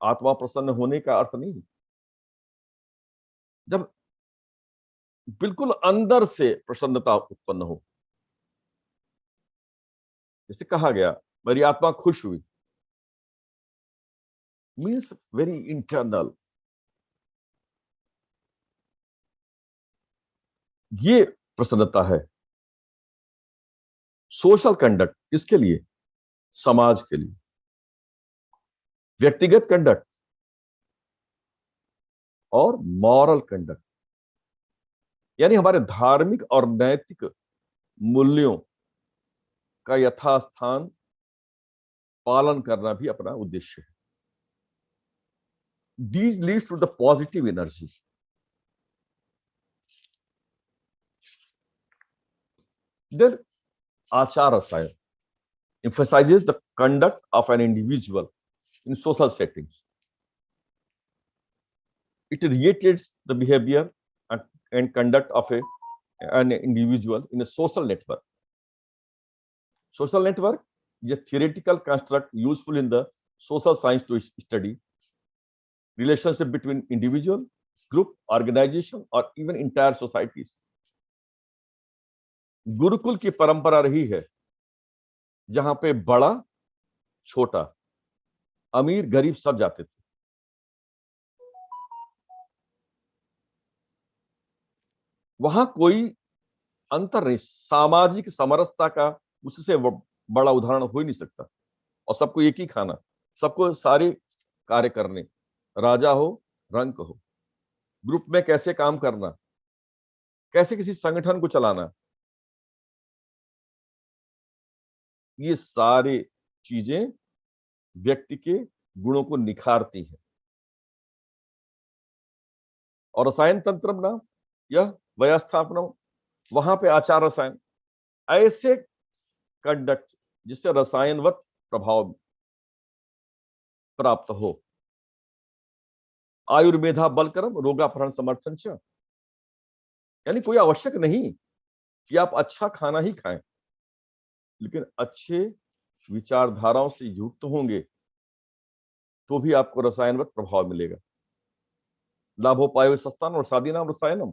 आत्मा प्रसन्न होने का अर्थ नहीं, जब बिल्कुल अंदर से प्रसन्नता उत्पन्न हो। जैसे कहा गया मेरी आत्मा खुश हुई, मीन्स वेरी इंटरनल। ये प्रसन्नता है। सोशल कंडक्ट किसके लिए? समाज के लिए। व्यक्तिगत कंडक्ट और मॉरल कंडक्ट, यानी हमारे धार्मिक और नैतिक मूल्यों का यथास्थान पालन करना भी अपना उद्देश्य है। These leads to the positive energy. Then Achar Rasaya emphasizes the conduct of an individual in social settings. It reiterates the behavior and conduct of an individual in a social network. Social network is a theoretical construct useful in the social science to study relationship between individual, group, organization or even entire societies. Gurukul की परंपरा रही है जहां पे बड़ा छोटा, अमीर गरीब सब जाते थे। वहां कोई अंतर नहीं, सामाजिक समरसता का उससे बड़ा उदाहरण हो ही नहीं सकता। और सबको एक ही खाना, सबको सारे कार्य करने, राजा हो रंक हो, ग्रुप में कैसे काम करना, कैसे किसी संगठन को चलाना, ये सारे चीजें व्यक्ति के गुणों को निखारती हैं। और रसायन तंत्र नाम यह व्यवस्थापना, वहां पे आचार रसायन, ऐसे कंडक्ट जिससे रसायनवत प्रभाव प्राप्त हो। आयुर्वेदा बलकरम रोगापहरण समर्थन च, यानी कोई आवश्यक नहीं कि आप अच्छा खाना ही खाएं, लेकिन अच्छे विचारधाराओं से युक्त होंगे तो भी आपको रसायनवत प्रभाव मिलेगा। लाभोपाय सस्तान और साधीनाम रसायनम,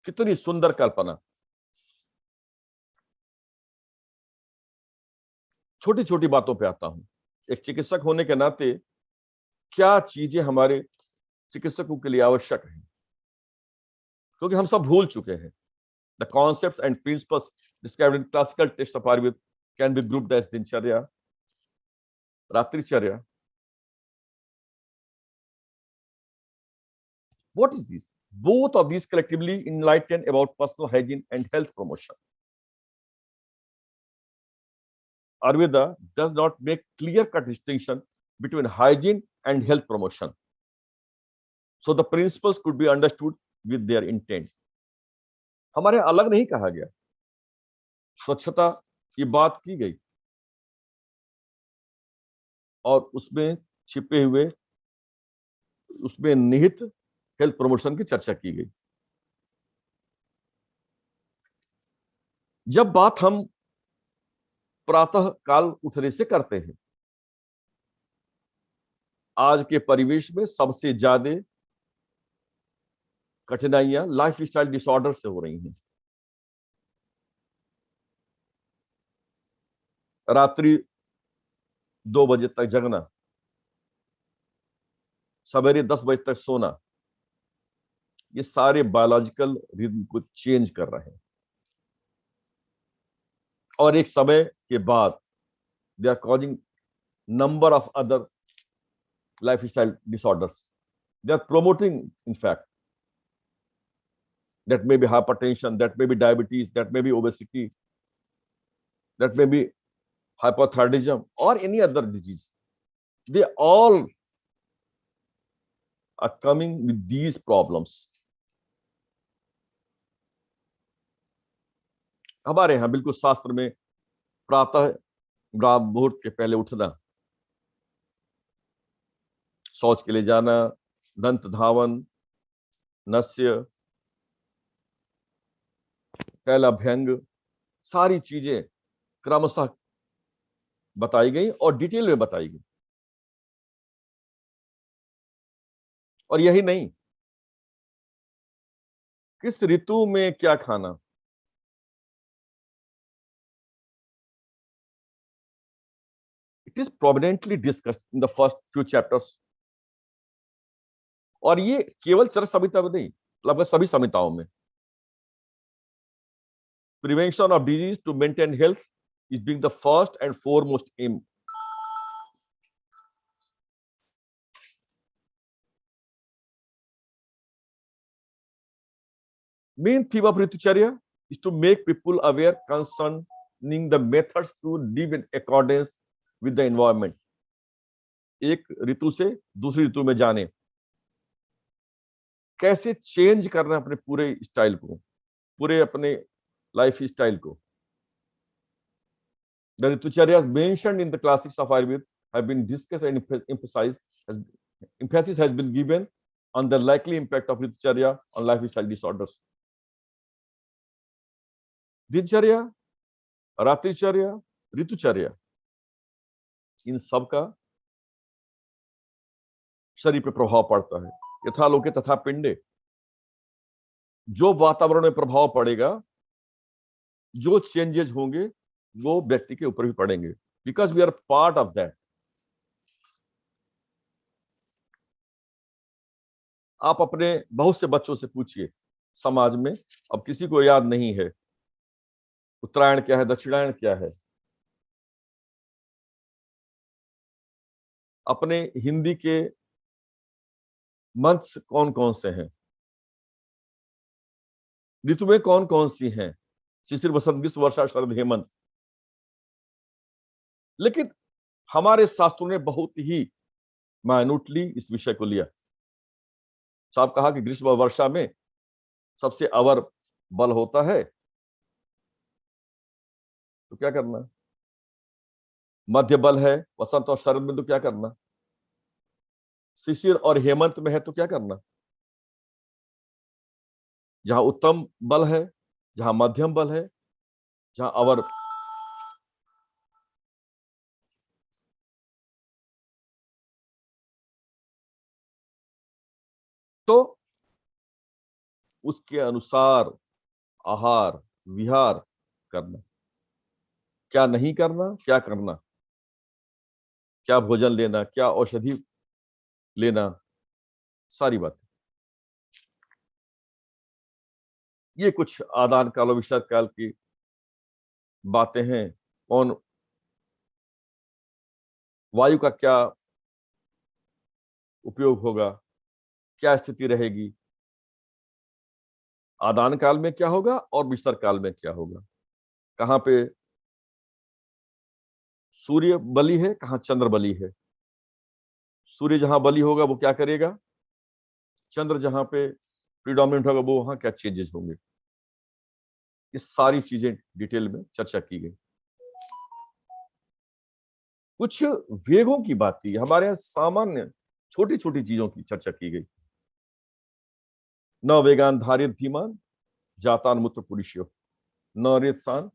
कितनी सुंदर कल्पना। छोटी छोटी बातों पे आता हूं। एक चिकित्सक होने के नाते क्या चीजें हमारे चिकित्सकों के लिए आवश्यक है, क्योंकि हम सब भूल चुके हैं। The concepts and principles described in classical text of Ayurveda can be grouped as dinacharya, ratricharya. What is this? Both of these collectively enlighten about personal hygiene and health promotion. Ayurveda does not make clear-cut distinction between hygiene and health promotion, so the principles could be understood with their intent. हमारे अलग नहीं कहा गया, स्वच्छता की बात की गई और उसमें छिपे हुए, उसमें निहित हेल्थ प्रमोशन की चर्चा की गई. जब बात हम प्रातः काल उठने से करते हैं, आज के परिवेश में सबसे ज्यादा कठिनाइयां लाइफस्टाइल डिसऑर्डर से हो रही हैं. रात्रि 2 बजे तक जगना, सवेरे 10 बजे तक सोना, ये सारे बायोलॉजिकल रिदम को चेंज कर रहे हैं और एक समय के बाद they are causing number of other lifestyle disorders. They are promoting, in fact, that may be hypertension, that may be diabetes, that may be obesity, that may be hypothyroidism or any other disease. They all are coming with these problems. हमारे यहाँ बिल्कुल शास्त्र में प्रातः ब्राह्म मुहूर्त के पहले उठना, शौच के लिए जाना, दंत धावन, नस्य, कैलाभ्यंग, सारी चीजें क्रमशः बताई गई और डिटेल में बताई गई. और यही नहीं, किस ऋतु में क्या खाना, it is prominently discussed in the first few chapters. और ये केवल चरक संहिता में नहीं, लगभग सभी संहिताओं में. Prevention of disease to maintain health is being the first and foremost aim. Main theme of Ritucharya is to make people aware concerning the methods to live in accordance with the environment. एक ऋतु से दूसरी ऋतु में जाने, कैसे change करना अपने पूरे style को, पूरे अपने लाइफ स्टाइल को. The Ritucharyas mentioned in the classics of Ayurveda have been discussed and emphasis has been given on the likely impact of Ritucharya on lifestyle disorders. दिनचर्या, रात्रिचर्या, ऋतुचर्या, इन सब का शरीर पे प्रभाव पड़ता है. यथा लोके तथा पिंडे. जो वातावरण में प्रभाव पड़ेगा, जो चेंजेस होंगे, वो व्यक्ति के ऊपर भी पड़ेंगे, because we are part of that. आप अपने बहुत से बच्चों से पूछिए समाज में, अब किसी को याद नहीं है उत्तरायण क्या है, दक्षिणायन क्या है. अपने हिंदी के मंत्र कौन कौन से हैं, ऋतुएं कौन कौन सी हैं, शिशिर, वसंत, ग्रीष्म, वर्षा, शरद, हेमंत. लेकिन हमारे शास्त्रों ने बहुत ही माइन्यूटली इस विषय को लिया. साहब कहा कि ग्रीष्म और वर्षा में सबसे अवर बल होता है, तो क्या करना. मध्य बल है वसंत और शरद में, तो क्या करना. शिशिर और हेमंत में है, तो क्या करना. जहां उत्तम बल है, जहां मध्यम बल है, जहां अवर. तो उसके अनुसार आहार विहार करना, क्या नहीं करना, क्या करना, क्या भोजन लेना, क्या औषधि लेना, सारी बातें। ये कुछ आदान काल और विषाद काल की बातें हैं। कौन वायु का क्या उपयोग होगा, क्या स्थिति रहेगी, आदान काल में क्या होगा और विस्तार काल में क्या होगा, कहां पे सूर्य बली है, कहां चंद्र बली है। सूर्य जहां बली होगा वो क्या करेगा, चंद्र जहां पे प्रीडोमिनेंट होगा वो वहां क्या चेंजेस होंगे। ये सारी चीजें डिटेल में चर्चा की गई। कुछ वेगों की बात की, हमारे यहाँ सामान्य छोटी छोटी चीजों की चर्चा की गई। न वेगान धारित धीमान जातान मूत्र पुरुषो न रेतसान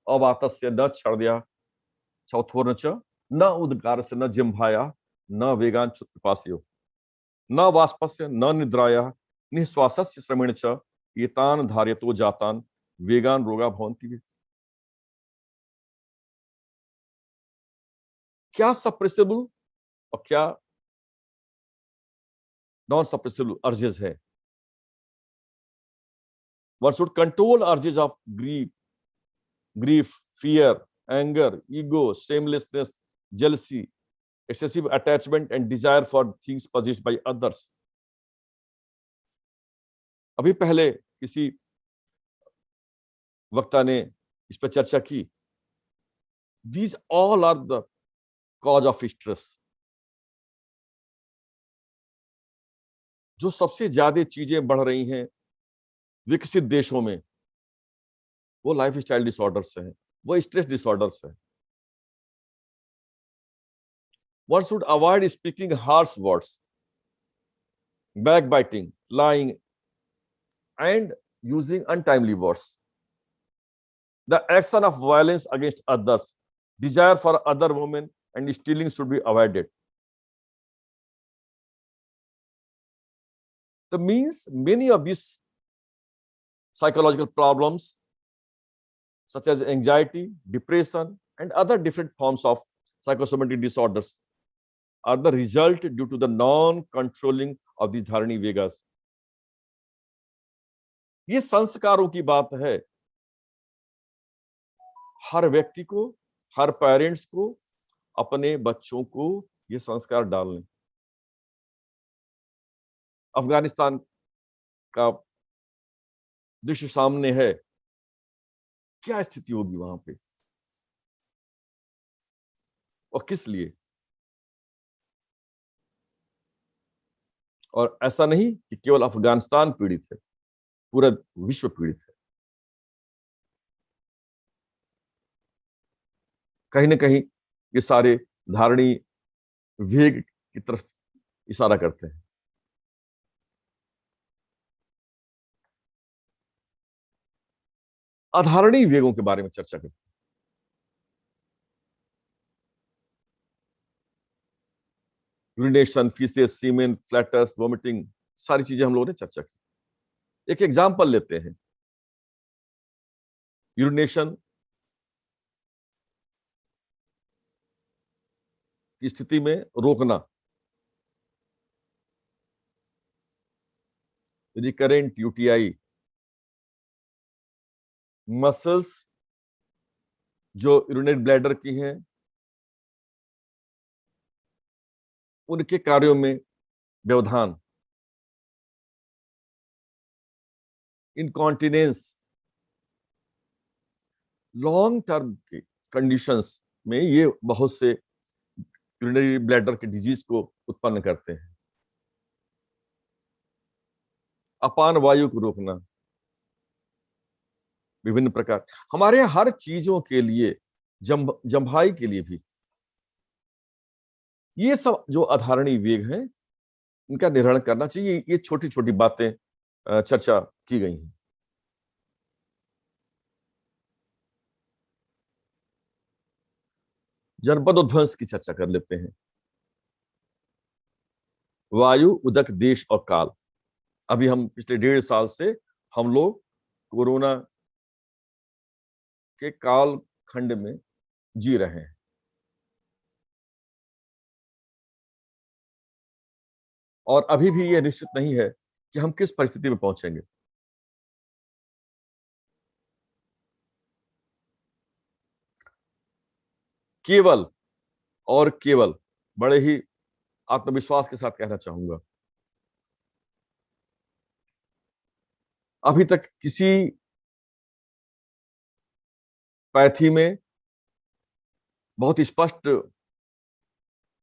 अवातस्य न क्षर्दया चौथोर्न च न उद्गार से न जिम्भाया न वेगान चुत्पास्यो न वाष्पस्य न निद्राया निःश्वासस्य श्रमेण च एतान धार्यतो जातान वेगान रोगा भवन्ति। क्या सप्रेसिबल और क्या नॉन सप्रेसिबल अर्जेस है। One should control urges of grief, fear, anger, ego, shamelessness, jealousy, excessive attachment and desire for things possessed by others. अभी पहले किसी वक्ता ने इस पर चर्चा की। These all are the cause of stress. जो सबसे ज्यादा चीजें बढ़ रही हैं विकसित देशों में वो लाइफ स्टाइल डिसऑर्डर्स हैं, वो स्ट्रेस डिसऑर्डर्स हैं। One should avoid speaking harsh words, backbiting, lying, and using untimely words. The action of violence against others, desire for other women, and stealing should be avoided. The means many of these psychological problems, such as anxiety, depression, and other different forms of psychosomatic disorders, are the result due to the non-controlling of these dharani vegas. ये संस्कारों की बात है। हर व्यक्ति को, हर parents को अपने बच्चों को ये संस्कार डालने। अफगानिस्तान का दृश्य सामने है, क्या स्थिति होगी वहां पे और किस लिए। और ऐसा नहीं कि केवल अफगानिस्तान पीड़ित है, पूरा विश्व पीड़ित है। कहीं ना कहीं ये सारे धारणी वेग की तरफ इशारा करते हैं। अधारणी वेगों के बारे में चर्चा करते हैं। यूरिनेशन, फीसेस, सीमेन, फ्लैटर्स, वोमिटिंग, सारी चीजें हम लोगों ने चर्चा की। एक एग्जांपल लेते हैं। यूरिनेशन की स्थिति में रोकना, रिकरेंट यूटीआई, मसल्स जो यूरिनेट ब्लैडर की हैं उनके कार्यों में व्यवधान, इनकॉन्टिनेंस, लॉन्ग टर्म के कंडीशंस में ये बहुत से यूरिनरी ब्लैडर के डिजीज को उत्पन्न करते हैं। अपान वायु को रोकना, विभिन्न प्रकार, हमारे यहाँ हर चीजों के लिए, जम्भाई के लिए भी ये सब जो अधारणी वेग हैं इनका निर्वहन करना चाहिए। ये छोटी छोटी बातें चर्चा की गई हैं। जनपदोध्वंस की चर्चा कर लेते हैं। वायु, उदक, देश और काल। अभी हम पिछले 1.5 साल से हम लोग कोरोना के काल खंड में जी रहे हैं। और अभी भी यह निश्चित नहीं है कि हम किस परिस्थिति में पहुंचेंगे। केवल और केवल बड़े ही आत्मविश्वास के साथ कहना चाहूंगा, अभी तक किसी पैथी में बहुत स्पष्ट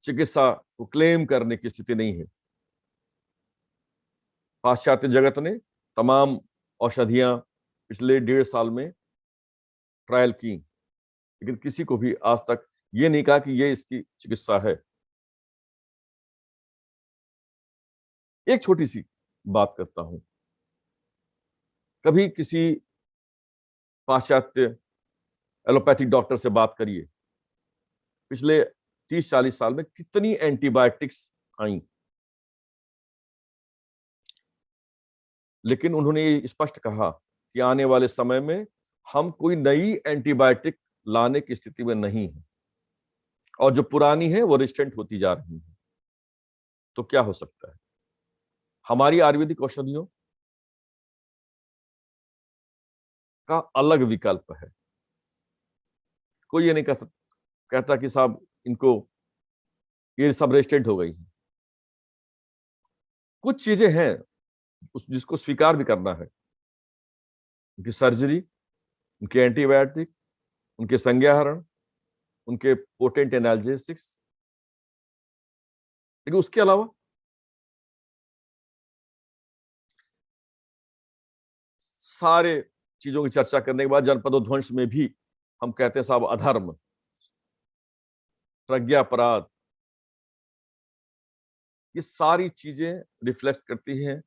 चिकित्सा को क्लेम करने की स्थिति नहीं है। पाश्चात्य जगत ने तमाम औषधियां पिछले 1.5 साल में ट्रायल की, लेकिन किसी को भी आज तक ये नहीं कहा कि ये इसकी चिकित्सा है। एक छोटी सी बात करता हूं, कभी किसी पाश्चात्य एलोपैथिक डॉक्टर से बात करिए, पिछले 30-40 साल में कितनी एंटीबायोटिक्स आई, लेकिन उन्होंने ये स्पष्ट कहा कि आने वाले समय में हम कोई नई एंटीबायोटिक लाने की स्थिति में नहीं है, और जो पुरानी है वो रेजिस्टेंट होती जा रही है। तो क्या हो सकता है? हमारी आयुर्वेदिक औषधियों का अलग विकल्प है। कोई ये नहीं कहता कि साहब इनको ये सब रेजिस्टेंट हो गई है। कुछ चीजें हैं जिसको स्वीकार भी करना है, उनकी सर्जरी, उनके एंटीबायोटिक, उनके संज्ञाहरण, उनके पोटेंट एनाल्जेसिक्स, लेकिन उसके अलावा सारे चीजों की चर्चा करने के बाद जनपदोध्वंस में भी हम कहते हैं साहब अधर्म, प्रज्ञापराध, ये सारी चीजें रिफ्लेक्ट करती हैं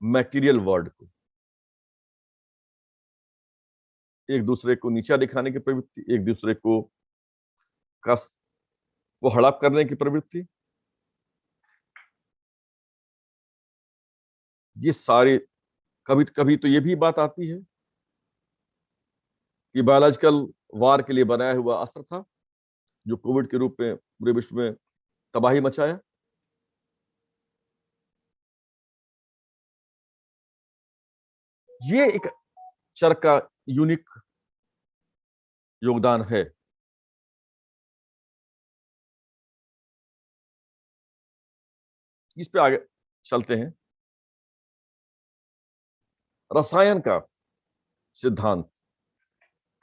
मटेरियल वर्ल्ड को, एक दूसरे को नीचा दिखाने की प्रवृत्ति, एक दूसरे को हड़प करने की प्रवृत्ति, ये सारे कभी कभी तो ये भी बात आती है कि बायोलॉजिकल वार के लिए बनाया हुआ अस्त्र था जो कोविड के रूप में पूरे विश्व में तबाही मचाया। ये एक चरका यूनिक योगदान है। इस पे आगे चलते हैं। रसायन का सिद्धांत,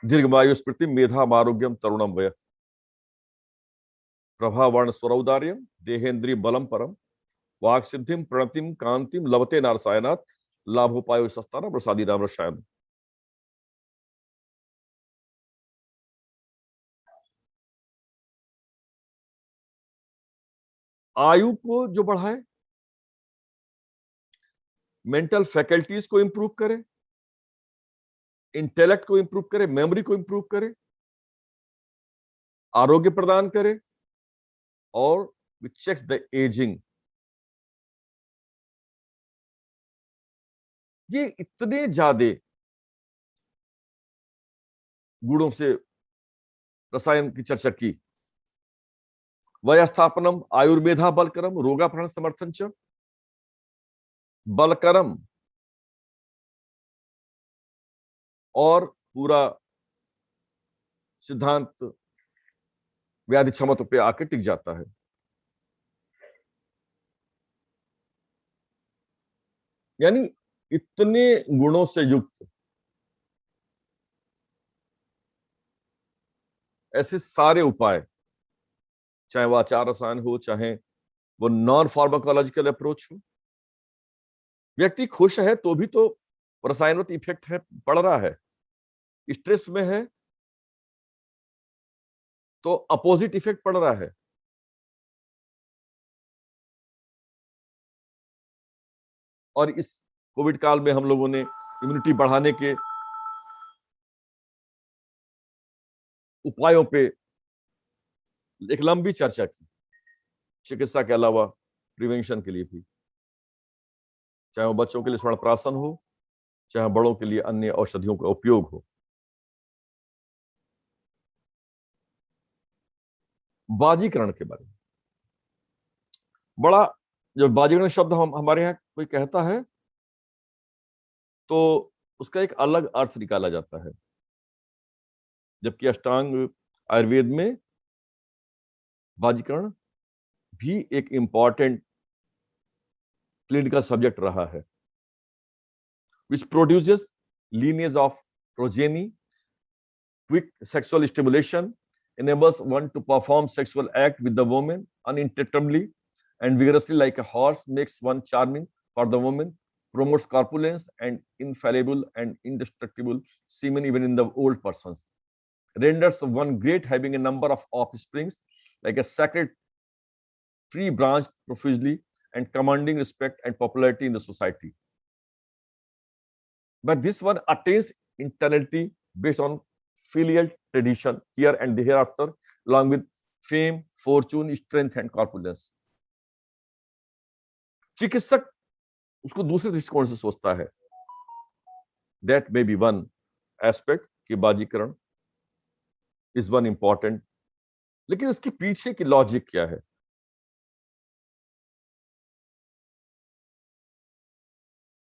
दीर्घायु स्मृति मेधा आरोग्यम तरुणम वय, प्रभावर्ण स्वरौदार्यम देहेन्द्रिय बलम परम, वाक सिद्धिम प्रणतिम कांतिम लभते न रसायनात्, लाभोपायो सस्ताना प्रसादी नाम रसायन। आयु को जो बढ़ाए, मेंटल फैकल्टीज को इंप्रूव करे, इंटेलेक्ट को इंप्रूव करे, मेमोरी को इंप्रूव करे, आरोग्य प्रदान करे, और चेक्स द एजिंग। ये इतने ज्यादा गुणों से रसायन की चर्चा की। वयस्थापनम आयुर्वेदा बलकरम रोगापहरण समर्थन च, बलकरम और पूरा सिद्धांत व्याधि क्षमता पे आके टिक जाता है। यानी इतने गुणों से युक्त ऐसे सारे उपाय, चाहे वो आचार रसायन हो, चाहे वो नॉन फार्माकोलॉजिकल अप्रोच हो, व्यक्ति खुश है तो भी तो रसायनवत इफेक्ट है पड़ रहा है, स्ट्रेस में है तो अपोजिट इफेक्ट पड़ रहा है। और इस कोविड काल में हम लोगों ने इम्यूनिटी बढ़ाने के उपायों पे एक लंबी चर्चा की, चिकित्सा के अलावा प्रिवेंशन के लिए भी, चाहे वो बच्चों के लिए स्वर्णप्राशन हो, चाहे बड़ों के लिए अन्य औषधियों का उपयोग हो। बाजीकरण के बारे में बड़ा जब बाजीगरण शब्द हमारे यहाँ कोई कहता है तो उसका एक अलग अर्थ निकाला जाता है, जबकि अष्टांग आयुर्वेद में बाजीकरण भी एक इंपॉर्टेंट क्लिनिकल सब्जेक्ट रहा है, which produces lineage of progeny, quick sexual stimulation, enables one to perform sexual act with the woman uninterruptedly and vigorously like a horse, makes one charming for the woman, promotes corpulence and infallible and indestructible semen even in the old persons, renders one great having a number of offsprings like a sacred tree branched profusely and commanding respect and popularity in the society. But this one attains eternity based on filial tradition here and hereafter, along with fame, fortune, strength and corpulence. चिकित्सक उसको दूसरे दृष्टिकोण से सोचता है. That may be one aspect कि बाजीकरण is one important. लेकिन इसके पीछे की लॉजिक क्या है?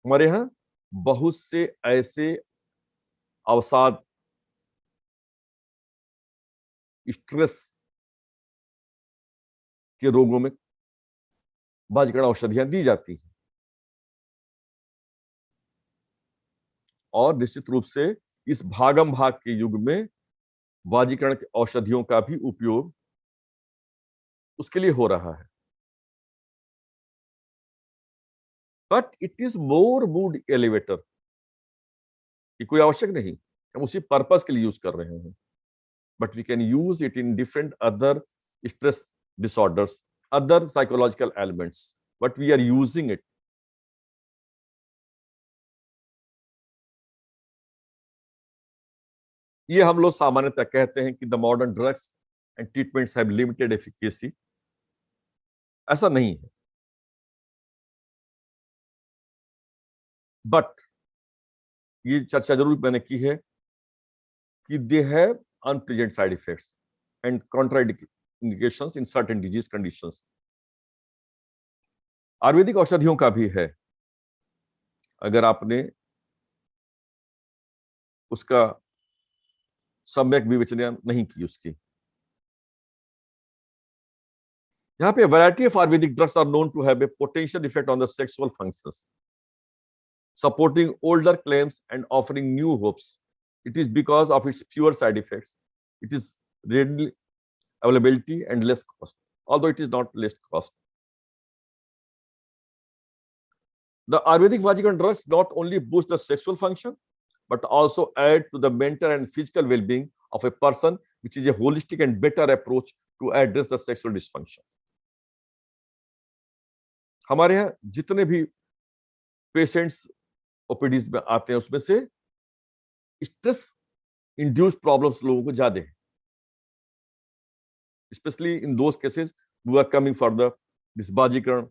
हमारे यहाँ बहुत से ऐसे अवसाद, स्ट्रेस के रोगों में बाजीकरण औषधियां दी जाती हैं और निश्चित रूप से इस भागम भाग के युग में बाजीकरण के औषधियों का भी उपयोग उसके लिए हो रहा है. But it is more mood elevator. ये कोई आवश्यक नहीं, हम उसी पर्पस के लिए यूज कर रहे हैं, but we can use it in different other stress disorders, other psychological elements, but we are using it. ये हम लोग सामान्यतः कहते हैं कि the modern drugs and treatments have limited efficacy. ऐसा नहीं है, बट ये चर्चा जरूर मैंने की है कि they have unpleasant side effects and contraindications in certain disease conditions. Ayurvedic औषधियों का भी है, अगर आपने उसका सम्यक विवेचना नहीं की उसकी. यहाँ पे variety of Ayurvedic drugs are known to have a potential effect on the sexual functions, supporting older claims and offering new hopes. It is because of its fewer side effects. It is readily availability and less cost, although it is not less cost. The Ayurvedic Vajikan drugs not only boost the sexual function, but also add to the mental and physical well-being of a person, which is a holistic and better approach to address the sexual dysfunction. हमारे यहाँ जितने भी patients OPTs में आते हैं उसमें से stress induced problems लोगों को ज्यादा है, specially in those cases who are coming for the this vajikarana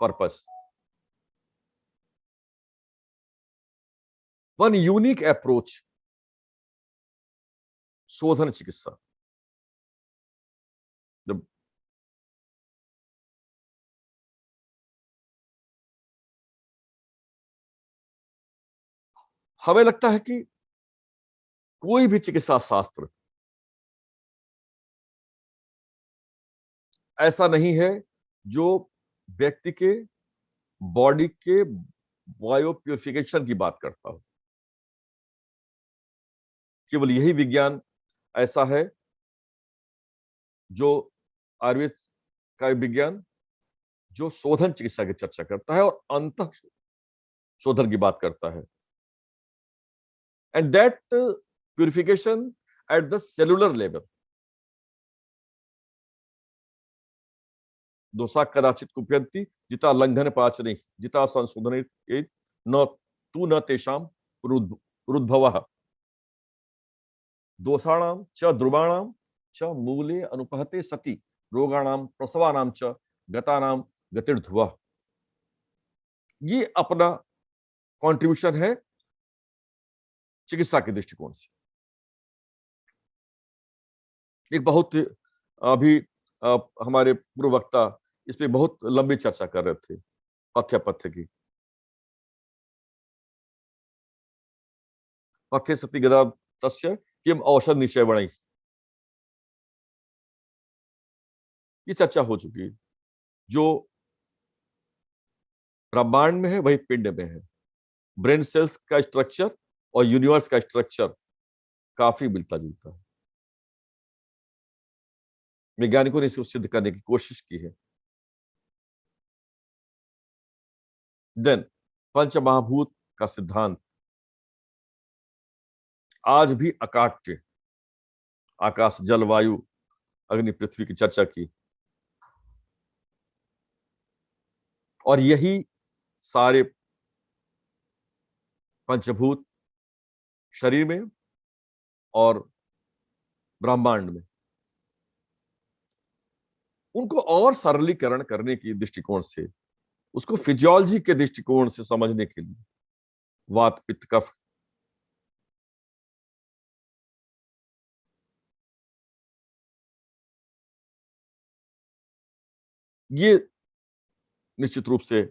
purpose. One unique approach, shodhana chikitsa. जब हमें लगता है कि कोई भी चिकित्सा शास्त्र ऐसा नहीं है जो व्यक्ति के बॉडी के बायो प्यूरिफिकेशन की बात करता हो. केवल यही विज्ञान ऐसा है जो आयुर्वेद का विज्ञान जो शोधन चिकित्सा की चर्चा करता है और अंत शोधन की बात करता है. And that purification at the cellular level. दोषा कदाचित कुप्यन्ति जिता लंघन पाचने जिता संशोधने न तू न तेषां पुरुद्भवः. दोषाणां च ध्रुवाणां च मूले अनुपहते सति रोगाणां प्रसवानां च गतानां गतिर्ध्रुवः. ये अपना कंट्रीब्यूशन है चिकित्सा के दृष्टिकोण से. एक बहुत अभी हमारे पूर्व वक्ता इस पे बहुत लंबी चर्चा कर रहे थे पथ्य पथ्य की। पथ्य सति गदा तस्य किम औषध निश्चय बणई, ये चर्चा हो चुकी है। जो ब्रह्मांड में है वही पिंड में है। ब्रेन सेल्स का स्ट्रक्चर और यूनिवर्स का स्ट्रक्चर काफी मिलता जुलता है। वैज्ञानिकों ने इसको सिद्ध करने की कोशिश की है। देन पंचमहाभूत का सिद्धांत आज भी अकाट्य, आकाश जल वायु अग्नि पृथ्वी की चर्चा की, और यही सारे पंचभूत शरीर में और ब्रह्मांड में, उनको और सरलीकरण करने की दृष्टिकोण से, उसको फिजियोलॉजी के दृष्टिकोण से समझने के लिए वात पित्त कफ ये निश्चित रूप से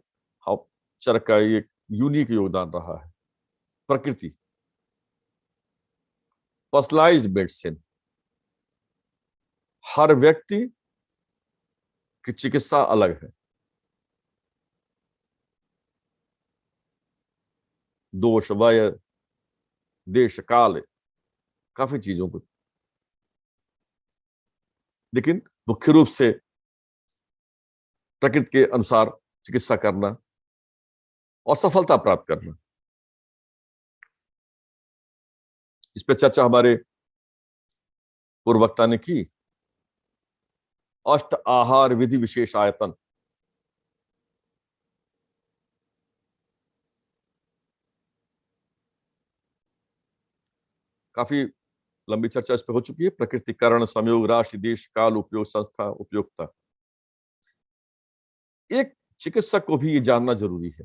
चरक का एक यूनिक योगदान रहा है। प्रकृति, पर्सनलाइज मेडिसिन, हर व्यक्ति की चिकित्सा अलग है। दोष वय देश काल काफी चीजों को, लेकिन मुख्य रूप से प्रकृति के अनुसार चिकित्सा करना और सफलता प्राप्त करना, इस पर चर्चा हमारे पूर्व वक्ता ने की। अष्ट आहार विधि विशेष आयतन, काफी लंबी चर्चा इस पर हो चुकी है। प्रकृतिकरण, संयोग, राशि, देश, काल, उपयोग, संस्था, उपयोगिता। एक चिकित्सक को भी ये जानना जरूरी है,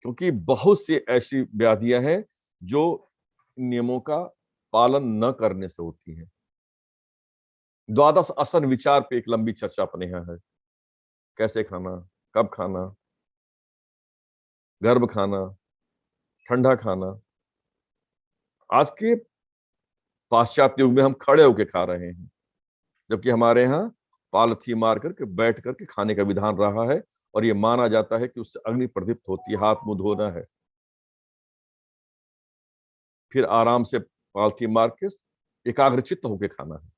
क्योंकि बहुत सी ऐसी व्याधियां हैं जो नियमों का पालन न करने से होती हैं। द्वादश आसन विचार पे एक लंबी चर्चा अपने यहाँ है। कैसे खाना, कब खाना, गर्म खाना, ठंडा खाना। आज के पाश्चात्य युग में हम खड़े होकर खा रहे हैं, जबकि हमारे यहाँ पालथी मार करके बैठ करके खाने का विधान रहा है, और ये माना जाता है कि उससे अग्नि प्रदीप्त होती है, हाथ मुंह धोना है, फिर आराम से पालथी मार के एकाग्रचित्त होकर खाना है।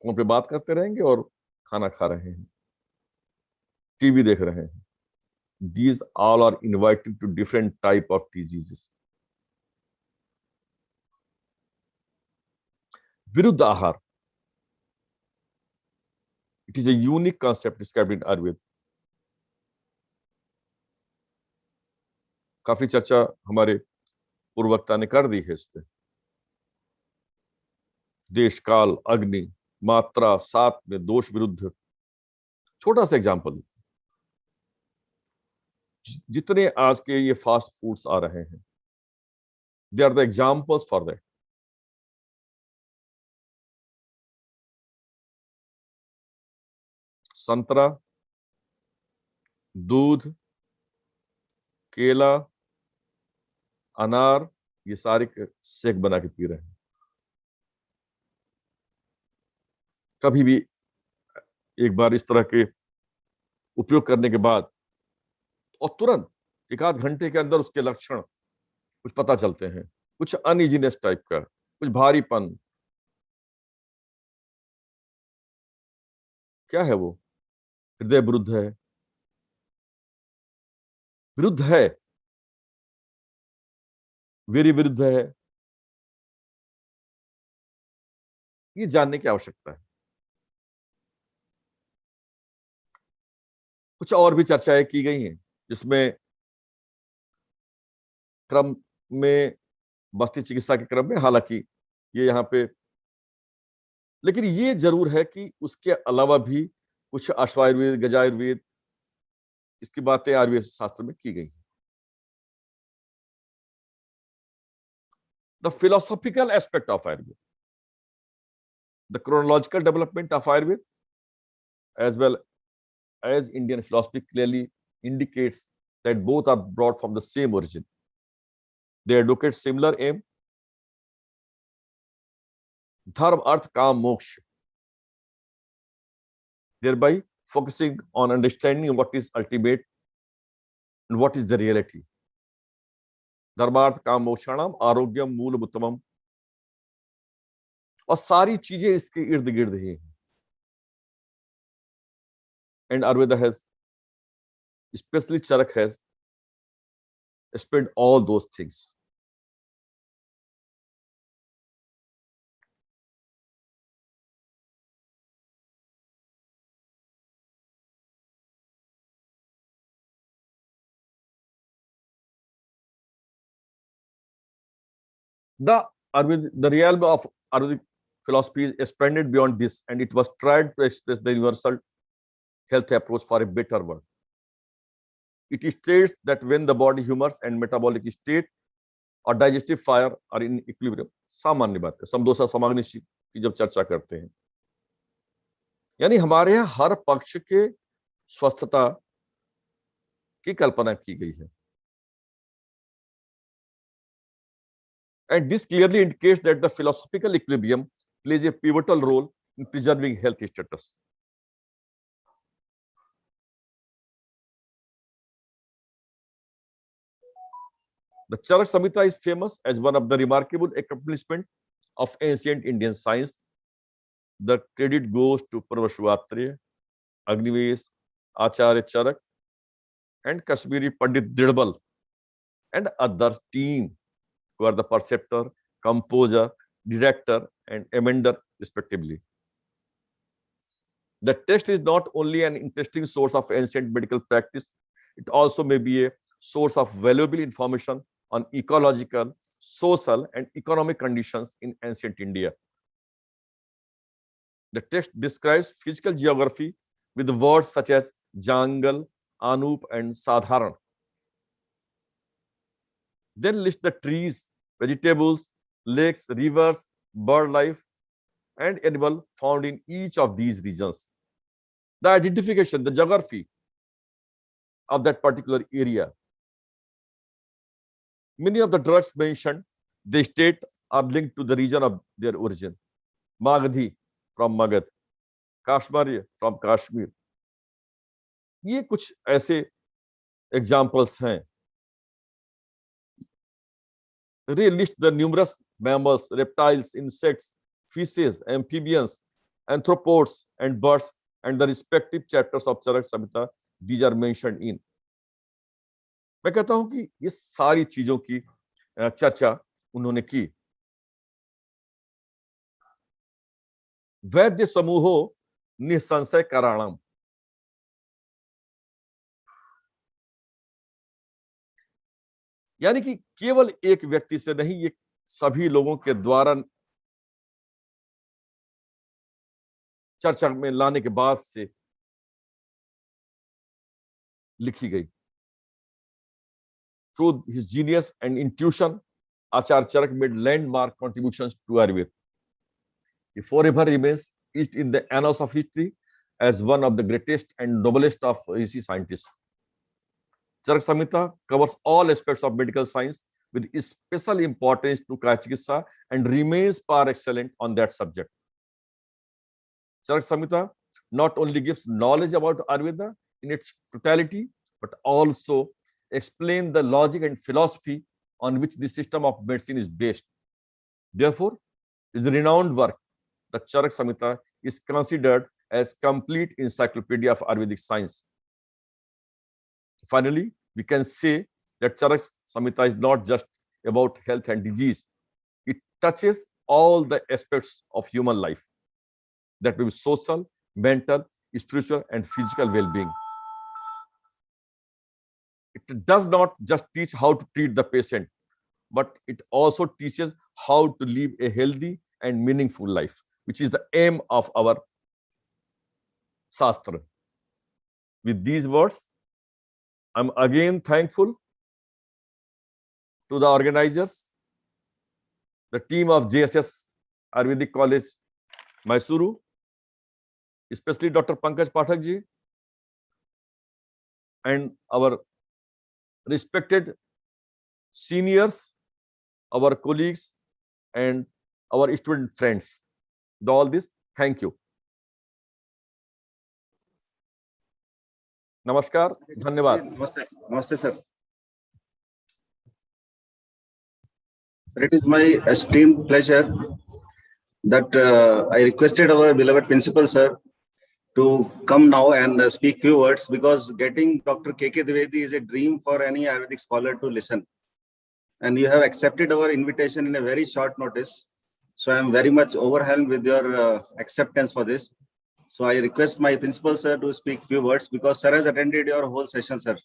फोन पे बात करते रहेंगे और खाना खा रहे हैं, टीवी देख रहे हैं। These all are inviting to different type of diseases. विरुद्ध आहार, it is a unique concept described in Ayurveda. काफी चर्चा हमारे पूर्व वक्ता ने कर दी है इस पे। देश, काल, अग्नि, मात्रा, सात में दोष विरुद्ध। छोटा सा एग्जाम्पल, जितने आज के ये फास्ट फूड्स आ रहे हैं, they are the examples for that. संतरा, दूध, केला, अनार, ये सारे शेक बना के पी रहे हैं। कभी भी एक बार इस तरह के उपयोग करने के बाद और तुरंत एक आध घंटे के अंदर उसके लक्षण कुछ पता चलते हैं, कुछ अनइजीनेस टाइप का, कुछ भारीपन। क्या है वो? हृदय विरुद्ध है, विरुद्ध है, वीर्य विरुद्ध है। ये जानने की आवश्यकता है। कुछ और भी चर्चाएं की गई हैं, जिसमें क्रम में बस्ती चिकित्सा के क्रम में, हालांकि ये यहाँ पे, लेकिन ये जरूर है कि उसके अलावा भी कुछ अश्वायुर्वेद, गजायुर्वेद, इसकी बातें आयुर्वेद शास्त्र में की गई हैं। The philosophical aspect of Ayurveda, the chronological development of Ayurveda as well as Indian philosophy clearly indicates that both are brought from the same origin. They advocate similar aim, dharma, arth, kam, moksha, thereby focusing on understanding what is ultimate and what is the reality. धर्मार्थ काम मोक्षाणाम आरोग्यम मूल उत्तमम, और सारी चीजें इसके इर्द गिर्द ही हैं. And Ayurveda has, especially Charak has, explained all those things. The realm of Ayurvedic philosophy is expanded beyond this, and it was tried to express the universal health approach for a better world. It states that when the body humors and metabolic state और digestive fire are in equilibrium, सामान्य बात है, समदोषा समाग्निशी की जब चर्चा करते हैं, यानी हमारे यहाँ हर पक्ष के स्वस्थता की कल्पना की गई है. And this clearly indicates that the philosophical equilibrium plays a pivotal role in preserving health status. The Charaka Samhita is famous as one of the remarkable accomplishments of ancient Indian science. The credit goes to Parvashvatreya, Agnivesh, Acharya Charak, and Kashmiri Pandit Dirbal and others team who are the preceptor, composer, director, and amender respectively. The text is not only an interesting source of ancient medical practice, it also may be a source of valuable information on ecological, social, and economic conditions in ancient India. The text describes physical geography with words such as Jangal, Anup, and Sadharan. Then list the trees, vegetables, lakes, rivers, bird life, and animal found in each of these regions. The identification, the geography of that particular area. Many of the drugs mentioned, they state, are linked to the region of their origin. Magadhi from Magad, Kashmir from Kashmir. ये कुछ ऐसे examples हैं. They list the numerous mammals, reptiles, insects, fishes, amphibians, anthropods, and birds, and the respective chapters of Charaka Samhita, these are mentioned in. मैं कहता हूं कि ये सारी चीजों की चर्चा उन्होंने की. वैद्य समूहो निसंशय कराणम. यानी कि केवल एक व्यक्ति से नहीं, ये सभी लोगों के द्वारा चर्चा में लाने के बाद से लिखी गई. Through his genius and intuition, Acharya Charak made landmark contributions to Ayurveda. He forever remains etched in the annals of history as one of the greatest and noblest of Rishi scientists. Charaka Samhita covers all aspects of medical science with special importance to Kaya Chikitsa and remains par excellent on that subject. Charaka Samhita not only gives knowledge about Ayurveda in its totality, but also explain the logic and philosophy on which the system of medicine is based. Therefore, its renowned work, the Charaka Samhita, is considered as complete encyclopedia of Ayurvedic science. Finally, we can say that Charaka Samhita is not just about health and disease. It touches all the aspects of human life, that will be social, mental, spiritual, and physical well-being. It does not just teach how to treat the patient, but it also teaches how to live a healthy and meaningful life, which is the aim of our Shastra. With these words, I'm again thankful to the organizers, the team of JSS Ayurvedic College, Mysuru, especially Dr. Pankaj Pathak ji, and our respected seniors, our colleagues, and our student friends. All this, thank you. Namaskar, धन्यवाद. Namaste, namaste, sir. It is my esteemed pleasure that I requested our beloved principal, sir, to come now and speak few words, because getting Dr. K.K. Dwivedi is a dream for any Ayurvedic scholar to listen. And you have accepted our invitation in a very short notice. So I am very much overwhelmed with your acceptance for this. So I request my principal, sir, to speak few words, because sir has attended your whole session, sir.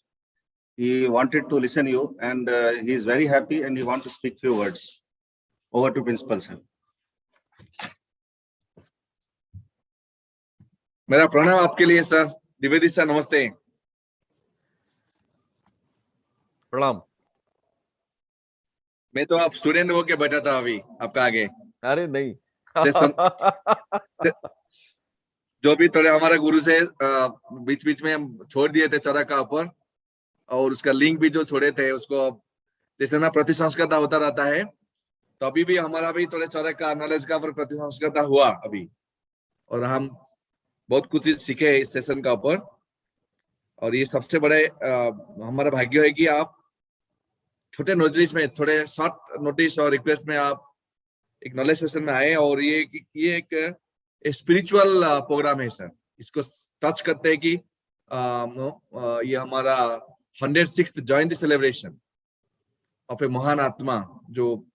He wanted to listen to you, and he is very happy, and he wants to speak few words. Over to principal, sir. मेरा प्रणाम आपके लिए sir. Dwivedi sir नमस्ते. प्रणाम. मैं तो आप student होके बैठा था अभी आपका आगे. अरे नहीं. जो भी थोड़े हमारे गुरु से बीच बीच में हम छोड़ दिए थे चरका ऊपर, और उसका लिंक भी जो छोड़े थे उसको जैसे ना प्रतिसंस्कृत होता रहता है, तो अभी भी हमारा भी थोड़े चरका नॉलेज का ऊपर प्रतिसंस्कृत हुआ अभी, और हम बहुत कुछ सीखे इस सेशन का ऊपर. और ये सबसे बड़े हमारा भाग्य है कि आप छोटे नोटिस में, थोड़े शॉर्ट नोटिस और रिक्वेस्ट में आप एक नॉलेज सेशन में आए, और ये एक स्पिरिचुअल प्रोग्राम है सर. इसको टच करते हैं कि ये हमारा 106th जयंती सेलिब्रेशन ऑफ ए महान आत्मा, जो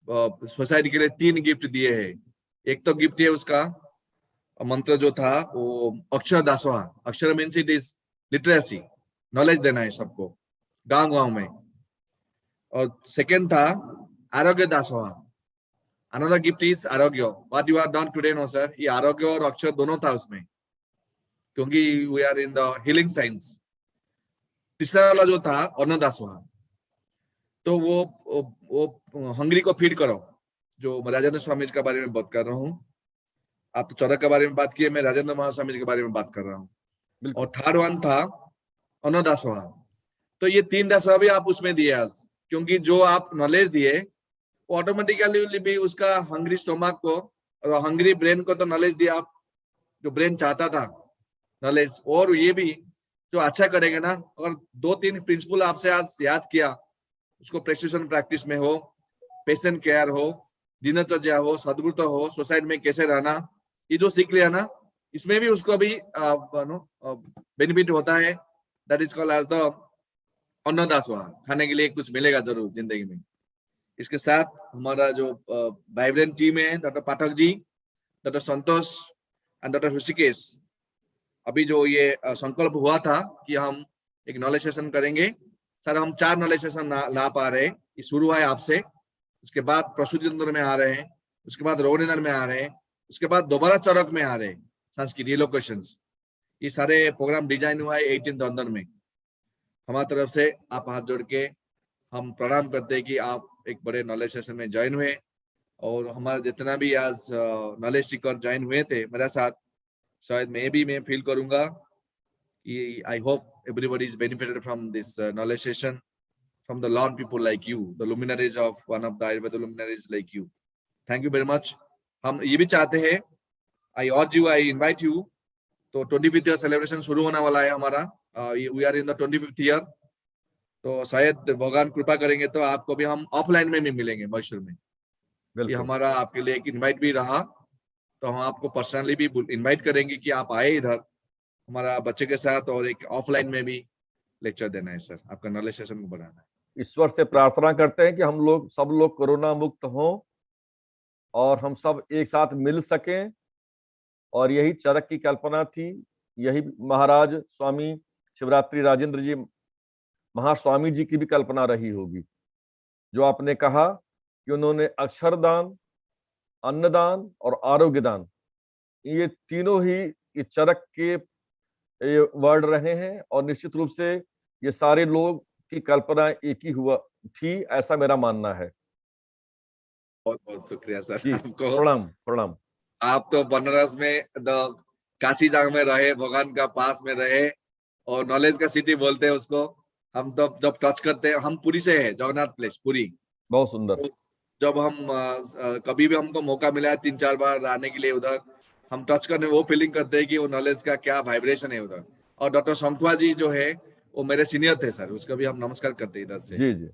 सोसाइटी के लिए 3 गिफ्ट दिए हैं. एक तो गिफ्ट है उसका मंत्र जो था वो अक्षर दासोहा. अक्षर means it is literacy, knowledge देना है सबको गांव गांव में. और सेकेंड था Arogya Dasoha. Another gift is Arogya. What you are done today no sir, ये आरोग्य और अक्षर दोनों था उसमें, क्योंकि we are in the healing science. तीसरा वाला जो था अन्न दासोहा, तो वो हंगरी को फीड करो, जो राजेंद्र स्वामी जी के बारे में बात कर रहा हूँ. आप तो चरक के बारे में बात किए, मैं राजेंद्र महास्वामी जी के बारे में बात कर रहा हूँ. और थर्ड वन था अन्न दासोहा. तो ये 3 दासोहा भी आप उसमें दिए आज, क्योंकि जो आप नॉलेज दिए वो ऑटोमेटिकली भी उसका हंग्री स्टोमक को और हंग्री ब्रेन को तो नॉलेज दिया आप, जो ब्रेन चाहता था नॉलेज. और ये भी जो अच्छा करेंगे ना, अगर 2-3 प्रिंसिपल आपसे आज याद किया, उसको प्रेस्क्रिप्शन प्रैक्टिस में हो, पेशेंट केयर हो, दिनचर्या हो, सद्गुण हो, सोसाइटी में कैसे रहना, ये जो सीख लिया ना, इसमें भी उसको भी बेनिफिट होता है. That is called as the Annadasoha. खाने के लिए कुछ मिलेगा जरूर जिंदगी में. इसके साथ हमारा जो वाइब्रेंट टीम है, doctor Pathak ji, doctor Santosh and doctor Rishikesh, अभी जो ये संकल्प हुआ था कि हम एक नॉलेज सेशन करेंगे सर, हम 4 नॉलेज सेशन ला पा रहे हैं. ये शुरू है आपसे, उसके बाद प्रसूति तंत्र में आ रहे हैं, उसके बाद रोग निदान में आ रहे हैं, उसके बाद दोबारा चरक में आ रहे हैं, संस्कृत रिलोकेशंस. ये सारे प्रोग्राम डिजाइन हुआ है 18th अंदर में. हमारी तरफ से आप हाथ जोड़ के हम प्रणाम करते हैं कि आप एक बड़े नॉलेज सेशन में ज्वाइन हुए. और हमारे जितना भी आज नॉलेज सीकर ज्वाइन हुए थे मेरे साथ, शायद मैं फील करूंगा कि I hope everybody is benefited from this knowledge session, from the Lord people like you, the luminaries of one of the Ayurveda luminaries like you. Thank you very much. हम ये भी चाहते हैं, I urge you, I invite you. तो 25th year celebration शुरू होने वाला है हमारा. We are in the 25th year. तो शायद भगवान कृपा करेंगे तो आपको भी हम ऑफलाइन में भी मिलेंगे मैसूर में. ये हमारा आपके लिए एक इनवाइट भी रहा, तो हम आपको पर्सनली भी इनवाइट करेंगे कि आप आए इधर हमारा बच्चे के साथ, और एक ऑफलाइन में भी लेक्चर देना है सर, आपका नॉलेज सेशन को बढ़ाना है. ईश्वर से प्रार्थना करते हैं कि हम लोग सब लोग कोरोना मुक्त हों और हम सब एक साथ मिल सकें. और यही चरक की कल्पना थी, यही महाराज स्वामी शिवरात्रि राजेंद्र जी महास्वामी जी की भी कल्पना रही होगी, जो आपने कहा कि उन्होंने अक्षरदान, अन्नदान और आरोग्य दान, ये तीनों ही ये चरक के वर्ड रहे हैं. और निश्चित रूप से ये सारे लोग की कल्पना एक ही हुआ थी, ऐसा मेरा मानना है. बहुत बहुत शुक्रिया सर. प्रणाम प्रणाम. आप तो बनारस में काशी जाग में रहे, भगवान का पास में रहे और नॉलेज का सिटी बोलते हैं उसको। हम तो जब टच करते हैं, हम पुरी से है, जगन्नाथ प्लेस पुरी। बहुत सुंदर। तो जब हम कभी भी हमको मौका मिला है 3-4 बार आने के लिए उधर, हम टच करने वो फीलिंग करते हैं कि वो नॉलेज का क्या वाइब्रेशन है उधर। और डॉक्टर शंखवा जी जो है वो मेरे सीनियर थे सर, उसका भी हम नमस्कार करते हैं इधर से। जी जी।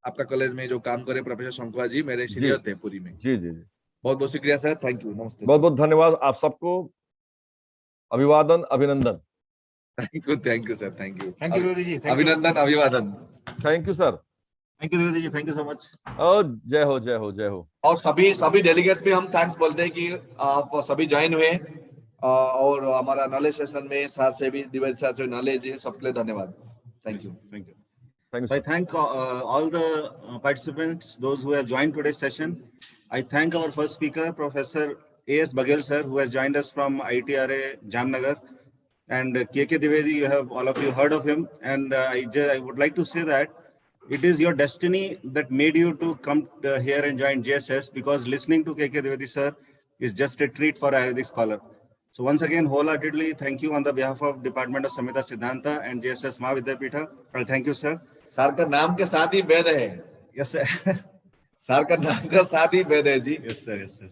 आपका कॉलेज में जो काम करे प्रोफेसर शंखवा जी मेरे जी सीनियर थे पुरी में। जी जी। बहुत बहुत शुक्रिया सर, थैंक यू, नमस्ते। बहुत बहुत धन्यवाद आप सबको, अभिवादन अभिनंदन। Thank you sir, thank you. Thank you, Dwivedi ji. Thank you. अभिनंदन अभिवादन। Thank you sir. Thank you, Dwivedi ji. Thank you so much. जय हो जय हो जय हो। और सभी डेलीगेट्स भी हम थैंक्स बोलते हैं कि आप सभी ज्वाइन हुए और हमारा नॉलेज सेशन में सर से भी, द्विवेदी सर से नॉलेज है, सबके लिए धन्यवाद। Thank you. Thank you. So I thank all the participants, those who have joined today's session. I thank our first speaker, Professor A.S. Baghel sir, who has joined us from ITRA Jamnagar. And K.K. Dwivedi, all of you heard of him. And I would like to say that it is your destiny that made you to come here and join JSS, because listening to K.K. Dwivedi sir is just a treat for Ayurvedic scholar. So once again, wholeheartedly thank you on the behalf of Department of Samhita Siddhanta and JSS Mahavidyapitha. I thank you, sir. Sir का नाम के साथ ही वेद है। Yes, sir. Sir का नाम के साथ ही वेद है जी। Yes, sir. Yes, sir.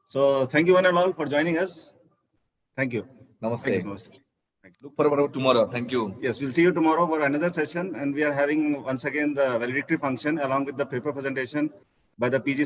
So thank you one and all for joining us. Thank you. Namaste. Thank you. Namaste. Look forward to tomorrow. Thank you. Yes, we'll see you tomorrow for another session, and we are having once again the valedictory function along with the paper presentation by the PG